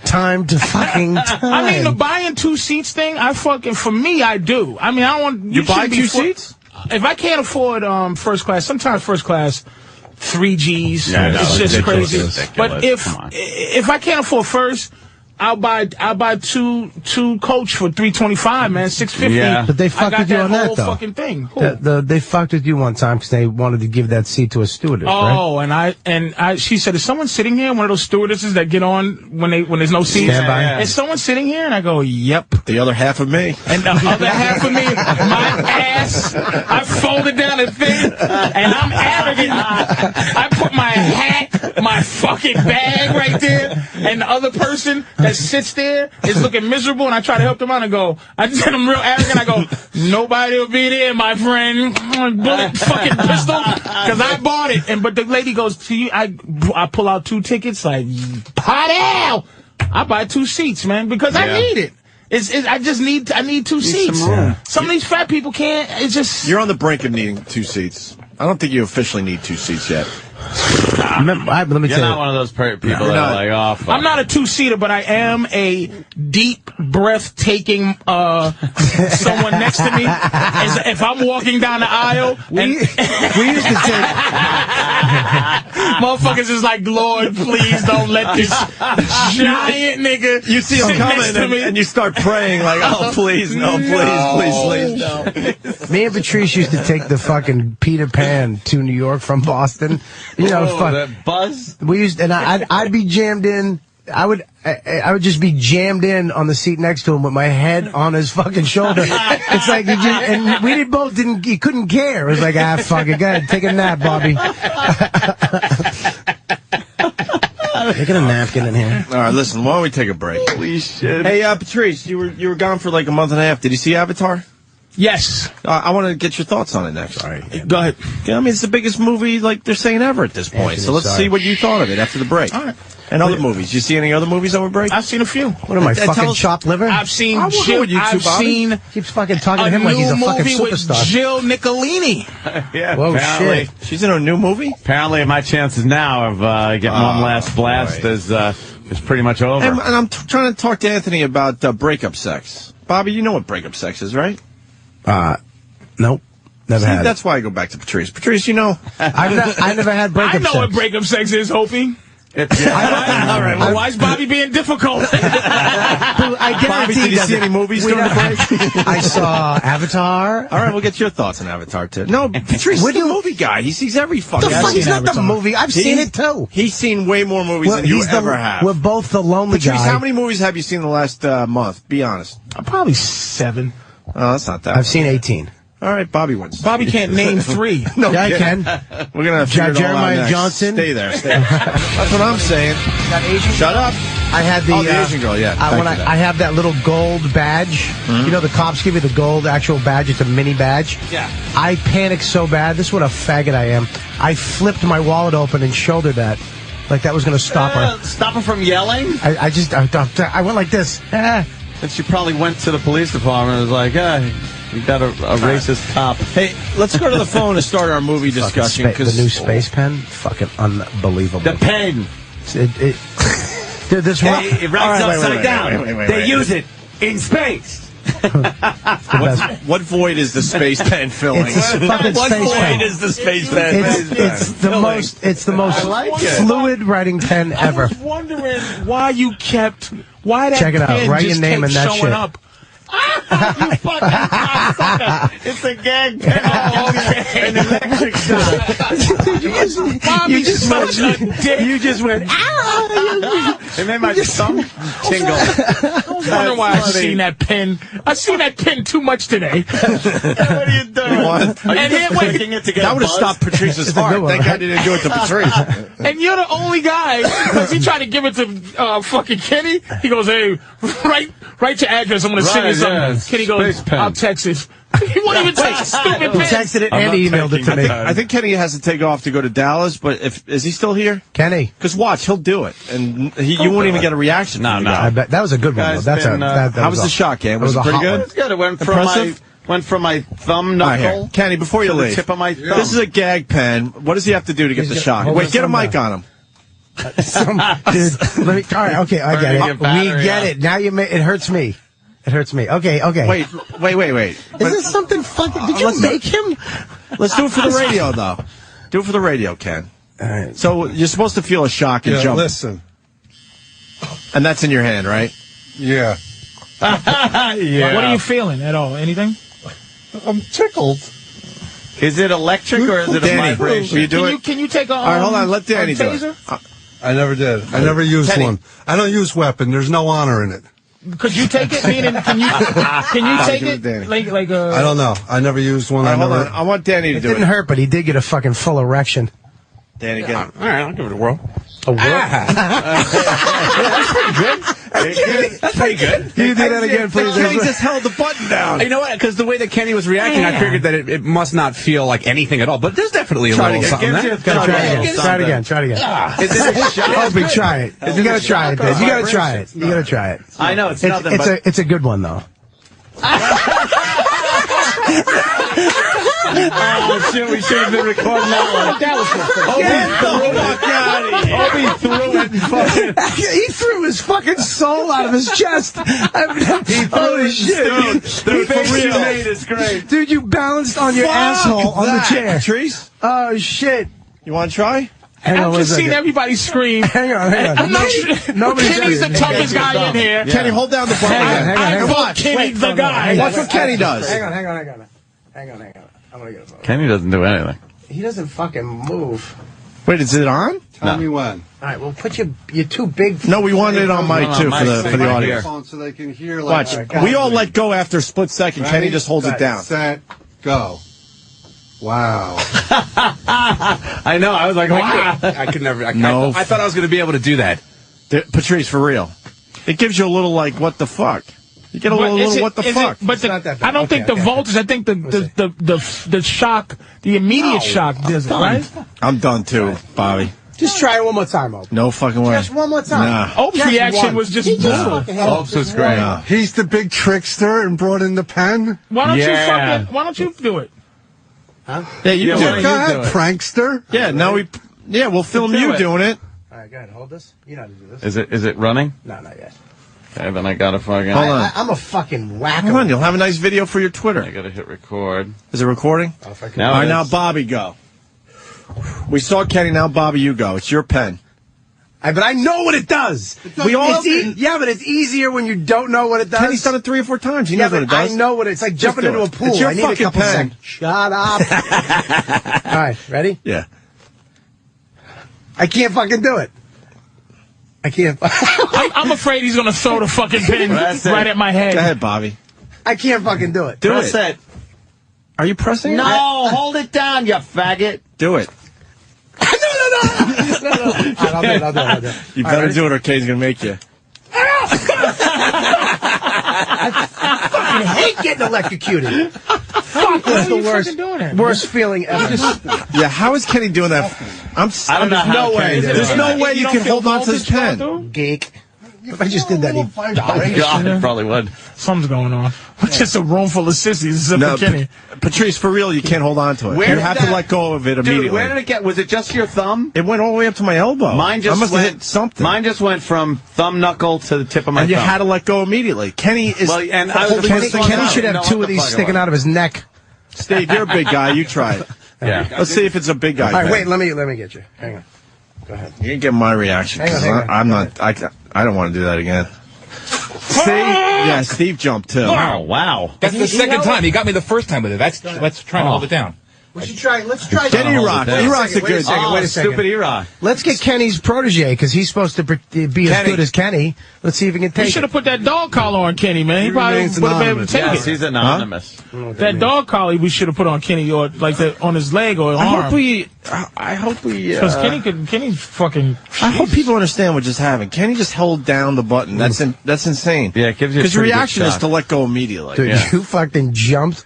time to fucking time. I mean, the buying 2 seats thing, for me, I do. I mean, I don't want... You buy 2 seats? If I can't afford first class, sometimes first class, 3 Gs, it's just crazy. But if I can't afford first... I'll buy 2 coach for $325, man, $650. Yeah. But they fucked with you on that, though. Fucking thing. They fucked with you one time because they wanted to give that seat to a stewardess. Right? and she said, "Is someone sitting here?" One of those stewardesses that get on when there's no seats. Is someone sitting here? And I go, "Yep." The other half of me. And the other half of me, my ass, I folded down a thing, and I'm arrogant. I put my hat, my fucking bag right there, and the other person that sits there is looking miserable, and I try to help them out and go, I'm real arrogant, I go, nobody will be there, my friend, bullet fucking pistol, because I bought it. But the lady goes to you, I pull out 2 tickets, like, hot hell! I buy 2 seats, man, because I need it. I need 2 seats. Some of these fat people can't, it's just... You're on the brink of needing 2 seats. I don't think you officially need 2 seats yet. Let me tell you. You're not one of those people that are like, oh, fuck. I'm not a 2-seater, but I am a deep breath-taking someone next to me. If I'm walking down the aisle, we used to take motherfuckers is like, Lord, please don't let this giant nigga you see him coming and you start praying like, oh, please, no, please, no. Me and Patrice used to take the fucking Peter Pan to New York from Boston. You know, that buzz. We used, and I'd be jammed in. I would just be jammed in on the seat next to him with my head on his fucking shoulder. It's like, and we you couldn't care. It was like, fuck it, go ahead, take a nap, Bobby. Taking a napkin in here. All right, listen, why don't we take a break? Holy shit. Hey, Patrice, you were gone for like a month and a half. Did you see Avatar? Yes. I want to get your thoughts on it next. Sorry. Go ahead. Yeah, I mean, it's the biggest movie, like they're saying, ever at this point. So let's see what you thought of it after the break. All right. And other movies. You see any other movies over break? I've seen a few. What am I, fucking chopped liver? I've seen Keeps fucking talking to him like he's a fucking superstar. With Jill Nicolini. Yeah. Whoa, shit. She's in a new movie? Apparently, my chances now of getting one last blast is pretty much over. And I'm trying to talk to Anthony about breakup sex. Bobby, you know what breakup sex is, right? Nope. Never had. That's why I go back to Patrice. Patrice, you know. I never had breakup sex. I know what breakup sex is, Hopi. All right. Well, why is Bobby being difficult? I guarantee. Bobby, did you see any movies during the break? I saw Avatar. All right, we'll get your thoughts on Avatar too. No, Patrice is the movie guy. He sees every fucking. The fuck? He's not the movie. I've seen it too. He's seen way more movies than you ever have. We're both the lonely guy. Patrice, how many movies have you seen in the last month? Be honest. Probably 7. Oh, that's not that. I've seen 18. All right, Bobby wins. Bobby can't name 3. No, yeah, I can. We're gonna figure it all out Jeremiah next. Johnson. Stay there. That's what I'm saying. That Asian. Shut up. I had the Asian girl. Yeah. I have that little gold badge. Mm-hmm. You know, the cops give you the gold actual badge. It's a mini badge. Yeah. I panicked so bad. This is what a faggot I am. I flipped my wallet open and shouldered that. Like that was going to stop her. Stop her from yelling? I went like this. And she probably went to the police department and was like, we got a racist cop. Hey, let's go to the phone and start our movie discussion. The new space pen, fucking unbelievable. The pen. It writes upside down. They use it in space. What void is the space pen filling? It's a fucking what space void pen. is the space pen? It's the most fluid writing pen ever. I was wondering why that Check it out. pen Write just your name kept in that showing shit. up You fucking cocksucker. It's a gag pen. An electric shock. You just went, ow! It made my thumb tingle. I was wondering why I've seen that pen. I've seen that pen too much today. What are you doing? Are you just clicking it to get That a would have buzz? stopped Patrice's heart. Thank God he didn't do it to Patrice. And you're the only guy, because he tried to give it to fucking Kenny. He goes, hey, write your address. I'm going to send you something. Yeah, Kenny goes, I'll text it. He won't even take a stupid He pen. texted it and he emailed it to me. I think Kenny has to take off to go to Dallas, but is he still here? Kenny. Because watch, he'll do it, and you won't even get a reaction. No, from no. the guy. I bet that was a good one. Though. That's been, that How was the shot, Ken? Was it a pretty hot good? one. It's good. It went from my thumb All right, here. knuckle. Kenny, before you to the leave, tip of my thumb. this is a gag pen. What does he have to do to get the shot? hold Wait, his get a thumb mic down. on him. Dude, let me. All right, okay, I get Burning it. your We battery get up. it. Now it hurts me. It hurts me. Okay. Wait. Is this something fucking? Did you make him? Let's do it for the radio, though. Do it for the radio, Ken. All right. So you're supposed to feel a shock and jump. Listen. And that's in your hand, right? Yeah. Yeah. What are you feeling at all? Anything? I'm tickled. Is it electric or is it a Danny, vibration? will you do it? Can you take a All right, hold on. Let Danny do taser? it. I never did. I never used Kenny. one. I don't use weapon. There's no honor in it. Could you take it? Meaning, can you take give it it? Danny. Like I don't know. I never used one. All right, I hold never. on. I want Danny to It do didn't it. hurt, but he did get a fucking full erection. Danny, get it. All right, I'll give it a whirl. A whirl? That's pretty good. Can you do that again, please? Kenny just held the button down. You know what? Because the way that Kenny was reacting, I figured that it must not feel like anything at all. But there's definitely a Try it little again. something Give there. it to Gotta try it Try again. Try it again. Try it again. Is it a shot? Opie, try it. You gotta try it, dude. You gotta try it. You gotta try it. I know it's nothing but It's a good one though. oh shit! We should have been recording that one. That was the fuck out of here. Obi threw it. And fucking. He threw his fucking soul out of his chest. Holy shit! The face you made is great. Dude, you balanced on your asshole on the chair. Patrice, Oh shit! you want to try? Hang on I've one just seen second. everybody scream. Hang on. Nobody's Kenny's the toughest guy in here. Kenny, hold down the button. Hang on. I thought Kenny's the guy. Watch what Kenny does. Hang on. I'm gonna get a phone. Kenny doesn't do anything. He doesn't fucking move. Wait, is it on? Tell me when. All right, well, put your too big. No, we wanted it on mic too for the audio. Phone so they can hear. Watch. Like, We all let go after a split second. Kenny just holds it down. Set. Go. Wow. I know. I was like, wow. I could never. I thought I was going to be able to do that. Patrice, for real. It gives you a little like, what the fuck? You get a little what the fuck? But not that bad. I don't think the voltage. I think the shock, the immediate shock does it, right? I'm done too, Bobby. Just try it one more time, Opie. No fucking way. Just one more time. Nah. Ope's reaction was just brutal. Hopes was great. Nah. He's the big trickster and brought in the pen. Why don't Yeah. why don't you do it? Yeah, you Yeah, do why it. don't Go you ahead, do it? prankster. Yeah, now we'll film you doing it. All right, go ahead. Hold this. You know how to do this. Is it running? No, not yet. Okay, then I gotta fucking. Hold on. I'm a fucking whacker. Come on, you'll have a nice video for your I Twitter. gotta hit record. Is it recording? Now All right, it now is. Bobby, go. We saw Kenny, now Bobby, you go. It's your pen. But I know what it does. We all yeah, but it's easier when you don't know what it does. Kenny's done it 3 or 4 times. He Yeah, knows what it but does. I know what it's like. Jumping do into a it. pool. It's your I need a fucking couple pen. seconds. Shut up. All right, ready? Yeah. I can't fucking do it. I can't. I'm afraid he's gonna throw the fucking pin right at my head. Go ahead, Bobby. I can't fucking do it. Do Press it. it. Are you pressing No, it? hold it down, you faggot. Do it. No. I'll do it. You better do it or Kay's going to make you. I hate getting electrocuted. Fuck, that's the worst feeling ever. Yeah, how is Kenny doing that? I don't know how no way. Kenny's doing There's no it. way you can hold on to this pen. Geek. If I just did that, he'd Oh, die. God, it probably would. Something's going on. It's just a room full of sissies except No, for Kenny. Patrice, for real, you can't hold on to it. Where You did have to that- let go of it immediately. Dude, where did it get? Was it just your thumb? It went all the way up to my elbow. Mine just I must have went hit something. Mine just went from thumb knuckle to the tip of my and you thumb. had to let go immediately. Kenny is. Well, and I was holding Kenny- this thing Kenny out. should know have what two the of these fuck it sticking was. out of his neck. Steve, you're a big guy. You try it. Yeah. Let's see if it's a big guy. All right, pen. wait. Let me get you. Hang on. Go ahead. You can get my reaction. Hang on, 'Cause hang on. I'm not. I don't want to do that again. Yeah, Steve jumped too. Wow. That's the second time. He got me the first time with it. Let's try and hold it down. Let's try. Get E-Rock. E-Rock's a good second. Wait a second. Stupid E-Rock. Let's get Kenny's protege, because he's supposed to be as good as Kenny. Let's see if he can take You should have put that dog collar on Kenny, man. He probably would have been able to take Yes, it. he's anonymous. That dog collar we should have put on Kenny, or like on his leg or arm. I hope we. Because Kenny's fucking. I hope people understand what just happened. Kenny just held down the button. That's insane. Yeah, it gives you. Because your reaction is to let go immediately. Dude, you fucking jumped.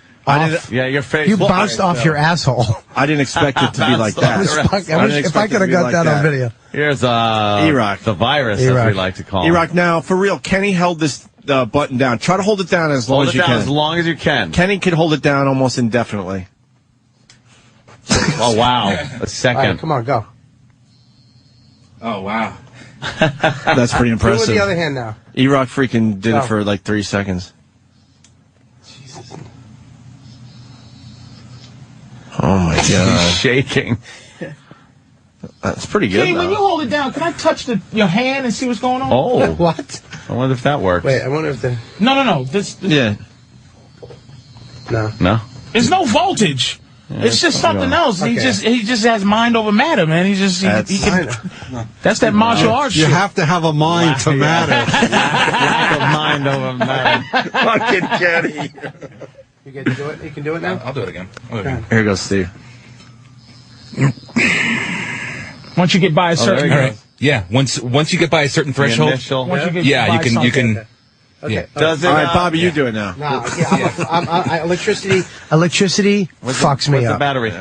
Your face. You bounced off your asshole. I didn't expect it to be like that. If I could have got that on video. Here's E-Rock. the virus, as we like to call him. E-Rock, now, for real, Kenny held this button down. Try to hold it down as long as you can. As long as you can. Kenny could hold it down almost indefinitely. Oh, wow. A second. All right, come on, go. Oh, wow. That's pretty impressive. Do it with the other hand now. E-Rock freaking did it for like 3 seconds. Oh my God! He's shaking. That's pretty good. Kenny, when you hold it down, can I touch your hand and see what's going on? Oh, what? I wonder if that works. Wait, I wonder if the. No. This. Yeah. No. There's no voltage. It's just something else. Okay. He just has mind over matter, man. That's that martial arts. You shit. have to have a mind to matter. Mind over matter. Fucking Kenny. You get to do it? You can do it now? I'll do it again. Here goes Steve. Once you get by a certain. All right. Yeah. Once you get by a certain threshold. You can. Okay. Yeah. Does it? All right, Bobby, you do it now. Electricity fucks me What's up. the battery?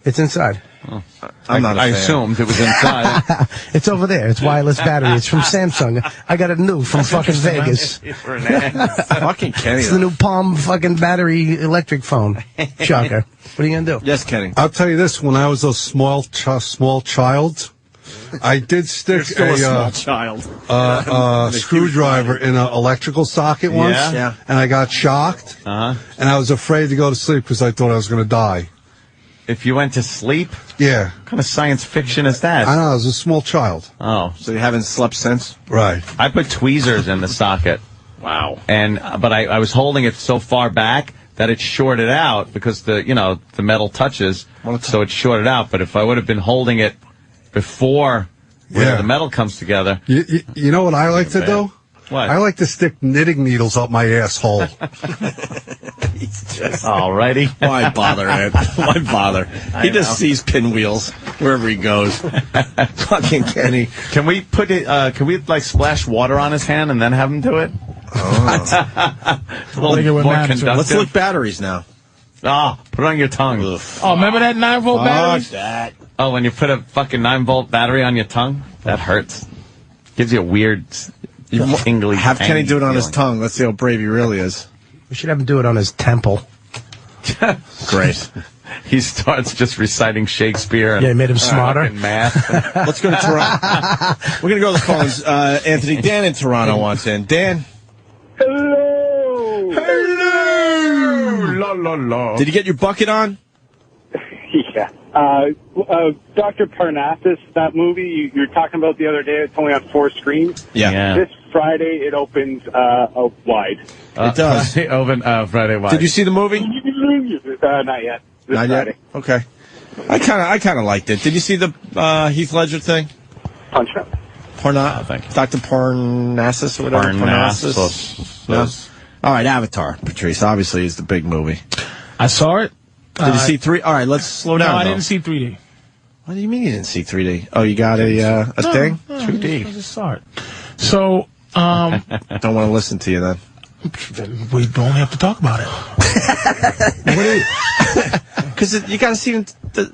It's inside. Oh. I'm not a I fan. assumed it was inside. It's over there. It's wireless battery. It's from Samsung. I got it new from fucking Vegas. Fucking Kenny. It's the new Palm fucking battery electric phone. Shocker. What are you gonna do? Yes, Kenny. I'll tell you this: when I was a small child, I did stick Still a small child. screwdriver in an electrical socket once, Yeah. and I got shocked, and I was afraid to go to sleep because I thought I was going to die. If you went to sleep? Yeah. What kind of science fiction is that? I know, I was a small child. Oh. So you haven't slept since? Right. I put tweezers in the socket. Wow. But I was holding it so far back that it shorted out because the metal touches, so it shorted out. But if I would have been holding it before the metal comes together. You know what I like to do? What? I like to stick knitting needles up my asshole. Alrighty. Why bother, Ed? Why bother? He just sees pinwheels wherever he goes. Fucking Kenny. Can we put it? Can we splash water on his hand and then have him do it? Oh. A little more conductive. Let's look batteries now. Put it on your tongue. Oh, remember that 9-volt battery? That. Oh, when you put a fucking 9-volt battery on your tongue, that hurts. Gives you a weird, tingly. Have Kenny do it on his tongue. Let's see how brave he really is. We should have him do it on his temple. Great. He starts just reciting Shakespeare. And, Yeah, he made him smarter. And math. Let's go to Toronto. We're going to go to the phones. Anthony, Dan in Toronto wants in. Dan. Hello. Hello. La, la, la. Did you get your bucket on? Yeah. Dr. Parnassus, that movie you're talking about the other day, it's only on 4 screens. Yeah. This Friday it opens wide. It does. Open Friday wide. Did you see the movie? Not yet. This Not Friday. yet? Okay. I kind of liked it. Did you see the Heath Ledger thing? Punch Out. Thank you. Dr. Parnassus or whatever. Parnassus. No? All right, Avatar, Patrice, obviously is the big movie. I saw it. Did you see 3? All right, let's slow down. No, I though. didn't see 3D. What do you mean you didn't see 3D? Oh, you got a thing? 2D. I just saw it. So, don't want to listen to you then. We don't have to talk about it. Because you got to see the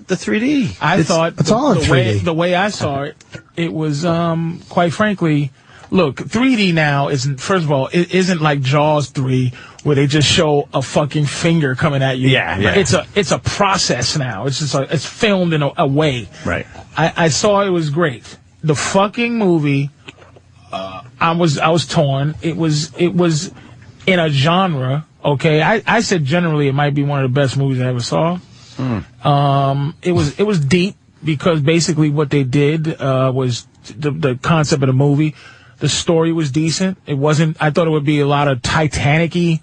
3D. I thought it's all in 3D. The way I saw it, it was quite frankly. Look, 3D now isn't. First of all, it isn't like Jaws 3 where they just show a fucking finger coming at you. Yeah. It's a process now. It's just it's filmed in a way. Right. I saw it was great. The fucking movie. I was torn. It was in a genre. Okay, I said generally it might be one of the best movies I ever saw. It was deep because basically what they did was the concept of the movie. The story was decent. It wasn't. I thought it would be a lot of Titanic-y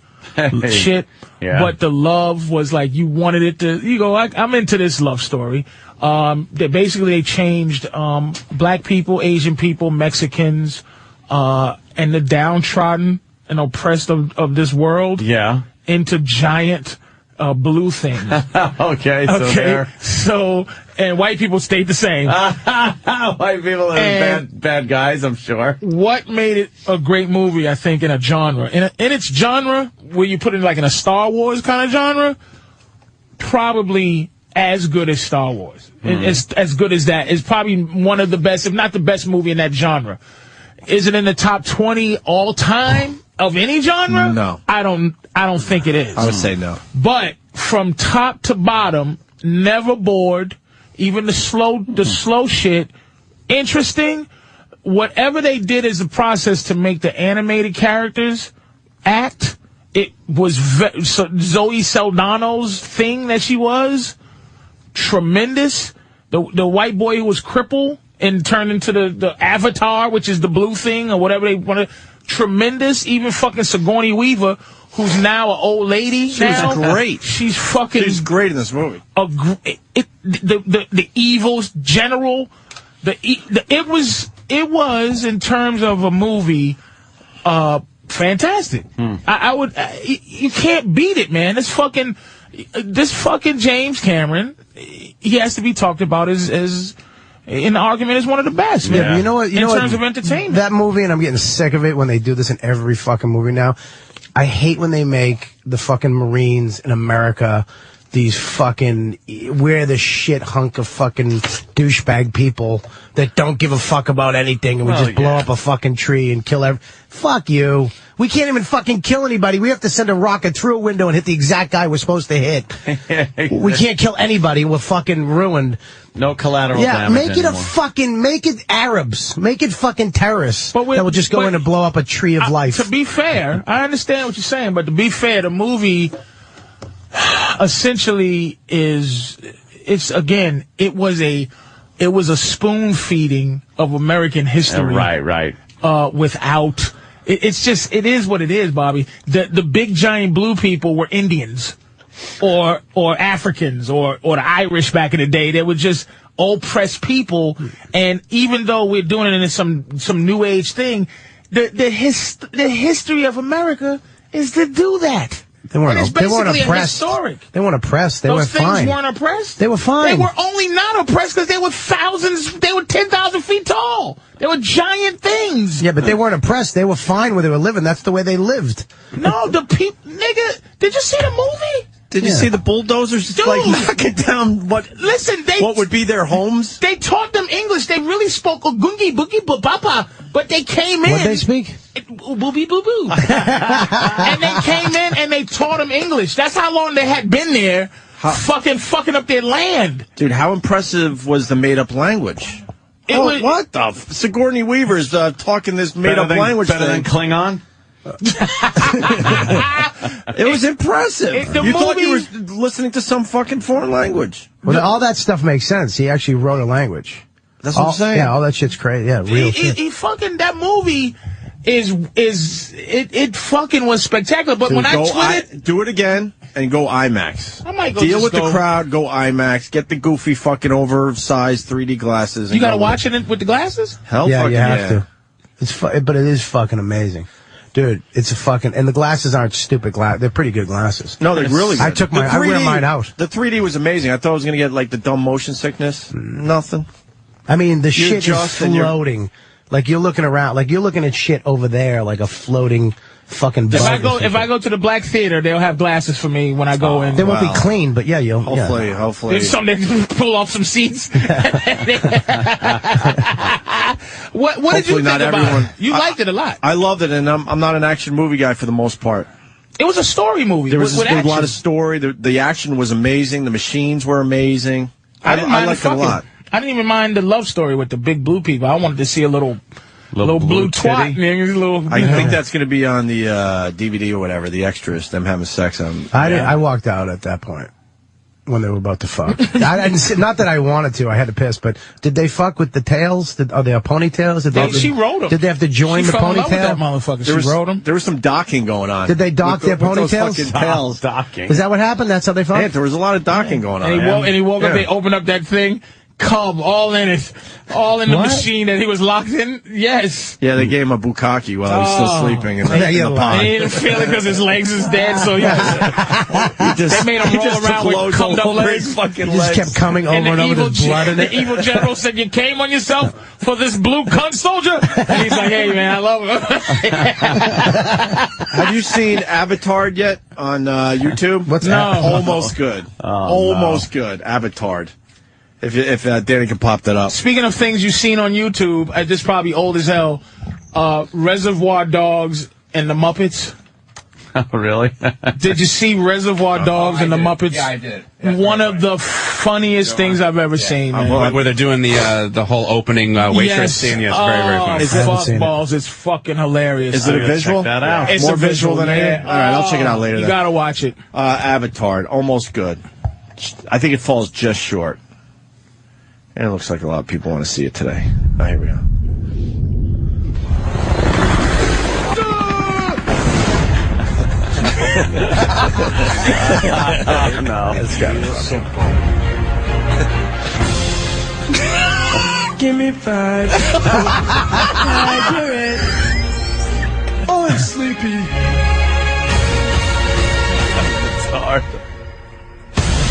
shit. Yeah. But the love was like you wanted it to. You go, I'm into this love story. They changed black people, Asian people, Mexicans, and the downtrodden and oppressed of this world. Yeah. Into giant blue things. Okay. So and white people stayed the same. White people are bad guys, I'm sure. What made it a great movie, I think, in a genre, in its genre, where you put it like in a Star Wars kind of genre, probably as good as Star Wars. It's as good as that. It's probably one of the best, if not the best movie in that genre. Is it in the top 20 all time of any genre? No. I don't think it is. I would say no. But from top to bottom, never bored. Even the slow shit, interesting. Whatever they did as a process to make the animated characters act, it was Zoe Saldana's thing that she was tremendous. The white boy who was crippled and turned into the Avatar, which is the blue thing or whatever they want to. Tremendous. Even fucking Sigourney Weaver, who's now an old lady. She was great. She's fucking. She's great in this movie. The evil general. It was in terms of a movie, fantastic. You can't beat it, man. This fucking James Cameron, he has to be talked about as in the argument as one of the best, man. Yeah, but you know what? In terms of entertainment. That movie, and I'm getting sick of it when they do this in every fucking movie now. I hate when they make the fucking Marines in America these fucking, we're the shit hunk of fucking douchebag people that don't give a fuck about anything, and we just blow up a fucking tree and kill fuck you. We can't even fucking kill anybody. We have to send a rocket through a window and hit the exact guy we're supposed to hit. We can't kill anybody. We're fucking ruined. No collateral damage make it anymore. make it Arabs. Make it fucking terrorists that will just go in and blow up a tree of life. To be fair, I understand what you're saying, but to be fair, the movie essentially it was a spoon feeding of American history. Right. Without it is what it is, Bobby. The big giant blue people were Indians or Africans or the Irish back in the day. They were just oppressed people, and even though we're doing it in some new age thing, the history of America is to do that. They weren't oppressed. Historic. They weren't oppressed. They were fine. Those things weren't oppressed? They were fine. They were only not oppressed because they were 10,000 feet tall. They were giant things. Yeah, but they weren't oppressed. They were fine where they were living. That's the way they lived. No, nigga, did you see the movie? Did you see the bulldozers like knocking down what would be their homes? They taught them English. They really spoke Ogungi Boogie Bapa, but they came in. What'd they speak? Booby boo boo. And they came in and they taught them English. That's how long they had been there, fucking up their land. Dude, how impressive was the made-up language? What the? Sigourney Weaver's talking this made-up language better than Klingon? It was impressive. Thought you were listening to some fucking foreign language. Well, all that stuff makes sense. He actually wrote a language. That's what I'm saying. Yeah, all that shit's crazy. Yeah, real shit. That movie it fucking was spectacular. But when I tweeted, do it again and go IMAX. I might go deal with the crowd. Go IMAX. Get the goofy fucking oversized 3D glasses. You gotta watch it with the glasses. Hell, yeah, you have to. But it is fucking amazing. Dude, it's a fucking... And the glasses aren't stupid glasses. They're pretty good glasses. No, they're really good. I wear mine out. The 3D was amazing. I thought I was going to get, like, the dumb motion sickness. Nothing. I mean, the shit is floating. Like, you're looking around. Like, you're looking at shit over there, like a floating fucking bug. If I go to the Black Theater, they'll have glasses for me when I go in. They won't be clean, but yeah, you'll... Hopefully. There's something they pull off some seats. What did you think about it? You liked it a lot. I loved it, and I'm not an action movie guy for the most part. It was a story movie. There was with a lot of story. The action was amazing. The machines were amazing. I liked it a lot. I didn't even mind the love story with the big blue people. I wanted to see a little blue twat. I think that's going to be on the DVD or whatever, the extras, them having sex on. I walked out at that point. when they were about to fuck. I didn't see, not that I wanted to. I had to piss, but did they fuck with the tails? Are they ponytails? She rode them. Did they have to join the fell in love with that ponytail? motherfucker. She rode them. There was some docking going on. Did they dock their with those ponytails? fucking tails. Docking. Is that what happened? That's how they fucked? Yeah, there was a lot of docking going on. And he woke up, they opened up that thing, cum, all in it. All in the machine that he was locked in. Yes. Yeah, they gave him a bukkake while he was still sleeping in the pond. And he didn't feel it because his legs is dead, so they made him roll around with cummed up legs. He just kept coming over and over with blood in it. The evil general said, "You came on yourself for this blue cunt soldier?" And he's like, "Hey, man, I love him." Have you seen Avatar yet on YouTube? What's Almost good. Almost good. Avatar. If Danny can pop that up. Speaking of things you've seen on YouTube, this is probably old as hell, Reservoir Dogs and the Muppets. Oh, really? Did you see Reservoir Dogs and the Muppets? Yeah, I did. One of the funniest things I've ever seen, man. Like where they're doing the whole opening waitress scene. Yes, very, very funny. Fuck balls, it's fucking hilarious. Is it a visual? Check that out. It's More a visual than anything? All right, I'll check it out later. You gotta watch it. Avatar, almost good. I think it falls just short. And it looks like a lot of people want to see it today. Oh, here we go. No. It's got it. Simple. Give me 5. You're it. Oh, I'm sleepy. It's hard.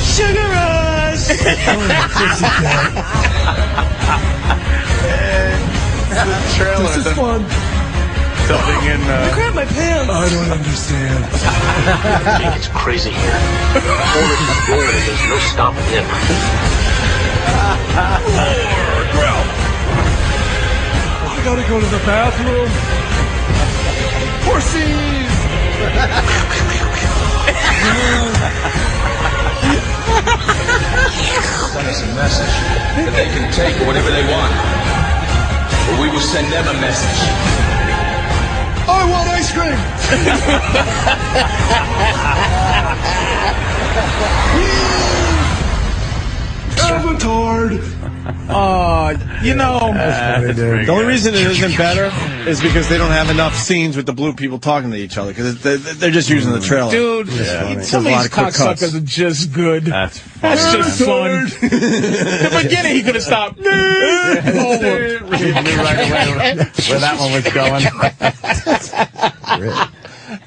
Sugar rush. This is fun. Something in. I grabbed my pants. I don't understand. It's crazy here. There's no stopping him. I gotta go to the bathroom. Horsies. Send us a message that they can take whatever they want. But we will send them a message. I want ice cream. Avatar. You know, the only reason it isn't better is because they don't have enough scenes with the blue people talking to each other because they're just using the trailer. dude, some of these cocksuckers are just good. That's just fun. The beginning, he could have stopped. Where that one was going.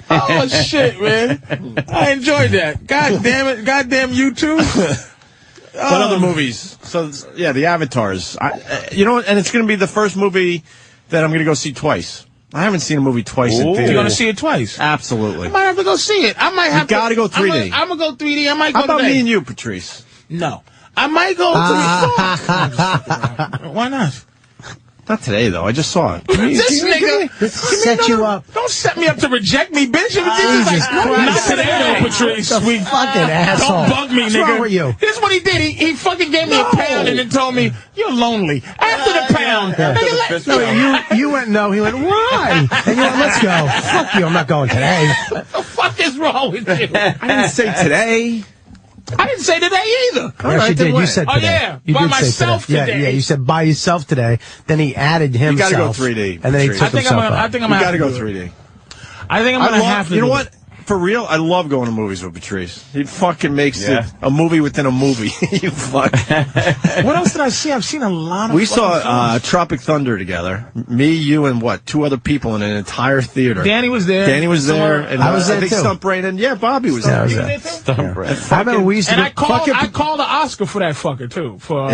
Oh, shit, man. I enjoyed that. God damn it. Goddamn YouTube. But other movies. So, yeah, the Avatars. You know, and it's going to be the first movie that I'm going to go see twice. I haven't seen a movie twice in theater. You're going to see it twice? Absolutely. I might have to go see it. I might have you got to go 3D. I'm going to go 3D. I might go How about today. me and you, Patrice? No. I might go 3D. Why not? Not today, though. I just saw it. This nigga set you up. Don't set me up to reject me, bitch. Jesus Christ. Not today, though, Patrice. Fucking asshole. Don't bug me, What's nigga. wrong with you? This is what he did. He fucking gave me a pound and then told me, you're lonely. After the pound. Nigga, You went no. He went, why? And you went, let's go. Fuck you. I'm not going today. what the fuck is wrong with you? I didn't say today. I didn't say today either. Yes, you did. You said today. Oh, yeah. You By did say myself today. Yeah, you said by yourself today. Then he added himself. You got to go 3D. And then he took himself out. I think I'm You got going to to go 3D. I think I'm going to have to. You know what? For real, I love going to movies with Patrice. He fucking makes it a movie within a movie. You fuck. What else did I see? I've seen a lot of We saw films. Tropic Thunder together. Me, you, and what? 2 other people in an entire theater. Danny was there. Danny was there. And I was there, I think too. Stump Brain and Bobby was there. You were there too? I remember we used to And go I called the Oscar for that fucker too. For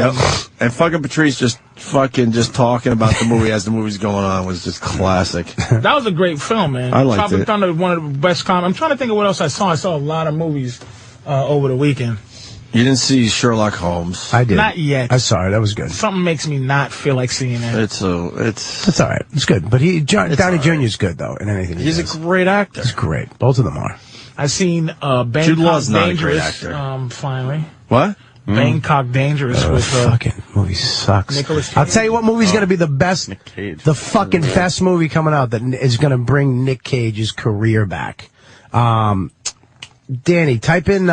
And fucking Patrice just talking about the movie as the movie's going on was just classic. that was a great film, man. I liked Tropic it. Thunder, one of the best comedy. I'm trying to think of what else I saw. I saw a lot of movies over the weekend. You didn't see Sherlock Holmes. I did. Not yet. I saw it. That was good. Something makes me not feel like seeing that. It's all right. It's good. But Downey Jr. is good though in anything. He's a great actor. He's great. Both of them are. I seen Bangkok Jude Law's not a great Dangerous. actor. Finally, What? Bangkok Dangerous with fucking movie sucks. Nicholas Cage. I'll tell you what movie's going to be the best, the fucking best movie coming out that is going to bring Nic Cage's career back. Danny, type in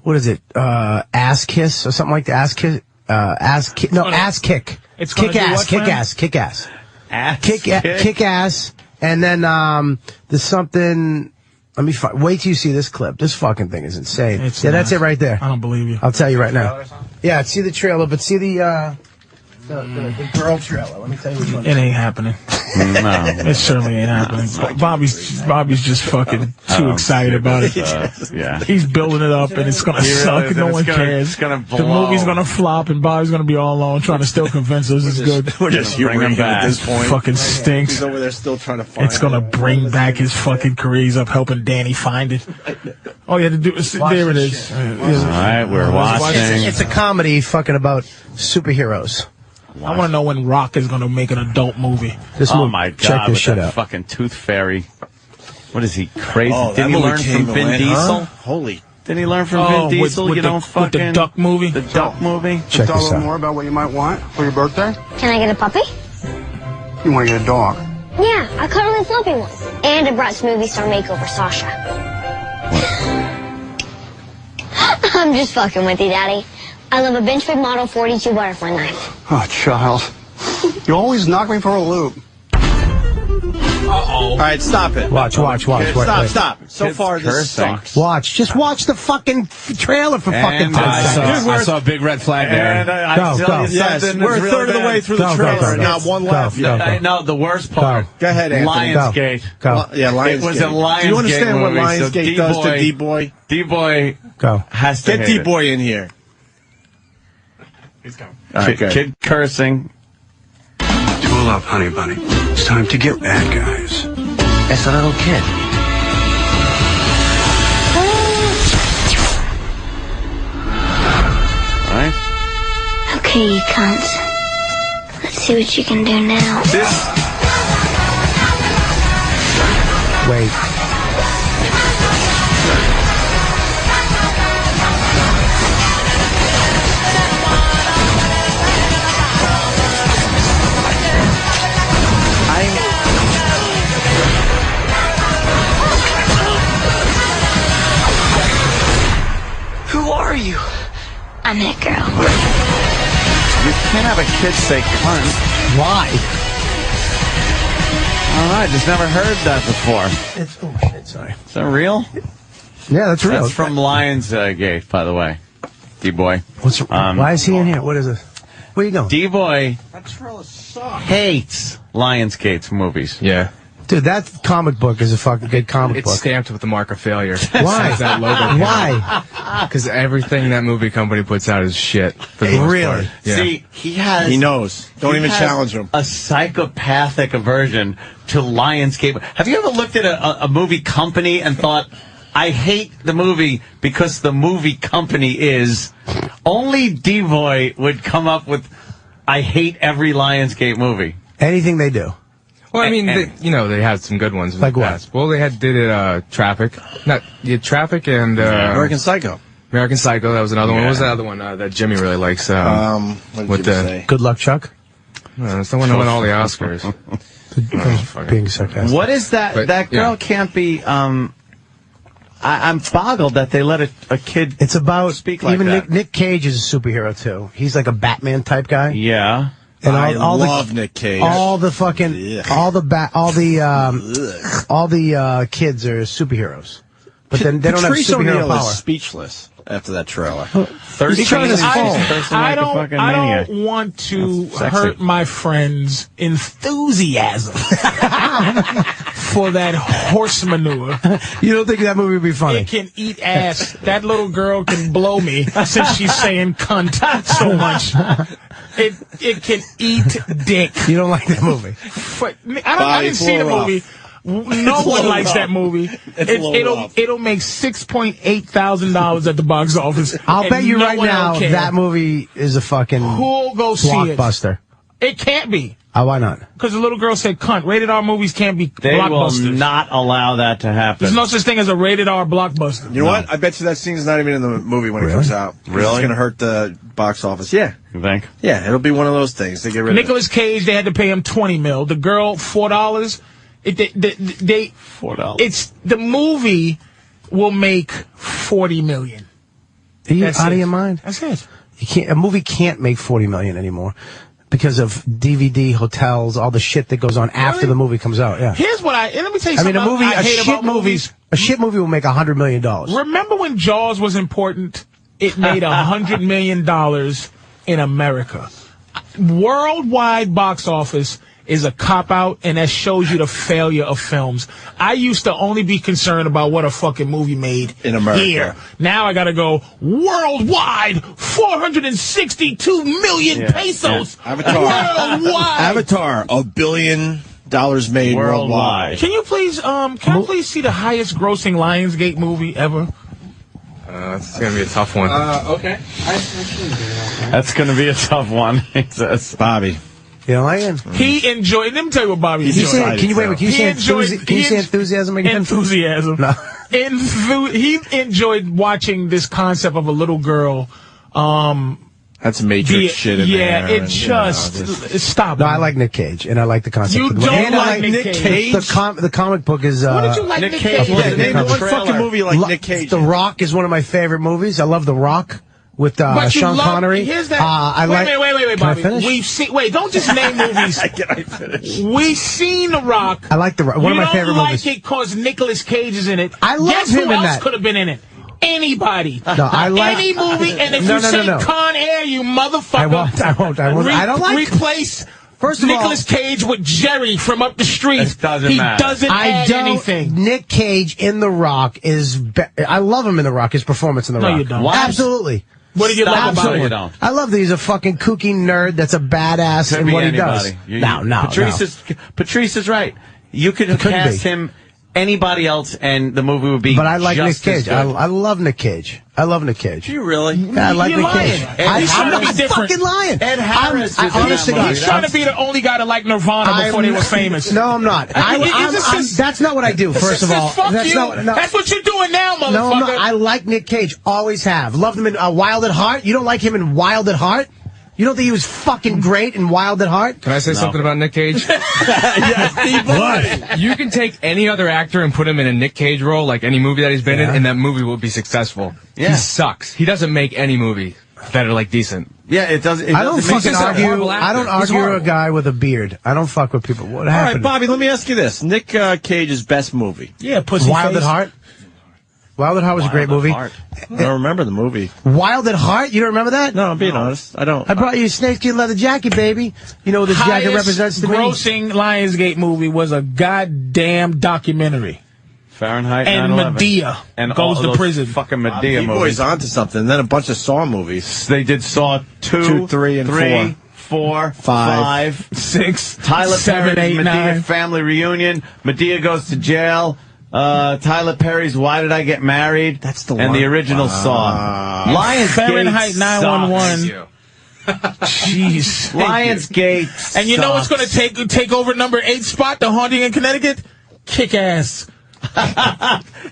what is it? Ass kiss or something like that. Ass kiss. Ass kick. No, ass kick. It's kick gonna do ass. what, Kick friend? ass. Kick ass. Kick Kick ass. And then there's something. Let me wait till you see this clip. This fucking thing is insane. That's it right there. I don't believe you. I'll tell you right now. Yeah, see the trailer, but see the girl trailer. Let me tell you which one. It ain't happening. No. It certainly ain't happening. Bobby's just fucking too excited about it. Yeah. He's building it up, and it's gonna suck. No one cares. It's gonna blow. The movie's gonna flop, and Bobby's gonna be all alone trying to still convince us it's good. We're just humoring him at this point. Fucking stinks. He's over there still trying to find It's gonna bring back his fucking career. He's up helping Danny find it. All you had to do is there it is. All right, we're watching. It's a comedy fucking about superheroes. I want to know when Rock is going to make an adult movie. Oh my God! Check this with shit that out. fucking tooth fairy. What is he crazy? Oh, Did he learn from Vin Diesel? Holy! Did he learn from Vin Diesel? With the Duck movie. The Duck movie. Check Tell a this little out. more about what you might want for your birthday. Can I get a puppy? You want to get a dog? Yeah, a cuddly fluffy one. And a Bratz movie star makeover, Sasha. I'm just fucking with you, Daddy. I love a Benchford Model 42 butterfly knife. Oh, child. You always knock me for a loop. All right, stop it. Watch. Stop. So Kids far, this cursing. sucks. Watch. Just watch the fucking trailer for fucking 10 seconds. I saw a big red flag there. And I Go, tell go. you Yes, something we're a that's third of the really way bad. through the Go, trailer, go, and go. not one Go, laugh go. yet. No, the worst part. Go ahead, Anthony. Lionsgate. Go. Yeah, Lionsgate. It was a Lionsgate Do you understand what movie, so Lionsgate does to D-Boy? D-Boy Go. has to Get hate D-Boy in here. He's coming. All right, good. Kid cursing. Tool up, honey bunny. It's time to get bad guys. It's a little kid. All right. Okay, you cunts. Let's see what you can do now. Wait. Who are you? I'm that girl. You can't have a kid say cunt. Why? All right, just never heard that before. Oh, shit, sorry. Is that real? Yeah, that's real. That's from Lionsgate, by the way. D-Boy. Why is he in here? What is this? Where you going? D-Boy That trailer sucks. hates Lionsgate's movies. Yeah. Dude, that comic book is a fucking good comic It's book. stamped with the mark of failure. Why? Since that logo came Why? Because everything that movie company puts out is shit. For the most Really? part. Yeah. See, He knows. Don't he even has challenge him. A psychopathic aversion to Lionsgate. Have you ever looked at a movie company and thought, I hate the movie because the movie company is... Only D-Boy would come up with, I hate every Lionsgate movie. Anything they do. Well, I mean, they had some good ones. Like what? Past. Well, did it, Traffic. Traffic and, American Psycho. American Psycho, that was another one. What was the other one that Jimmy really likes? What did with Jimmy the say? Good luck, Chuck. It's the one that won all the Oscars. Being sarcastic. What is that? But, that girl can't be, I'm boggled that they let a kid It's about speak like even that. Nic Cage is a superhero too. He's like a Batman type guy. Yeah. And I all love the, Nic Cage. All the fucking Ugh. all the kids are superheroes, but then they don't have Patrice superhero O'Neal power. is speechless after that trailer. He's trying his phone. I don't want to hurt my friend's enthusiasm for that horse manure. You don't think that movie would be funny? It can eat ass. That little girl can blow me since she's saying cunt so much. It can eat dick. You don't like that movie? I didn't see the movie. No one likes that movie. It'll It'll make $6,800 at the box office. I'll bet you no right one now will care. that movie is a fucking Who'll go see it? blockbuster. It can't be. Why not? Because the little girl said cunt. Rated R movies can't be They will blockbusters. not allow that to happen. There's no such thing as a rated R blockbuster. You know what? I bet you that scene's not even in the movie when it comes out. Really? It's going to hurt the box office. Yeah. You think? Yeah, it'll be one of those things. They get rid of Nicolas Cage, they had to pay him $20 million. The girl, $4. $4. It's the movie will make $40 million. Are you That's out of it. your mind? That's it. You can't. A movie can't make $40 million anymore because of DVD, hotels, all the shit that goes on after the movie comes out. Yeah. Here's what and let me tell you I mean, something I hate about movies. A shit movie will make $100 million. Remember when Jaws was important? It made $100 million in America. Worldwide box office is a cop-out, and that shows you the failure of films. I used to only be concerned about what a fucking movie made in America. Here. Now I gotta go worldwide, 462 million pesos. Yeah. Avatar. Worldwide. Avatar, $1 billion made worldwide. Can you please, can I please see the highest grossing Lionsgate movie ever? It's going to be a tough one. Okay. That's going to be a tough one, he says. Bobby. You know, like it? He enjoyed. Let me tell you what Bobby enjoyed. Can you say enthusiasm again? Enthusiasm. No. He enjoyed watching this concept of a little girl. That's Matrix shit in there. Yeah, it just stop. No, I like Nic Cage, and I like the concept. You of the don't and like I Nic Cage? The comic book is. What did you like Nic Cage? Name one fucking movie you like Nic Cage. The Rock is one of my favorite movies. I love The Rock with Sean Connery. Here's that. Wait, Can I Bobby. finish? We've seen. Wait, don't just name movies. Can I finish? We've seen The Rock. I like The Rock. One of my favorite movies. You don't like it because Nicolas Cage is in it. I love Guess him who in else that. could have been in it? Anybody. No, I like any movie, and if No, you no, say no. Con Air, you motherfucker. I won't. I don't like. Replace First of all, Nicolas Cage with Jerry from up the street. It doesn't he matter. doesn't add anything. Nick Cage in The Rock is. I love him in The Rock. His performance in The Rock. No, you don't. What? Absolutely. What do you love about you it? don't. I love that he's a fucking kooky nerd that's a badass Could in be what anybody. he does. No. Patrice is right. You could cast him anybody else, and the movie would be. But I like Nick just as Cage. good. I love Nick Cage. I love Nick Cage. Do you really? Yeah, I like You're Nick lying. Cage. He's trying to be I'm different. fucking lying. Ed Harris is honest to God. He's trying to be the only guy to like Nirvana before they were famous. No, I'm not. That's not what I do. First of all, that's what you're doing now, motherfucker. No, I'm not. I like Nick Cage. Always have. Loved him in Wild at Heart. You don't like him in Wild at Heart? You don't think he was fucking great in Wild at Heart? Can I say something about Nic Cage? What? You can take any other actor and put him in a Nic Cage role, like any movie that he's been in, and that movie will be successful. Yeah. He sucks. He doesn't make any movie that are like decent. Yeah, it does. I don't fucking argue. I don't He's argue a horrible. guy with a beard. I don't fuck with people. What All happened? right, Bobby, let me ask you this. Nick Cage's best movie. Yeah, Pussy Wild at Heart. Wild at Heart was a great movie. I don't remember the movie. Wild at Heart? You don't remember that? No, I'm being honest. I don't. I brought you a snakeskin leather jacket, baby. You know what this jacket represents to me? grossing Lionsgate movie was a goddamn documentary. Fahrenheit And 9/11. Medea and goes all to those prison. Fucking Medea Boy's movies. onto something. Then a bunch of Saw movies. They did Saw 2, 3, and 3, 4, 5, 6, Tyler 7, Perry's 8, Medea 9. family reunion. Medea goes to jail. Tyler Perry's Why Did I Get Married? That's the and one. the original Saw. Lionsgate Fahrenheit 9/11. Jeez. Lionsgate. And you know what's going to take over number 8 spot, The Haunting in Connecticut? Kick Ass.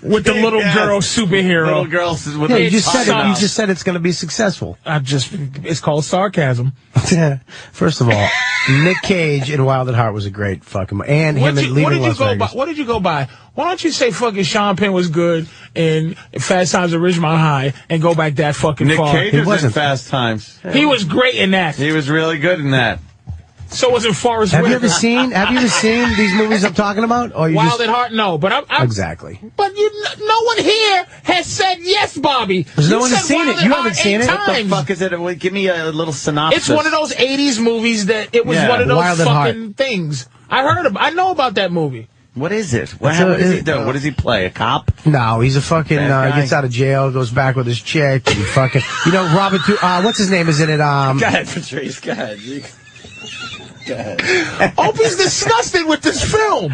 With the little girl superhero. Little girls with Yeah, a you just said it. tongue You out. just said it's going to be successful. It's called sarcasm. First of all, Nick Cage in Wild at Heart was a great fucking movie. And him leaving Las Vegas. What did you go by? Why don't you say fucking Sean Penn was good in Fast Times at Ridgemont High and go back that fucking Nick far? Cage was in Fast Times. He was great in that. He was really good in that. So was in Forrest Have you Whitaker. ever seen these movies I'm talking about? Or you Wild just, at Heart? No, but I'm exactly. But no one here has said yes, Bobby. There's no You one said has seen Wild it. at You Heart haven't seen 8 it. What the times. fuck is it? Well, give me a little synopsis. It's one of those 80s movies that it was Yeah, one of those Wild at fucking things. I know about that movie. What is it? What does he do? What does he play? A cop? No, he's a fucking, Bad guy? gets out of jail, goes back with his chick, and fucking, you know, Robert, what's his name is in it? Go ahead, Patrice. Go ahead. Go ahead. Opie's disgusted with this film.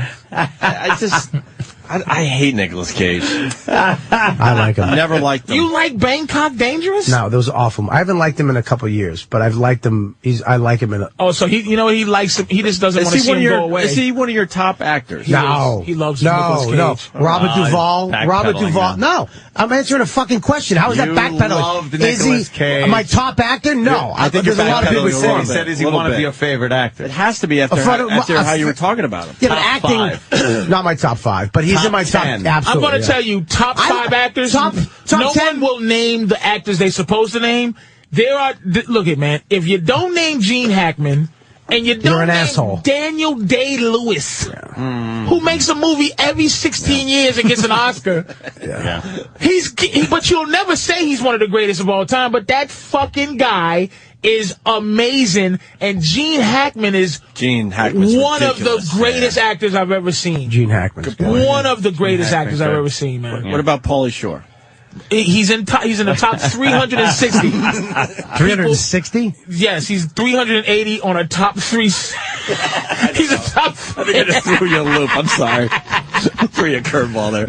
I hate Nicolas Cage. I like him. Never liked him. You like Bangkok Dangerous? No, those are awful. I haven't liked him in a couple years, but I've liked him. I like him in a. Oh, so he likes him. He just doesn't want to see him go away. Is he one of your top actors? No, he loves Nicolas Cage. No, Robert Duvall. Robert backpedaling Duvall. now. No, I'm answering a fucking question. How is that You backpedaling? loved Is Nicolas he Cage. my top actor? No, I think there's you're a lot of people backpedaling who a say little He bit. said, is he Little one of bit. your favorite actors? It has to be after how you were talking about him. Yeah, but Top acting, not my top 5, but he's He's in my top 10. I'm going to tell you, top 5 actors. Top no 10 one will name the actors they're supposed to name. Look at man. If you don't name Gene Hackman and you don't name asshole. Daniel Day-Lewis, who makes a movie every 16 years and gets an Oscar, but you'll never say he's one of the greatest of all time. But that fucking guy is amazing, and Gene Hackman is one of the greatest actors I've ever seen. Gene Hackman, one of the greatest actors I've ever seen, man. What about Pauly Shore? He's in the top 360. 360? Yes, he's 380 on a top 3. He's a top. I just threw you a loop. I'm sorry. I threw you a curveball there.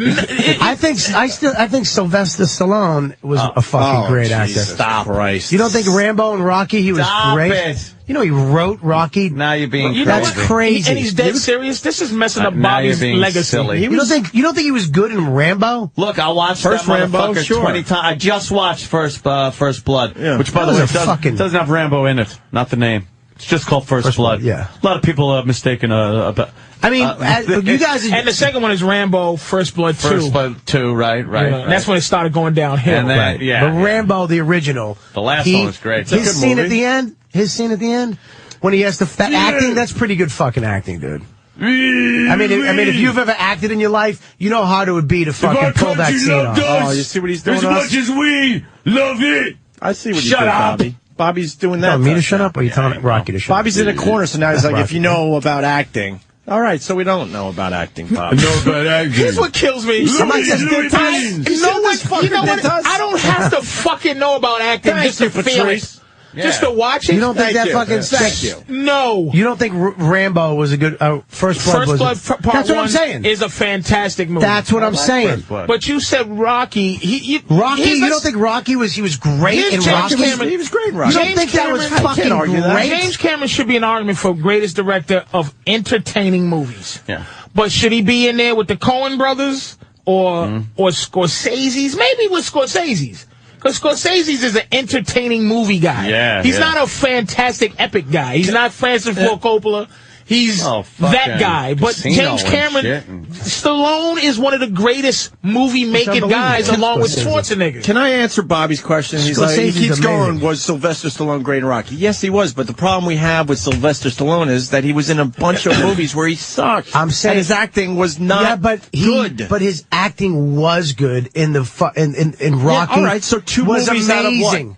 I think Sylvester Stallone was a fucking great actor. Stop, Christ. You don't think Rambo and Rocky? He was great. It. You know, he wrote Rocky. Now you're being crazy. That's crazy. And he's dead serious. This is messing up Bobby's legacy. Silly. You don't think he was good in Rambo? Look, I watched First that Rambo, motherfucker sure. 20 times. I just watched First Blood, which, by the way, doesn't have Rambo in it. Not the name. It's just called First Blood. Yeah. A lot of people are mistaken about. I mean, you guys. And the second one is Rambo, First Blood 2. First Blood 2, right. And that's when it started going downhill. And then, But Rambo, the original. The last one was great. His scene at the end, when he has the acting, that's pretty good fucking acting, dude. I mean, if you've ever acted in your life, you know how hard it would be to fucking pull that scene off. Oh, you see what he's doing? As much as we love it. I see what he's doing, Bobby. Bobby's doing that. You me to shut up, or you telling Rocky to shut up? Bobby's in a corner, so now he's like, if you know about acting. All right, so we don't know about acting, Bob. Here's what kills me. I don't have to fucking know about acting just to feel it. Just to watch it. You don't think that fucking Thank you. No. You don't think Rambo was a good First Blood? Part That's what I'm 1 saying. is a fantastic movie. That's what I'm saying. But you said Rocky. You don't think Rocky was great in Rocky? He was great in Rocky. You don't think that was fucking great? James Cameron should be an argument for greatest director of entertaining movies. Yeah. But should he be in there with the Coen brothers or Scorsese's? Maybe with Scorsese's. Because Scorsese's is an entertaining movie guy. Yeah, He's not a fantastic epic guy. He's not Francis Ford Coppola. He's that guy. But James Cameron, Stallone is one of the greatest movie-making guys along with Schwarzenegger. Can I answer Bobby's question? He's like, he keeps going, was Sylvester Stallone great in Rocky? Yes, he was. But the problem we have with Sylvester Stallone is that he was in a bunch of movies where he sucked. I'm saying and his acting was not good. But his acting was good in the in Rocky. Yeah, all right, so 2 was movies amazing. out of what?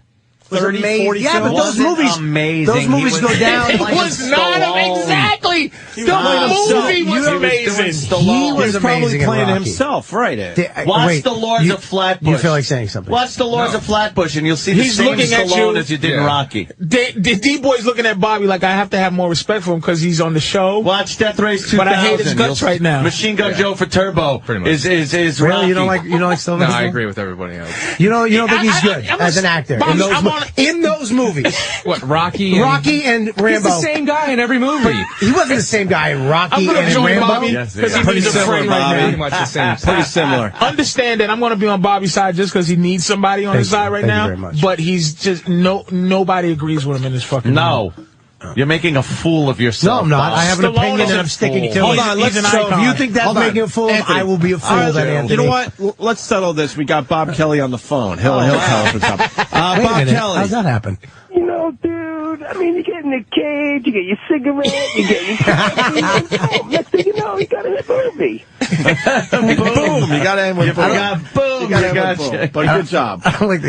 30, 40 yeah, but those movies, amazing. go down. It was not exactly. The movie was amazing. He was probably amazing playing in Rocky. himself. Right. Watch The Lords of Flatbush. You feel like saying something. Watch The Lords of Flatbush, and you'll see the same Stallone as you did in Rocky. D-Boy's looking at Bobby like I have to have more respect for him because he's on the show. Watch Death Race 2000. But I hate his guts right now. Machine Gun Joe for Turbo is really Rocky. You don't like Sylvester? No, I agree with everybody else. You don't think he's good as an actor in those movies. What, Rocky and Rambo? He's the same guy in every movie. He wasn't the same guy in Rocky and Rambo. Bobby. Because he needs a friend right now. Pretty much the same. Pretty similar. Understand that I'm going to be on Bobby's side just because he needs somebody on his side right now. Thank you very much. But he's just nobody agrees with him in this fucking movie. You're making a fool of yourself. No, I'm not. I have an Stallone opinion and I'm sticking to it. Hold on, if you think that's making a fool, I will be a fool. Then, Anthony. You know what? Let's settle this. We got Bob Kelly on the phone. He'll tell us what's up. Bob Kelly. How's that happen? You know, dude, I mean, you get Nic Cage, you get your cigarette, you get your coffee. Next thing you know, you got a movie. Boom. You got to end with boom. Boom. You got to end with boom. But good job. I don't like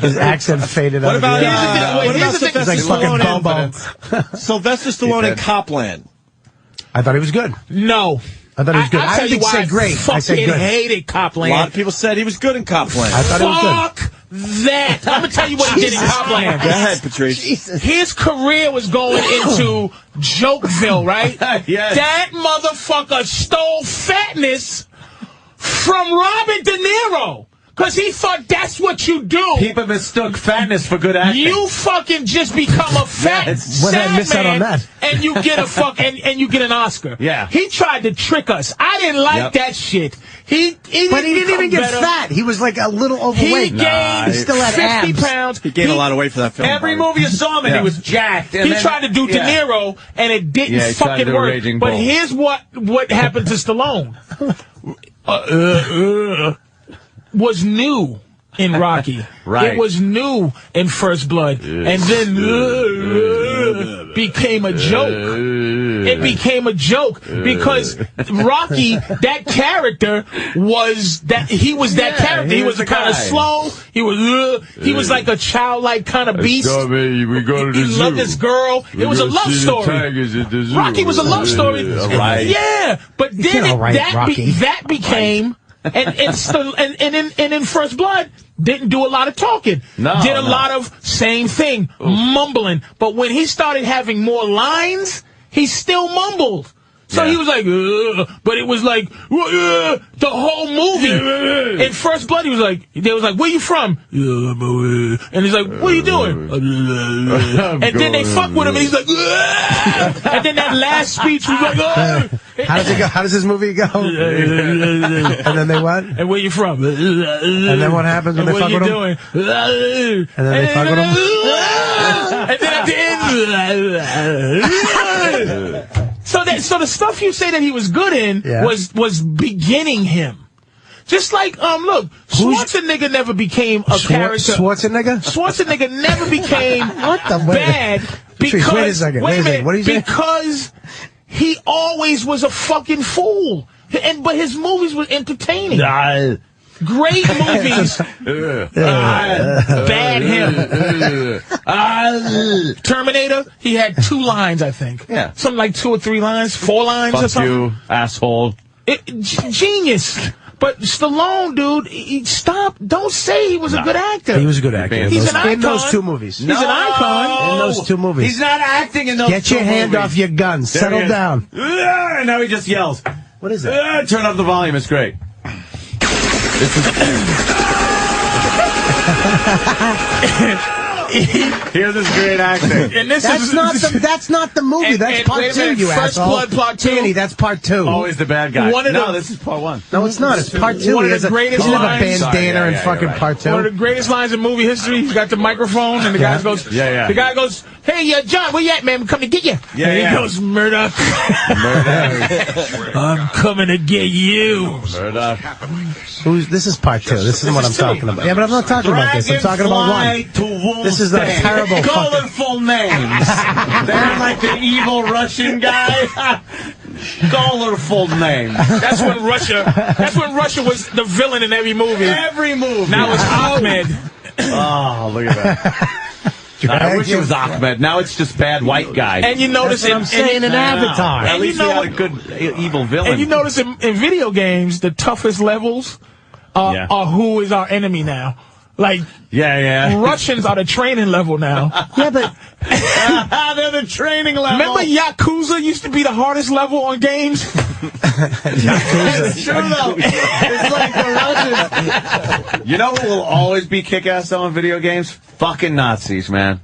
his accent faded out. What about Sylvester Stallone? Sylvester Stallone in Copland. I thought he was good. No. I thought he was good. I didn't say great. I said good. Hated Copland. A lot of people said he was good in Copland. I thought he was good. That. I'm going to tell you what he did in Copland. Go ahead, Patrice. His career was going into Jokeville, right? Yes. That motherfucker stole Fatness from Robert De Niro. Because he thought that's what you do. People mistook Fatness for good acting. You fucking just become a fat sad man, and you get and you get an Oscar. Yeah. He tried to trick us. I didn't like that shit. He didn't even get fat. He was like a little overweight. He gained he still had 50 abs. pounds. He gained a lot of weight for that film. Every movie you saw him in, he was jacked. And he tried to do De Niro, and it didn't he tried fucking to do work. Raging But Bull. here's what happened to Stallone. was new in Rocky. Right. It was new in First Blood. And then became a joke. It became a joke because Rocky, that character was that character. He was kind of slow. He was like a childlike kind of beast. We go to the He zoo. loved this girl. It was a love story. Rocky was a love story. Right. Yeah, but then that became and in First Blood didn't do a lot of talking. Did a lot of same thing, mumbling. But when he started having more lines, he still mumbled. So he was like, but it was like the whole movie. In First Blood, they was like, where you from? And he's like, what are you doing? And then they fuck with him, and he's like, and then that last speech was like, How does it go? How does this movie go? And then they what? And where you from? And then what happens when they fuck with him? What are you doing? And then they fuck with him? And then at the end, so the stuff you say that he was good in was beginning him. Just like look, Schwarzenegger never became a character. Schwarzenegger never became bad because wait a second. Wait a minute, what are you saying? because he always was a fucking fool. But his movies were entertaining. Great movies. Bad him. Terminator, he had 2 lines, I think. Yeah. Something like 2 or 3 lines, 4 lines or something. You, asshole. Genius. But Stallone, dude, stop. Don't say he was a good actor. He was a good actor. He's an icon. In those 2 movies. He's an icon. In those 2 movies. He's not acting in those Get your hand off your gun. Settle down. And now he just yells. What is that? Turn up the volume. It's great. Here's this great acting. And that's not the movie. That's part 2, you First asshole. Blood, part 2. Danny, that's part 2. Always the bad guy. This is part 1. No, it's not. It's part 2. One of the greatest he doesn't lines. have a bandana in fucking part 2. One of the greatest lines in movie history. He's got the microphone, and the guy goes, The guy goes, hey, John, where you at, man? I'm coming to get you. And he goes, Murdoch. I'm coming to get you. Murdoch. This is part 2. This is what I'm talking about. Yeah, but I'm not talking about this. I'm talking about 1. This is a terrible colorful names. They're like the evil Russian guy. Colorful names. That's when Russia was the villain in every movie. Every movie. Now it's Ahmed. Oh, look at that. I wish it was Ahmed. Now it's just bad white guy. And you notice I'm saying in Avatar. At least he had a good evil villain. And you notice in video games, the toughest levels are who is our enemy now. Like, Russians are the training level now. Yeah, but they're the training level. Remember Yakuza used to be the hardest level on games? It's true, though. It's like the Russians. You know who will always be kick-ass on video games? Fucking Nazis, man.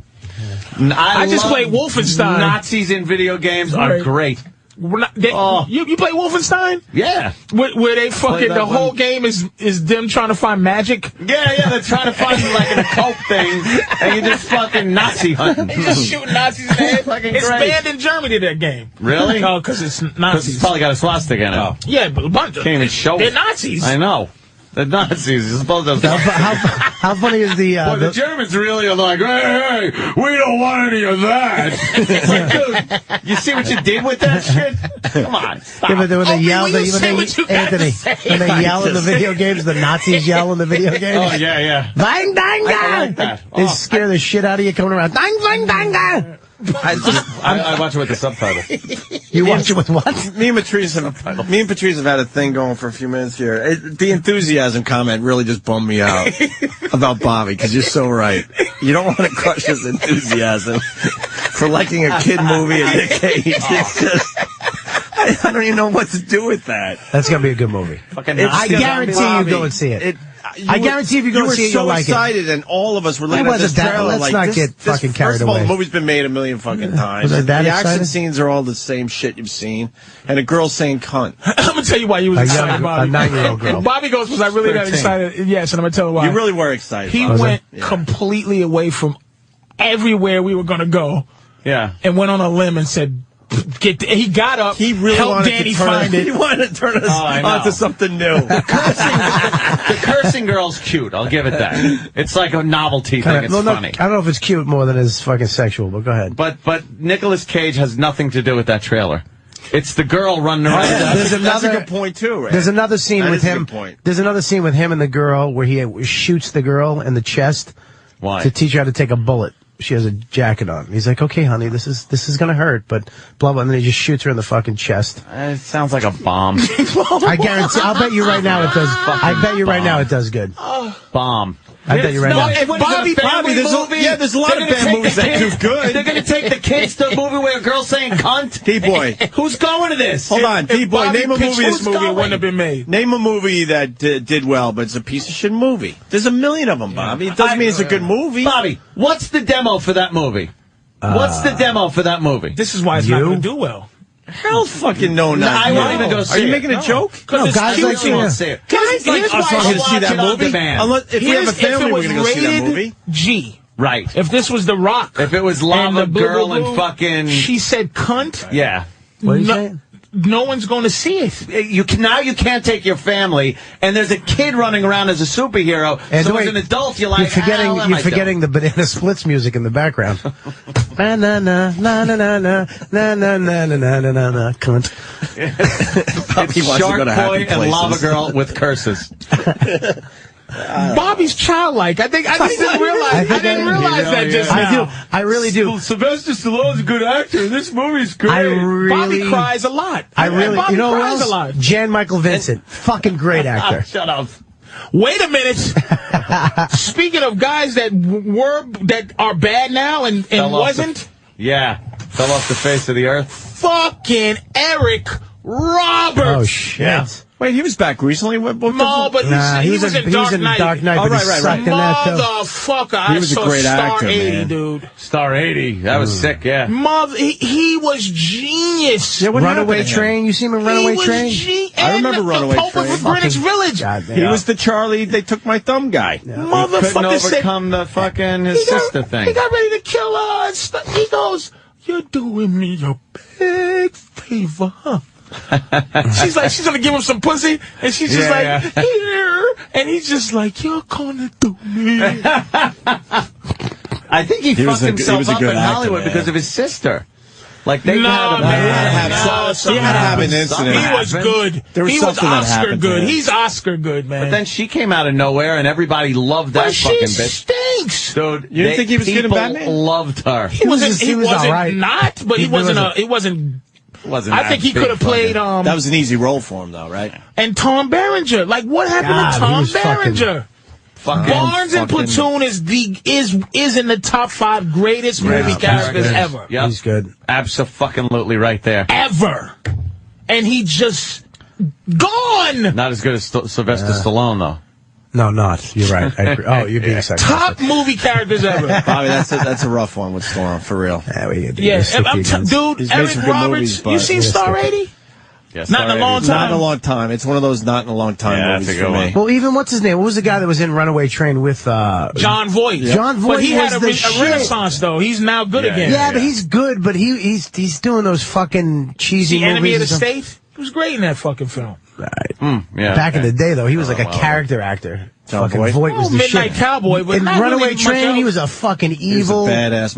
I just played Wolfenstein. Nazis in video games are great. You play Wolfenstein? Yeah. Where they fucking, the whole game is them trying to find magic? Yeah, they're trying to find like an occult thing, and you just fucking Nazi hunting. You just shooting Nazis in the head. It's banned in Germany, that game. Really? Oh, because it's Nazis. It's probably got a swastika in it. Oh. Yeah, but a bunch of can't even show they're it. Nazis. I know. The Nazis. You're supposed to. How funny is the? Well, the Germans really are like, hey, we don't want any of that. It's like, dude, you see what you did with that shit? Come on, stop. Yeah, but when they yell, Anthony, when they yell in the video games, the Nazis yell in the video games. Oh yeah. Bang, bang, bang! Like they scare the shit out of you coming around. Bang, bang, bang, bang! I watch it with the subtitle. You watch it with what? Me and Patrice have had a thing going for a few minutes here. The enthusiasm comment really just bummed me out about Bobby, because you're so right. You don't want to crush his enthusiasm for liking a kid movie and Nic Cage. It's just, I don't even know what to do with that. That's gonna be a good movie. I guarantee you go and see it. I guarantee if you go see it, you'll like it. You were so excited, and all of us were looking at this trailer. Let's not get fucking carried away. First of all, the movie's been made a million fucking times. Was it that the excited? action scenes are all the same shit you've seen, and a girl saying cunt. I'm going to tell you why you was excited, Bobby. A 9-year-old girl. And Bobby goes, was I really that excited? Yes, and I'm going to tell you why. You really were excited. He went completely away from everywhere we were going to go. Yeah. And went on a limb and said, He got up. He really helped wanted Danny to turn find it. He wanted to turn us onto something new. The cursing girl's cute. I'll give it that. It's like a novelty thing. It's funny. I don't know if it's cute more than it's fucking sexual, but go ahead. But Nicolas Cage has nothing to do with that trailer. It's the girl running around. That's a good point too, right? There's another scene with him. There's another scene with him and the girl where he shoots the girl in the chest. Why? To teach her how to take a bullet. She has a jacket on. He's like, okay, honey, this is gonna hurt, but blah blah. And then he just shoots her in the fucking chest. It sounds like a bomb. I guarantee. I'll bet you right now it does. I bet you right now it does good. Bomb. I bet you right now. If Bobby, there's a lot of bad movies that do good. They're going to take the kids to a movie where a girl's saying cunt. D-Boy. Who's going to this? Hold on, D-Boy, name a movie this movie wouldn't have been made. Name a movie that did well, but it's a piece of shit movie. There's a million of them, Bobby. It doesn't mean it's a good movie. Bobby, what's the demo for that movie? What's the demo for that movie? This is why it's not going to do well. Hell fucking no, I won't even go see it. Are you making a joke? No, guys like you won't see it. Guys like us aren't going to see that movie. Unless, if we have a family, we're going to go see that movie. G. Right. If this was The Rock. If it was Lava Girl and fucking... She said cunt. Yeah. What are you saying? No one's going to see it. You can't take your family, and there's a kid running around as a superhero. And so wait, as an adult, you're like, you're forgetting the Banana Splits music in the background. Na na na na na na na na na na na na na cunt. It's Shark Boy and Lava Girl with curses. Bobby's childlike. I didn't realize that just now. I really do. Sylvester Stallone's a good actor. This movie's great. Bobby cries a lot. Bobby cries a lot. Jan Michael Vincent, fucking great actor. Shut up. Wait a minute. Speaking of guys that are bad now and wasn't. Fell off the face of the earth. Fucking Eric Roberts. Oh shit. Yeah. Wait, he was back recently? He was in Dark Knight. Oh, right. Motherfucker, he was a great actor, Star 80, man. dude. Star 80. That was sick, yeah. He was genius. Yeah, Runaway Train. You see him in Runaway Train? I remember Runaway Train. Greenwich Village. He was the Charlie, they took my thumb guy. Yeah. Motherfucker couldn't overcome the fucking his sister thing. He got ready to kill us. He goes, "You're doing me a big favor, huh?" She's like, she's gonna give him some pussy, and she's just here, and he's just like, "You're gonna do me." I think he fucked himself up in Hollywood because of his sister. Like they had to have an incident. He was good. He was Oscar good. He's Oscar good, man. But then she came out of nowhere, and everybody loved that fucking bitch. Stinks, dude. You didn't think he was good in Batman? People loved her. He wasn't all right. Not, but he wasn't. I think he could have played. That was an easy role for him, though, right? And Tom Berenger. Like, what happened to Tom Berenger? Barnes and Platoon is in the top 5 greatest movie characters ever. Yep. He's good. Absolutely right there. Ever. And he just gone. Not as good as Sylvester Stallone, though. No, not. You're right. I agree. Oh, you're being sarcastic. Top movie characters ever. Bobby, that's a rough one with Stallone, for real. Dude, Eric Roberts. You seen Star 80? Yes, not in a long time. Not in a long time. It's one of those not in a long time movies for me. Well, even what's his name? What was the guy that was in Runaway Train with John Voight? Yeah. John Voight. But he had a shit. renaissance though. He's now good again. Yeah, but he's good. But he's doing those fucking cheesy movies. Enemy of the State. He was great in that fucking film. Right. Back in the day, though, he was like a character actor. Fucking Voight was the Midnight shit. Cowboy, but in Runaway Train, he was a fucking evil, badass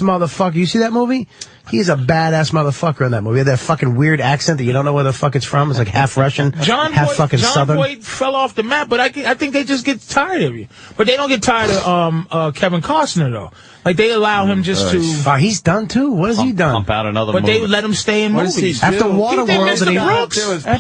motherfucker. You see that movie? He's a badass motherfucker in that movie. He had that fucking weird accent that you don't know where the fuck it's from. It's like half Russian, half fucking Southern. John Voight fell off the map, but I think they just get tired of you. But they don't get tired of Kevin Costner though. Like they allow him just to. He's done too. What has he done? Pump out another. But movie. they let him stay in movies. After Waterworld, I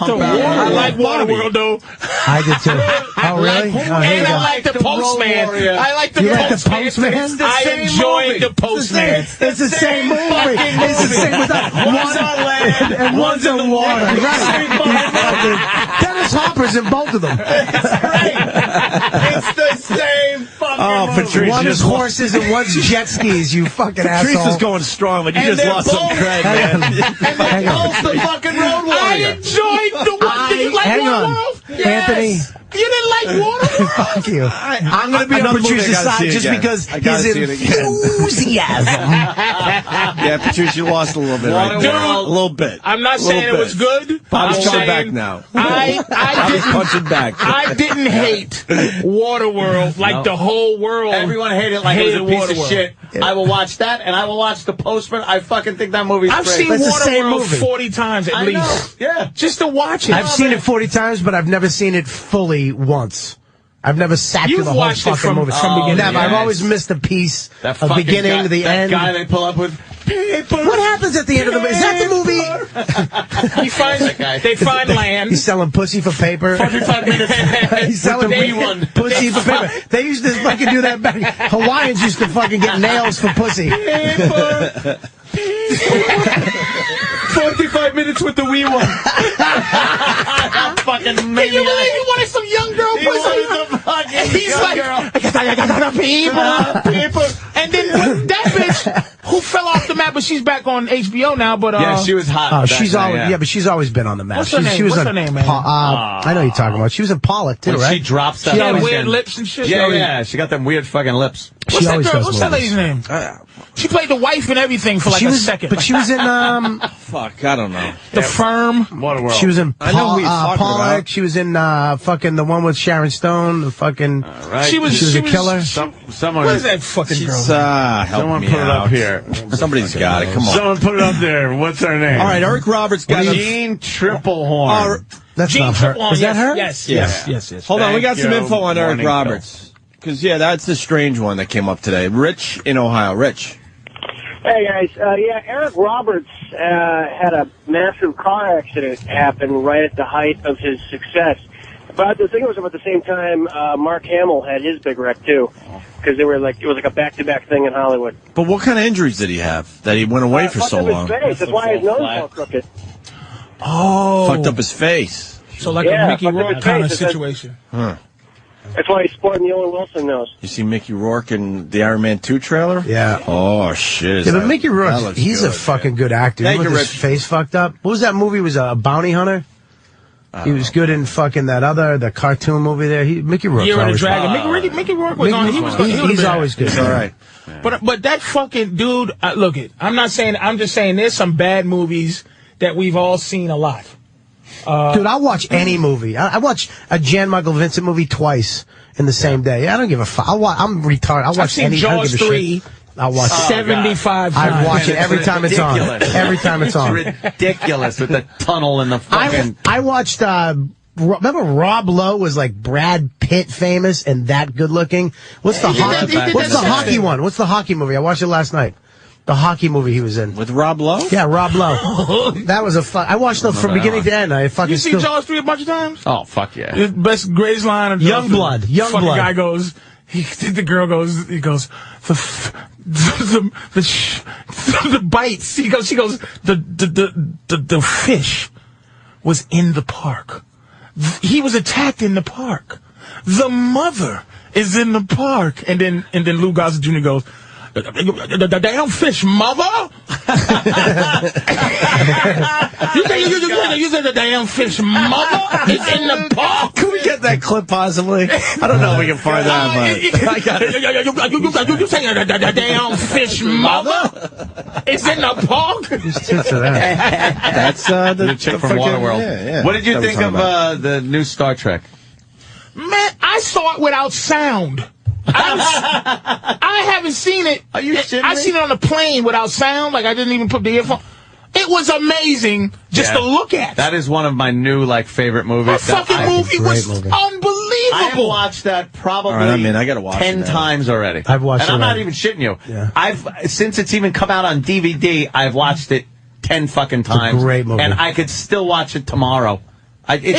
like Waterworld though. I did too. Oh really? And I like the Postman. I like the Postman. I enjoyed the Postman. It's the same movie. It's the same with one's on land and one's on water. Right. Dennis Hopper's in both of them. It's the same fucking movie. Patrice, one is horses and one's jet skis, you fucking asshole. Patrice is going strong, but you just lost some cred, man. And both the fucking Road Warrior. I enjoyed the one. Did you like Hang on. Waterworld? Anthony, You didn't like Waterworld? Fuck you. I'm going to be on Patrice's side just because his enthusiasm. Yeah, Patrice, you lost a little bit right there. A little bit. I'm not saying it was good. Bob's coming back now. I punching back. I didn't hate Waterworld like the whole world. Everyone hated it like it was a piece of shit. I will watch that, and I will watch The Postman. I fucking think that movie's I've great. seen Waterworld 40 times at least. Yeah. Just to watch it. I've seen it 40 times, but I've never seen it fully once. I've never sat through the whole fucking movie. From beginning. Never. I've always missed a piece of beginning to the end. That guy they pull up with. What happens at the end of the movie? Is that the movie? They find land. He's selling pussy for paper. 45 minutes. He's selling pussy for paper. They used to fucking do that back. Hawaiians used to fucking get nails for pussy. 45 minutes with the wee one. Fucking maniac. Can you believe he wanted some young girl pussy? He's like, I got people. And then that bitch who fell off the map, but she's back on HBO now. But yeah, she was hot. She's always but she's always been on the map. What's her name? What's her name, man? I know you're talking about. She was in Pollock too, right? She drops that. She had weird lips and shit. Yeah, she got them weird fucking lips. What's that lady's name? She played the wife and everything for like a second. But she was in fuck, I don't know. The Firm. Waterworld. She was in Pollock. About. She was in fucking the one with Sharon Stone. The fucking. Right. She was a killer. Someone. What is that fucking girl? Someone put it up here. Somebody's got it. Come on. Someone put it up there. What's her name? All right, Eric Roberts got Jean Triplehorn. That's not her. Is that her? Yes. Hold on, we got some info on Eric Roberts. Because, that's the strange one that came up today. Rich in Ohio. Rich. Hey, guys. Eric Roberts had a massive car accident happen right at the height of his success. But I think it was about the same time Mark Hamill had his big wreck, too. Because it was like a back-to-back thing in Hollywood. But what kind of injuries did he have that he went away for so long? His face. That's why his nose is all crooked. Oh. Fucked up his face. So like a Mickey Rourke kind of situation. Huh. That's why he's sporting the Owen Wilson nose. You see Mickey Rourke in the Iron Man 2 trailer? Yeah. Oh, shit. Yeah, but Mickey Rourke, he's a fucking good actor. Thank you, His face fucked up. What was that movie? He was a bounty hunter? He was good in fucking the cartoon movie there. Mickey Rourke. Year of the Dragon. Mickey Rourke was on. He's always good. It's all right. But that fucking dude, look it. I'm just saying there's some bad movies that we've all seen a lot. Dude, I'll watch any movie. I watch a Jan Michael Vincent movie twice in the same day. I don't give a fuck. I'm retarded. I'll watch any. Jaws 3. I'll watch 75 times. I watch it every time it's on. Every time it's on. Ridiculous with the tunnel and the fucking. I watched. Remember Rob Lowe was like Brad Pitt famous and that good looking. What's the hockey one? What's the hockey movie? I watched it last night. The hockey movie he was in. With Rob Lowe? Yeah, Rob Lowe. That was I watched them from beginning to end. You see Jaws 3 a bunch of times? Oh, fuck yeah. The greatest line of Youngblood. Youngblood. Guy goes, the girl goes, he goes, the bites. She goes, the fish was in the park. He was attacked in the park. The mother is in the park. And then Lou Gossett Jr. goes, the damn fish, mother! you said the damn fish, mother is in the park. Can we get that clip possibly? I don't know if we can find that, but I got it. You saying the damn fish, mother is in the park? That's the chick from Waterworld. Yeah. What did you think of the new Star Trek? Man, I saw it without sound. I haven't seen it. Are you kidding me? I seen it on the plane without sound. Like I didn't even put the earphone. It was amazing just to look at. That is one of my new favorite movies. That fucking movie was unbelievable. I've watched that probably I gotta watch 10 times already. I've watched it. And I'm not even shitting you. Yeah. Since it's even come out on DVD, I've watched it 10 fucking times. It's a great movie. And I could still watch it tomorrow. Dude,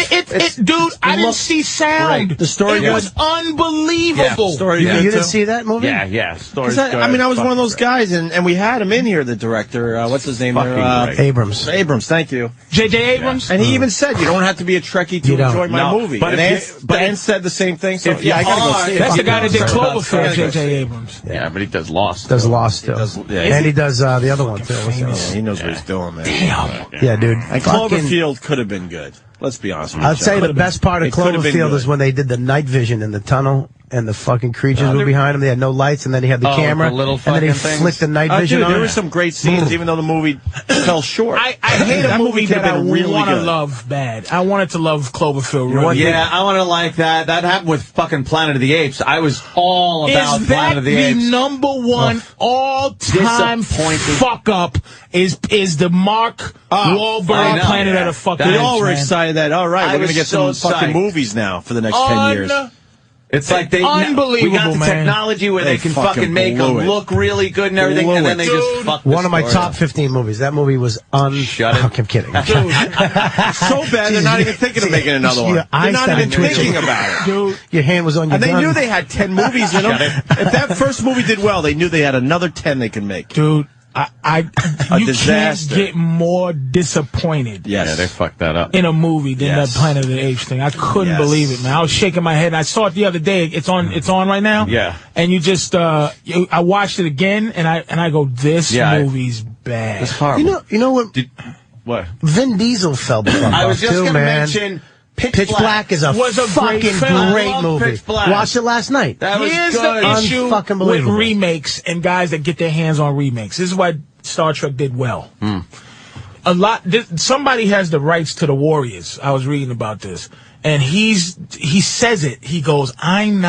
I didn't see sound. Great. The story was unbelievable. You didn't see that movie? Yeah. Story's good. I was one of those guys, and we had him in here, the director. What's his name? Abrams. Abrams, thank you. J.J. Abrams? And he even said, you don't have to be a Trekkie to enjoy my movie. But Dan said the same thing, so I gotta go see it. That's the guy that did Cloverfield, J.J. Abrams. Yeah, but he does Lost. Does Lost, too. And he does the other one, too. He knows what he's doing, man. Damn. Yeah, dude. And Cloverfield could have been good. Let's be honest with you. I'll tell you the best part of Cloverfield is when they did the night vision in the tunnel and the fucking creatures were behind them. They had no lights, and then he had the camera, and then they flicked the night vision on. There were some great scenes, even though the movie fell short. I hate a movie that I want to love bad. I wanted to love Cloverfield. I want to like that. That happened with fucking Planet of the Apes. I was all about Planet of the Apes. Is that the number one all-time fuck up? Is the Mark Wahlberg Planet of the fucking Apes? We all were excited that, all right, we're going to get some fucking movies now for the next 10 years. It's like we got the technology where they can fucking make them look really good and everything, and then they just fuck one of my top 15 movies. That movie was I'm kidding. Dude, so bad they're not even thinking of making another one. They're not even thinking about it. Dude, your hand was on your gun. And they knew they had 10 movies in them. If that first movie did well, they knew they had another 10 they could make. Dude. You disaster. can't get more disappointed. Yes. Yeah, they fucked that up. In a movie than that Planet of the Apes thing. I couldn't believe it, man. I was shaking my head. And I saw it the other day. It's on right now. Yeah. And you just, I watched it again, and I go, this movie's bad. It's horrible. You know what? What? Vin Diesel fell the fuck I was just going to mention Pitch Black is a fucking great movie. Watched it last night. Here's the issue with remakes and guys that get their hands on remakes. This is why Star Trek did well. Somebody has the rights to the Warriors. I was reading about this, and he says it. He goes, I'm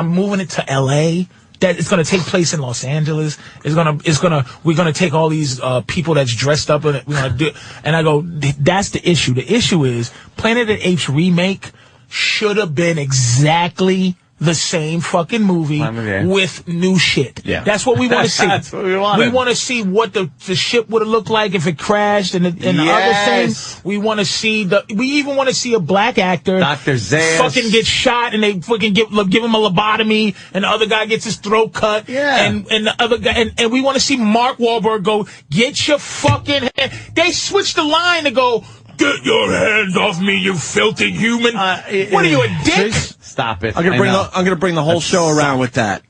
moving it to L.A. That it's going to take place in Los Angeles. We're going to take all these people that's dressed up and we're going to do. And I go, that's the issue. The issue is Planet of the Apes remake should have been exactly the same fucking movie with new shit. Yeah. That's what we want to see. That's what we wanted. We want to see what the ship would have looked like if it crashed and the other thing. We want to see we even want to see a black actor, Dr. Zayas, fucking get shot and they fucking give him a lobotomy and the other guy gets his throat cut. Yeah. And the other guy and we want to see Mark Wahlberg go, get your fucking hand. They switched the line to go, get your hands off me, you filthy human. What are you, a dick? Stop it. I'm gonna bring the whole show around with that.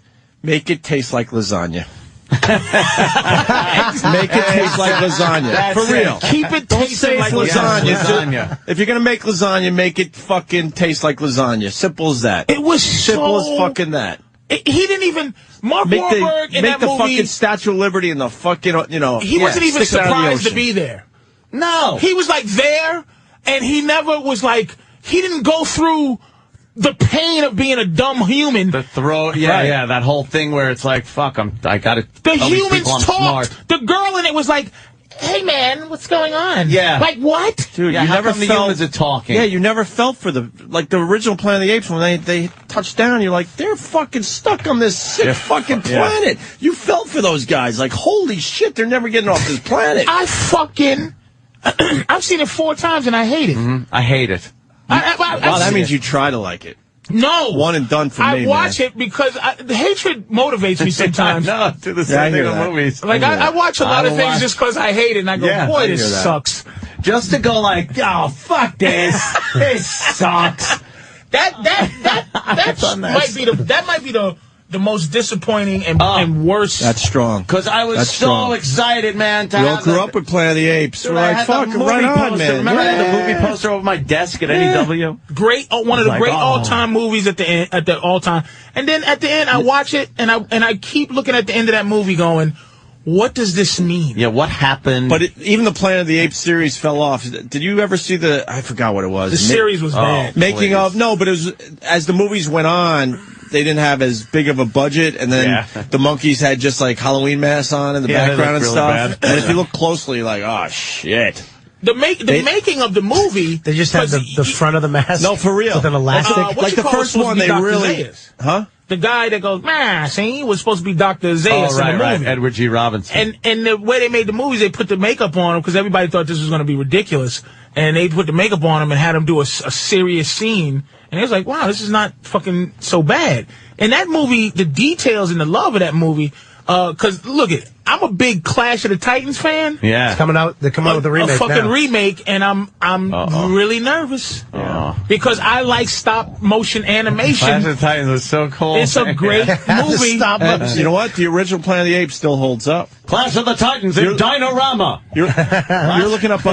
Make it taste like lasagna. Make it taste like lasagna. For real. Keep it tasting like lasagna. If you're gonna make lasagna, make it fucking taste like lasagna. Simple as that. It was simple as fucking that. He didn't even Mark Wahlberg in that movie. Make the fucking Statue of Liberty and the fucking He wasn't even surprised to be there. No. He was like there, and he never was like, he didn't go through the pain of being a dumb human. The throat, that whole thing where it's like, fuck, I gotta The tell humans these people I'm talked. smart. The girl in it was like, hey man, what's going on? Yeah. Like what? Dude, you never come the felt humans are talking. Yeah, you never felt for the original Planet of the Apes when they touched down. You're like, they're fucking stuck on this sick fucking planet. You felt for those guys. Like, holy shit, they're never getting off this planet. I've seen it 4 times and I hate it. I hate it. That means you try to like it. No. One and done for me, I watch it because the hatred motivates me sometimes. No, do the same thing with movies. Like, I watch a lot of things just because I hate it, and I go, boy, this sucks. Just to go like, oh, fuck this. This sucks. That might be the most disappointing and worst. That's strong. Because I was so excited, man. We all grew up with Planet of the Apes. We're like, fuck, right on, man. Remember I had the movie poster over my desk at NEW? Great, one of the great all-time movies at the all-time. And then at the end, I watch it, and I keep looking at the end of that movie going, what does this mean? Yeah, what happened? But even the Planet of the Apes series fell off. Did you ever see I forgot what it was. The series was bad. Making of, no, but it was, as the movies went on, they didn't have as big of a budget, and then the monkeys had just like Halloween masks on in the background and stuff. And if you look closely, you're like, oh shit. The making of the movie. They just had the front of the mask. No, for real. With an elastic. Like the first one, they really. Huh? The guy that goes, he was supposed to be Dr. Zayas in the movie. Edward G. Robinson. And the way they made the movies, they put the makeup on him because everybody thought this was going to be ridiculous. And they put the makeup on him and had him do a serious scene. And it was like, wow, this is not fucking so bad. And that movie, the details and the love of that movie, because look I'm a big Clash of the Titans fan. Yeah. It's coming out. They're coming out with a remake A fucking now. remake, and I'm really nervous. Because I like stop motion animation. Clash of the Titans was so cool. It's a great movie. You know what? The original Planet of the Apes still holds up. Clash of the Titans in Dinorama. You're looking up.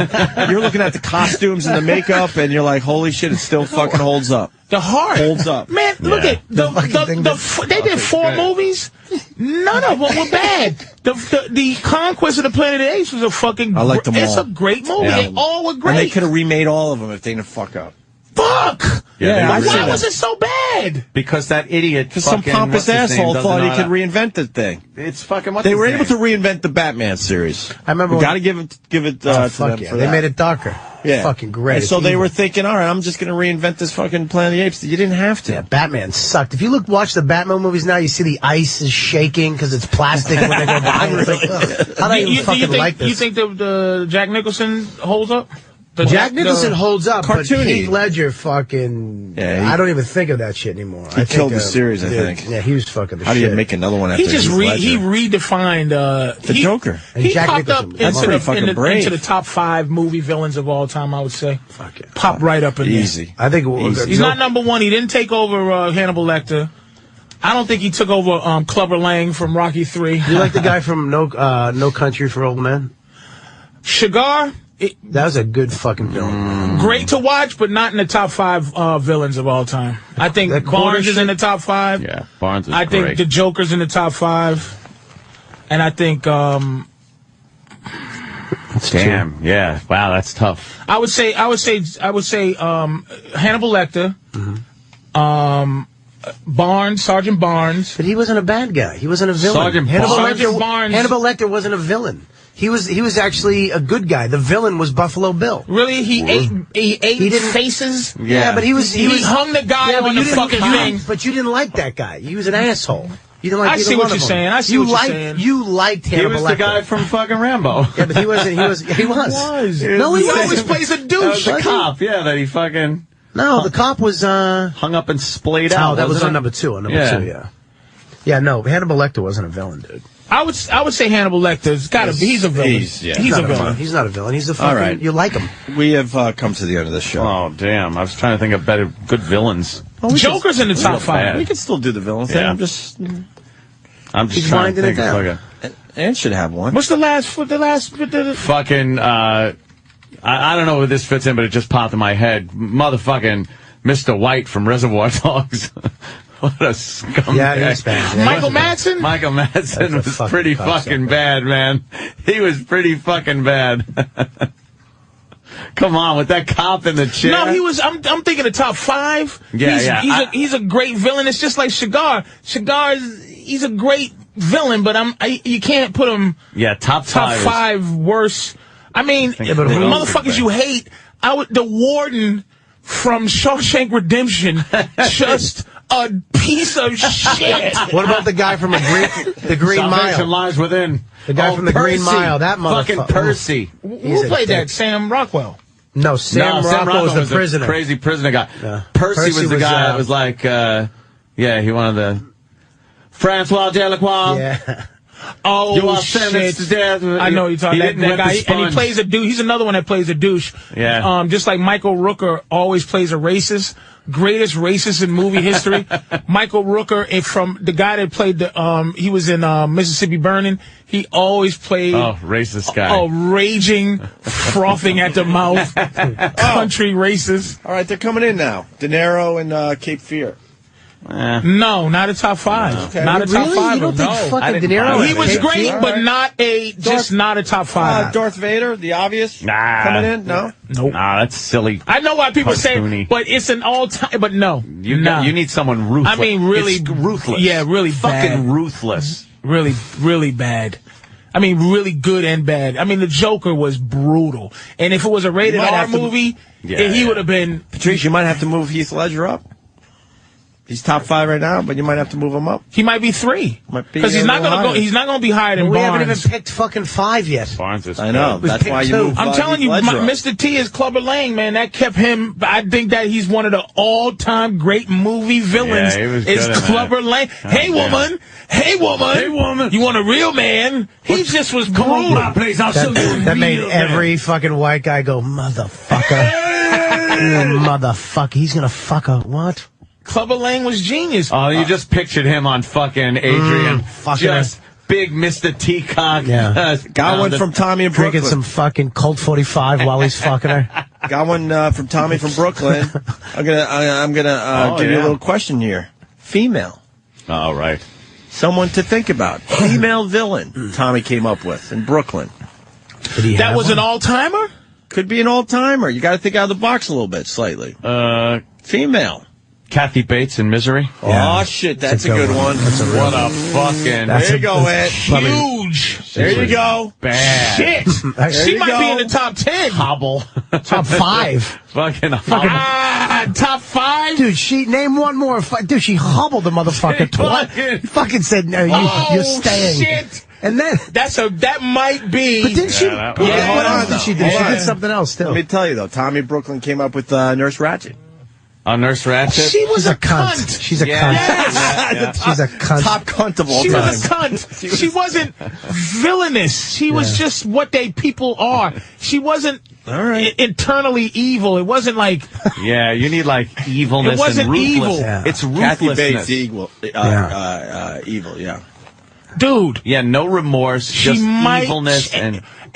You're looking at the costumes and the makeup, and you're like, "Holy shit! It still fucking holds up." The heart holds up. Man, look at they did 4 movies. None of them were bad. The Conquest of the Planet of the Apes was a fucking. I like them all. It's a great movie. Yeah. They all were great. And they could have remade all of them if they didn't fuck up. Fuck! Yeah, why was it so bad? Because that idiot, because some pompous asshole thought he could reinvent the thing. It's fucking. They were able to reinvent the Batman series. I remember. We got to give it to them for They that. made it darker. Yeah, fucking great. And so they were thinking, all right, I'm just going to reinvent this fucking Planet of the Apes. You didn't have to. Yeah, Batman sucked. If you watch the Batman movies now, you see the ice is shaking because it's plastic when they go by. It's like, ugh, how do you fucking like this? You think the Jack Nicholson holds up? Jack Nicholson holds up, cartoony. But Heath Ledger fucking... Yeah, I don't even think of that shit anymore. He killed the series, I think. Yeah, he was fucking the How shit. do you make another one after He just he redefined the Joker. He Jack popped Nicholson. up into the top 5 movie villains of all time, I would say. Fuck it. Pop right up in Easy. I think he's not number 1. He didn't take over Hannibal Lecter. I don't think he took over Clubber Lang from Rocky 3. You like the guy from No Country for Old Men? Shigar? That was a good fucking film. Great to watch, but not in the top 5 villains of all time. I think Barnes is in the top 5. Yeah, Barnes is I think great. the Joker's in the top 5. And I think... Damn, yeah. Wow, that's tough. I would say Hannibal Lecter, Barnes, Sergeant Barnes. But he wasn't a bad guy. He wasn't a villain. Sergeant Barnes. Hannibal Lecter wasn't a villain. He was actually a good guy. The villain was Buffalo Bill. Really? He ate faces? Yeah, but he hung the guy on the fucking thing. But you didn't like that guy. He was an asshole. You didn't like I see what you're saying. I see what you're saying. You liked Hannibal Lecter. He was the guy from fucking Rambo. Yeah, but he wasn't. He was. No, he always plays a douche. The cop, yeah, that he fucking... No, the cop was... hung up and splayed out. Oh, that was on number 2. On number 2, yeah. Yeah, no, Hannibal Lecter wasn't a villain, dude. I would say Hannibal Lecter's got to be. He's a villain. He's a villain. He's not a villain. He's a fucking... All right. You like him. We have come to the end of the show. Oh, damn. I was trying to think of good villains. Well, Joker's in the top 5. We can still do the villain thing. Yeah. I'm just trying to think of and should have one. What's the last... Fucking... I don't know where this fits in, but it just popped in my head. Motherfucking Mr. White from Reservoir Dogs. What a scumbag. Yeah, he's bad. Yeah. Michael Madsen? Michael Madsen was pretty fucking bad, man. He was pretty fucking bad. Come on, with that cop in the chair. No, he was. I'm thinking the top 5. Yeah, he's a great villain. It's just like Shigar. He's a great villain, but you can't put him. Yeah, top 5 worse. I mean, motherfuckers you hate. The warden from Shawshank Redemption, just a piece of shit. What about the guy from the Green Salvation Mile? Lies Within. The guy from the Green Mile. That motherfucker. Fucking Percy. Who played that? Sam Rockwell. No, Sam Rockwell was the prisoner. Crazy prisoner guy. Yeah. Percy was the guy that was like, he wanted the Francois Delacroix. Yeah. Oh, you are sentenced to death. I know you're talking about that guy. And he plays a douche. He's another one that plays a douche. Yeah. Just like Michael Rooker always plays a racist. Greatest racist in movie history. Michael Rooker, from the guy that played he was in Mississippi Burning. He always played racist guy. Raging, frothing at the mouth, country racist. All right, they're coming in now. De Niro and Cape Fear. No, not a top 5. Okay. Not a top 5. You don't think fucking De Niro? He was great, but not a top 5. Darth Vader, the obvious. Coming in? No. Nope. Nah, that's silly. I know why people say, but it's an all-time. But no, you need someone ruthless. I mean, really ruthless. Yeah, really fucking ruthless. Really, really bad. I mean, really good and bad. I mean, the Joker was brutal, and if it was a rated R movie, he would have been. Patrice, you might have to move Heath Ledger up. He's top 5 right now, but you might have to move him up. He might be 3. Because he's not going to go. He's not going to be higher than We Barnes. haven't even picked fucking 5 yet. Barnes is I know. We That's picked why you 2. move. I'm telling you, Ledger up. Mr. T is Clubber Lang, man. That kept him. I think that he's one of the all-time great movie villains. Yeah, he was is good at Clubber Lang. Hey, woman. Hey, woman. Hey, woman. You want a real man? He just was cool. That made every fucking white guy go, motherfucker. Motherfucker. He's going to fuck a what? Clubber Lang was genius. Oh, you just pictured him on fucking Adrian. Just big Mr. Teacock. Yeah. Got one from Tommy in Brooklyn. Drinking some fucking Colt 45 while he's fucking her. Got one from Tommy from Brooklyn. I'm gonna give you a little question here. Female. All right. Someone to think about. Female villain. Tommy came up with in Brooklyn. That was an all-timer? Could be an all-timer. You got to think out of the box a little bit, slightly. Female. Kathy Bates in Misery. Yeah. Oh, shit, that's a good one. What a fucking... There you go, Ed. Huge. There you go. Bad. Shit. She might be in the top 10. Hobble. Top 5. Fucking hobble. Top 5? Dude, name one more. Dude, she hobbled the motherfucker twice. Fucking said, no, you're staying. Shit. And then... That might be... But didn't she... Hold what on, else did she do? She did something else, still. Let me tell you, though. Tommy Brooklyn came up with Nurse Ratched. Nurse Ratched? She was a cunt. She's a cunt. Yes. She's a cunt. Top cunt of all She time. was a cunt. She wasn't villainous. She was just what people are. She wasn't internally evil. It wasn't like... Yeah, you need like evilness It wasn't and ruthless. evil. Yeah. It's Kathy ruthlessness. Bates, evil, yeah. Dude. Yeah, no remorse, just evilness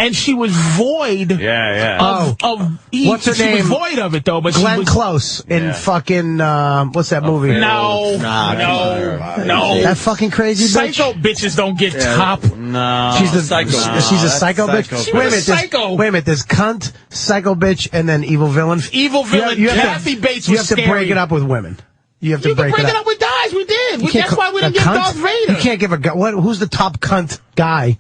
and she was void of evil. What's her she name? was void of it, though. But Glenn she was, Close in fucking, what's that movie? No. That fucking crazy bitch? Psycho bitches don't get top. No. She's a psycho. She's a psycho bitch? She was a psycho. Wait a minute, there's cunt, psycho bitch, and then evil villain. Evil villain. Kathy Bates was You have to break scary. it up with women. You have to break it up with guys. We did. That's why we didn't give Darth Vader. You can't give a guy. Who's the top cunt guy?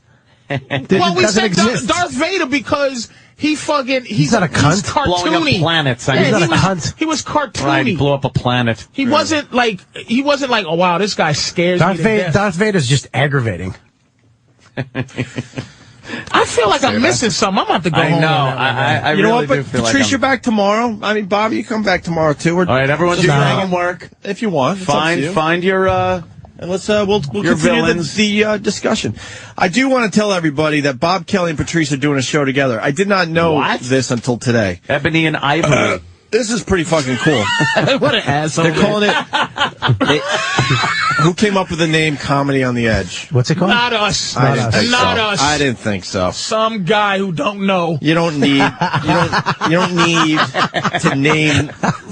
Well, we said Darth Vader because he's not a cunt. He's cartoony. Blowing up planets. He's not a cunt. He was cartoony. Right, he blew up a planet. He wasn't like, oh wow, this guy scares me to death. Darth Vader's just aggravating. I feel like I'm missing something. I'm going to have to go home. I you know really what? do But feel Patrice, like you're back tomorrow. I mean, Bobby, you come back tomorrow too. All right, everyone do your homework if you want. Find your and let's we'll continue the discussion. I do want to tell everybody that Bob Kelly and Patrice are doing a show together. I did not know this until today. Ebony and Ivory. This is pretty fucking cool. What an asshole. They're calling it... Who came up with the name Comedy on the Edge? What's it called? Not us. Not us. I didn't think so. Some guy who don't know. You don't need to name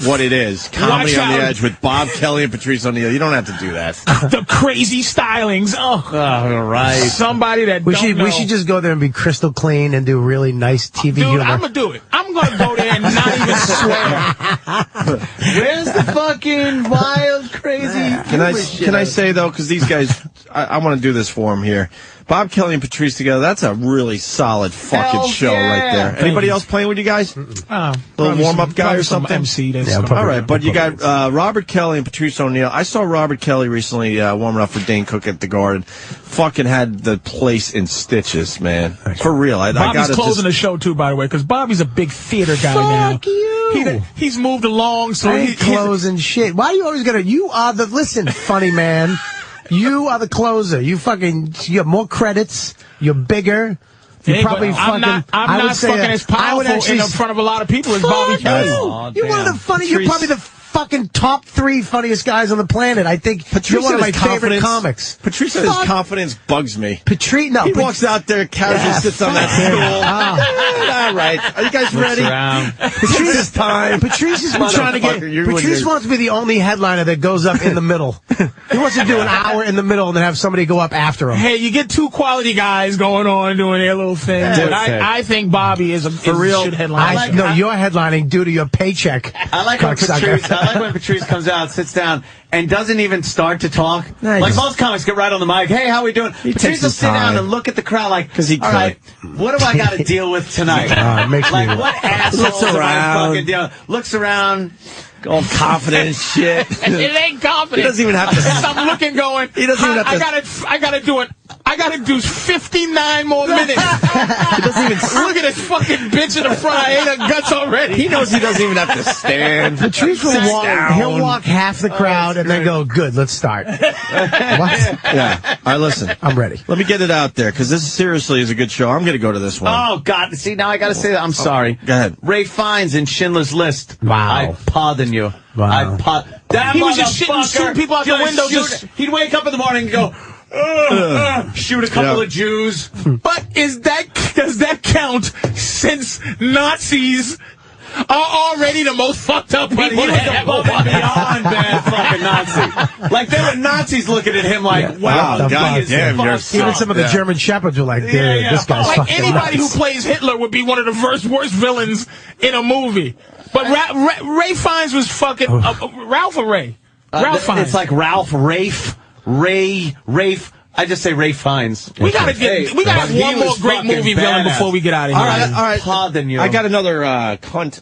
what it is. Comedy on the Edge with Bob Kelly and Patrice O'Neill. You don't have to do that. The crazy stylings. Oh, all right. Somebody that we should just go there and be crystal clean and do really nice TV humor. I'm gonna do it. I'm gonna go there and not even swear. Where's the fucking wild, crazy? Can I say though, because these guys, I want to do this for them here. Bob Kelly and Patrice together, that's a really solid fucking show right there. Anybody else playing with you guys? Little warm-up guy or something? MC All right, but you got Robert Kelly and Patrice O'Neill. I saw Robert Kelly recently warming up for Dane Cook at the Garden. Fucking had the place in stitches, man. For real. Bobby's closing the show too, by the way, because Bobby's a big theater guy now. Fuck you. He's moved along, so he's closing shit. Why are you always gonna? You are the funny man. You are the closer. You have more credits. You're bigger. You probably I'm not fucking as powerful in front of a lot of people as Bobby Kelly. You're one of the funny. You're probably the fucking top 3 funniest guys on the planet. I think you're one of my favorite comics. Patrice, his confidence bugs me. Patrice, he walks out there, casually sits on that stool. All right, are you guys ready? Patrice's time. Patrice has been trying to get. Patrice wants to be the only headliner that goes up in the middle. He wants to do an hour in the middle and then have somebody go up after him. Hey, you get 2 quality guys going on doing their little thing. But I think Bobby is a real should headline. No, you're headlining due to your paycheck. I like when Patrice comes out, sits down, and doesn't even start to talk. Like most comics get right on the mic. Hey, how we doing? Patrice will sit down and look at the crowd like, all right, what do I got to deal with tonight? Makes like, me what asshole am I fucking dealing? Looks around. All confident and shit. It ain't confident. He doesn't even have to. I'm looking, going. He doesn't even have to. I gotta do it. I gotta do 59 more minutes. He doesn't even. Look at this fucking bitch in the front. I ate her guts already. He knows he doesn't even have to stand. Patrice will walk. He'll walk half the crowd and then go, "Good, let's start." What? Yeah. All right, listen. I'm ready. Let me get it out there because this seriously is a good show. I'm going to go to this one. Oh God! See, now I got to say that. I'm sorry. Go ahead. Ray Fiennes in Schindler's List. Wow. I pardon you. Wow. That He was just shooting people out the window. He'd wake up in the morning and go, shoot a couple of Jews. But does that count since Nazis are already the most fucked up people He was above and beyond bad fucking Nazi. Like, there were Nazis looking at him like, wow, God damn, you're Even some of the German shepherds were like, dude, this guy's like fucking anybody nuts. who plays Hitler would be one of the worst villains in a movie. But Ray Fiennes was fucking Ralph or Ray? Ralph Fiennes. It's like Ralph, Rafe. I just say Ray Fiennes. We gotta have one more great movie villain before we get out of here. All right. Pardon you. I got another cunt.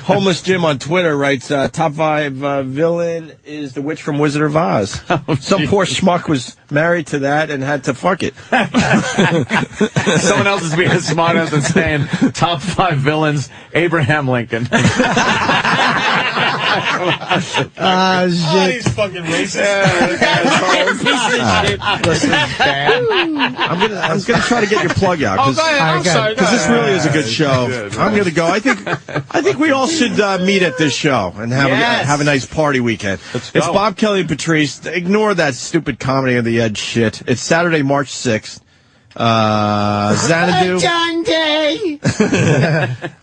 Homeless Jim on Twitter writes, top 5 villain is the witch from Wizard of Oz. Some poor schmuck was married to that and had to fuck it. Someone else is being smart enough and saying top 5 villains, Abraham Lincoln. He's fucking racist. Listen, I'm gonna try to get your plug out because this really is a good show. I'm gonna go. I think we all should meet at this show and have a nice party weekend. It's Bob Kelly and Patrice. Ignore that stupid comedy on the edge shit. It's Saturday, March 6th.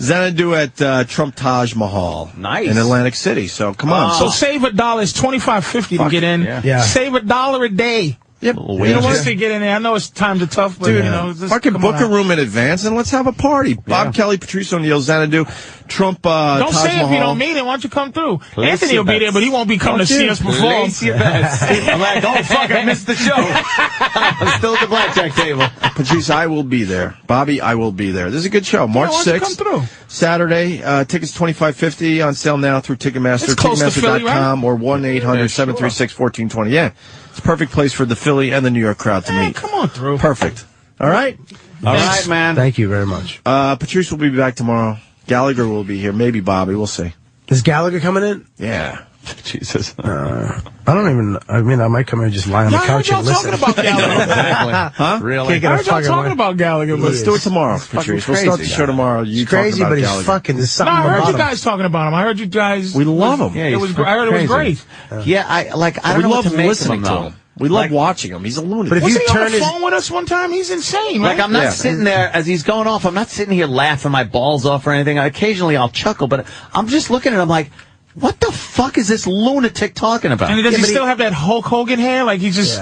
Xanadu at Trump Taj Mahal. Nice. In Atlantic City. So come on. So save $1. It's $25.50 to get in. Yeah. Save $1 a day. Yep. You know, once they get in there, I know times are tough, but dude, you know, just fucking book a room in advance and let's have a party. Bob Kelly, Patrice O'Neill, Xanadu, Trump, don't Taj say Mahal. if you don't meet him. Why don't you come through? Place Anthony will be there, but he won't be coming to see us perform. Place your bets. I'm like, oh, fuck, I missed the show. I'm still at the blackjack table. Patrice, I will be there. Bobby, I will be there. This is a good show. March 6th. Come through. Saturday. Tickets $25.50 on sale now through Ticketmaster. It's close to Philly, Ticketmaster.com or 1-800-736-1420. Yeah. It's a perfect place for the Philly and the New York crowd to meet. Come on through. Perfect. All right? All right, man. Thank you very much. Patrice will be back tomorrow. Gallagher will be here. Maybe Bobby. We'll see. Is Gallagher coming in? Yeah. Jesus. I might come here and just lie on the couch and listen. Talking about Gallagher. Exactly. Huh? Really? I heard y'all talking about Gallagher. Let's do it tomorrow, Patrice. We'll start the show tomorrow. You He's crazy, talk about but he's Gallagher. fucking. There's something I heard about you him. guys talking about him. I heard you guys. We love him. Yeah, I heard it was great. Yeah, I don't we know love what to make of listening him, to though. him. We love watching him. He's a lunatic. But if Wasn't you he on turn the his phone with us one time? He's insane, right? Like, I'm not sitting there, as he's going off, I'm not sitting here laughing my balls off or anything. Occasionally I'll chuckle, but I'm just looking at him like, what the fuck is this lunatic talking about? And does he still have that Hulk Hogan hair? Like, he just...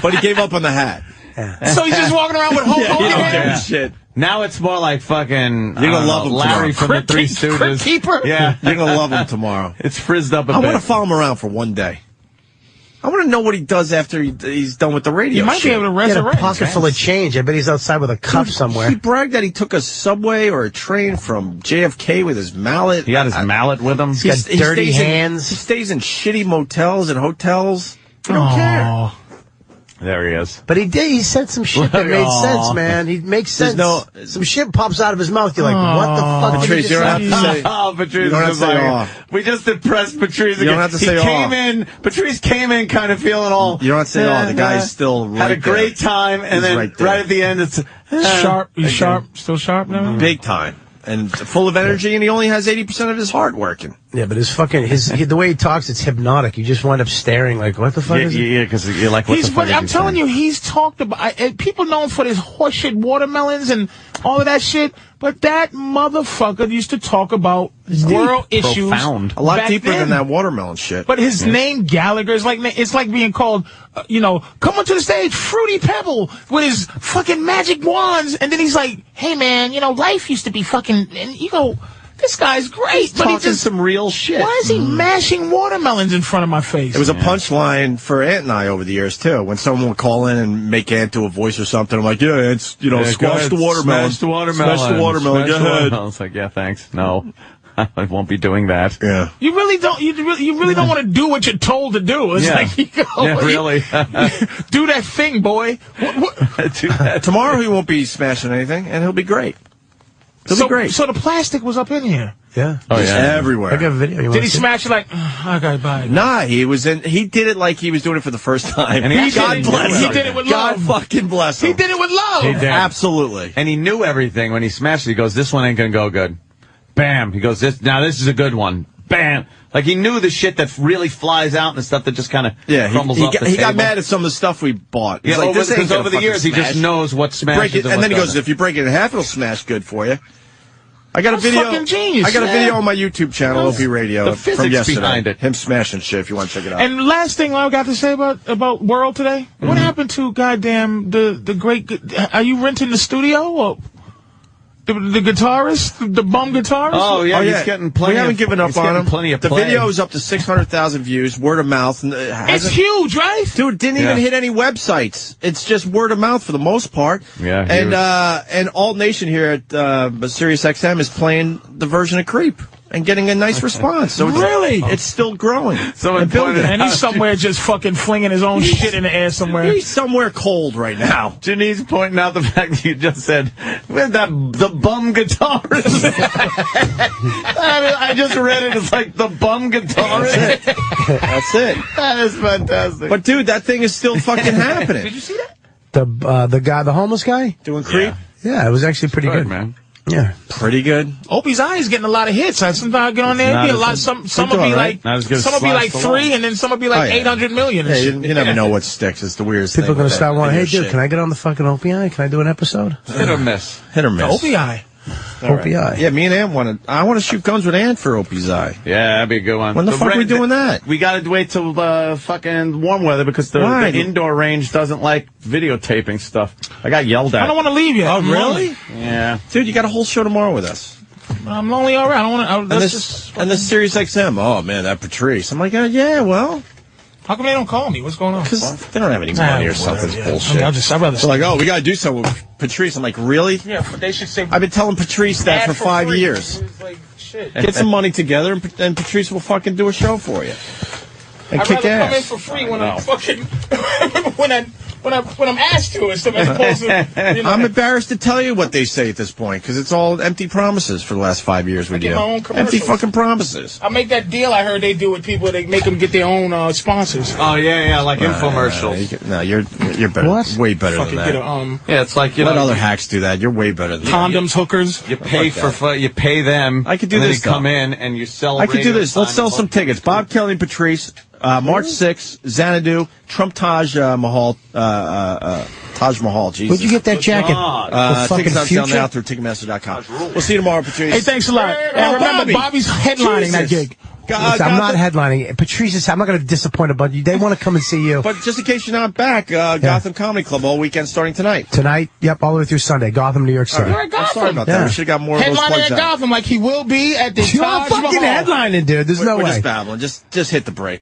But he gave up on the hat. So he's just walking around with Hulk Hogan hair? Shit. Now it's more like fucking You're gonna love him Larry tomorrow. from the Three Stooges. Crypt Keeper? Yeah. You're going to love him tomorrow. It's frizzed up a I bit. want to follow him around for one day. I want to know what he does after he's done with the radio. You might be able to He had a resurrect. pocket full of change. I bet he's outside with a cup somewhere. He bragged that he took a subway or a train from JFK with his mallet. He got his mallet with him. He's got dirty he hands. stays in shitty motels and hotels. I don't care. There he is. But he said some shit that made sense, man. He makes sense. Some shit pops out of his mouth. You're like, what the fuck? Patrice, you don't have to say. Oh, Patrice, you don't have to say like, we just impressed Patrice. You don't have to say Patrice came in kind of feeling all. You don't have to say the guy's still right had a great there. time, and He's then right at the end, it's sharp. He's sharp. Still sharp now? Big time. And full of energy, and he only has 80% of his heart working. Yeah, but his fucking the way he talks, it's hypnotic. You just wind up staring like, what the fuck is it? Yeah, because you're like, what the fuck? I'm telling you, he's talked about. People know him for his horseshit watermelons and all of that shit. But that motherfucker used to talk about world issues. Profound. A lot deeper than that watermelon shit. But his name Gallagher is like it's like being called, come onto the stage, Fruity Pebble, with his fucking magic wands, and then he's like, hey man, life used to be fucking, and you go, this guy's great, but talking some real shit. Why is he mashing watermelons in front of my face? It was a punchline for Ant and I over the years, too. When someone would call in and make Ant do a voice or something, I'm like, yeah, it's, squash the watermelon. Smash the watermelon. Smash the watermelon. Go ahead. I was like, yeah, thanks. No. I won't be doing that. Yeah. You really don't. You really don't want to do what you're told to do. It's like you go. Yeah, really. Do that thing, boy. Do that. Tomorrow he won't be smashing anything, and he'll be great. He'll be great. So the plastic was up in here. Yeah. Oh yeah. Everywhere. I got a video. Did he smash it like? I gotta buy it. Nah, he did it like he was doing it for the first time. And God bless him. He did it with God love. fucking bless him. He did it with love. He did. Absolutely. And he knew everything when he smashed it. He goes, "This one ain't gonna go good." Bam. He goes, this is a good one. Bam. Like he knew the shit that really flies out and the stuff that just kind of crumbles off the table. He got mad at some of the stuff we bought. Yeah, like, because over the years he just knows what smashes and then he goes, if you break it in half, it'll smash good for you. I got a video. Fucking genius. I got a video on my YouTube channel, OP Radio, the physics from yesterday. behind it. Him smashing shit. If you want to check it out. And last thing I got to say about World today. What happened to goddamn the great? Are you renting the studio or? The guitarist, the bum guitarist. Oh yeah, he's getting plenty. We haven't given up on him. Plenty of the play. video is up to 600,000 views, word of mouth. And it's huge, right? Dude, it didn't even hit any websites. It's just word of mouth for the most part. Yeah. And Alt Nation here at Sirius XM is playing the version of Creep and getting a nice response. So it's still growing. And he's somewhere just fucking flinging his own shit in the air somewhere. He's somewhere cold right now. Janine's pointing out the fact that you just said, "Where's the bum guitarist?" I just read it. It's like the bum guitarist. That's it. That is fantastic. But dude, that thing is still fucking happening. Did you see that? The guy, the homeless guy, doing Creep. Yeah, it was actually pretty good, man. Yeah, pretty good. Opie's Eye is getting a lot of hits. Sometimes I get on there, it'd be a lot. Some will be like, some will be like 3, and then some will be like 800 million. Yeah, you never know what sticks. It's the weirdest people thing. People are gonna start wanting. Hey, dude, shit. can I get on the fucking Opie Eye? Can I do an episode? Hit or miss. Hit or miss. Opie Eye. Opie Eye. Yeah, me and Ant I want to shoot guns with Ant for Opie's Eye. Yeah, that'd be a good one. When the fuck are we doing that? We got to wait till fucking warm weather because the indoor range doesn't like videotaping stuff. I got yelled at. I don't want to leave yet. Oh, really? Yeah. Dude, you got a whole show tomorrow with us. I'm lonely already. I don't want to. And this Sirius XM. Oh, man, that Patrice. I'm like, yeah, well. How come they don't call me? What's going on? Because they don't have any money or something. It's bullshit. I mean, I'd rather. They're like, oh, we got to do something with Patrice. I'm like, really? Yeah, but they should say. I've been telling Patrice that for 5 years. Like, shit. Get some money together, and Patrice will fucking do a show for you. And kick rather ass. come in for free when I'm fucking when I'm asked to, as opposed to. You know. I'm embarrassed to tell you what they say at this point because it's all empty promises for the last 5 years we do. My own Empty fucking promises. I make that deal I heard they do with people. They make them get their own sponsors. Oh yeah, like infomercials. No, you're better. What? Way better Fucking than that. Yeah, it's like let other hacks do that. You're way better than condoms, hookers. You pay you pay them. I could do and this. Then you come in and you sell. I could do this. Let's sell some tickets. Bob Kelly and Patrice. March 6th, Xanadu, Trump Taj Mahal, Taj Mahal, Jesus. Where'd you get that jacket? Tickets on sale now through Ticketmaster.com. We'll see you tomorrow, Patrice. Hey, thanks a lot. And remember, Bobby's headlining that gig. Listen, I'm not headlining. Patrice, I'm not going to disappoint them, but they want to come and see you. But just in case you're not back, Gotham Comedy Club all weekend starting tonight. Tonight, yep, all the way through Sunday. Gotham, New York City. I'm sorry about that. We should have got more of those Headlining plugs at out. Gotham like he will be at the You're Taj fucking Mahal. headlining, dude. There's no We're way. just babbling. Just hit the break.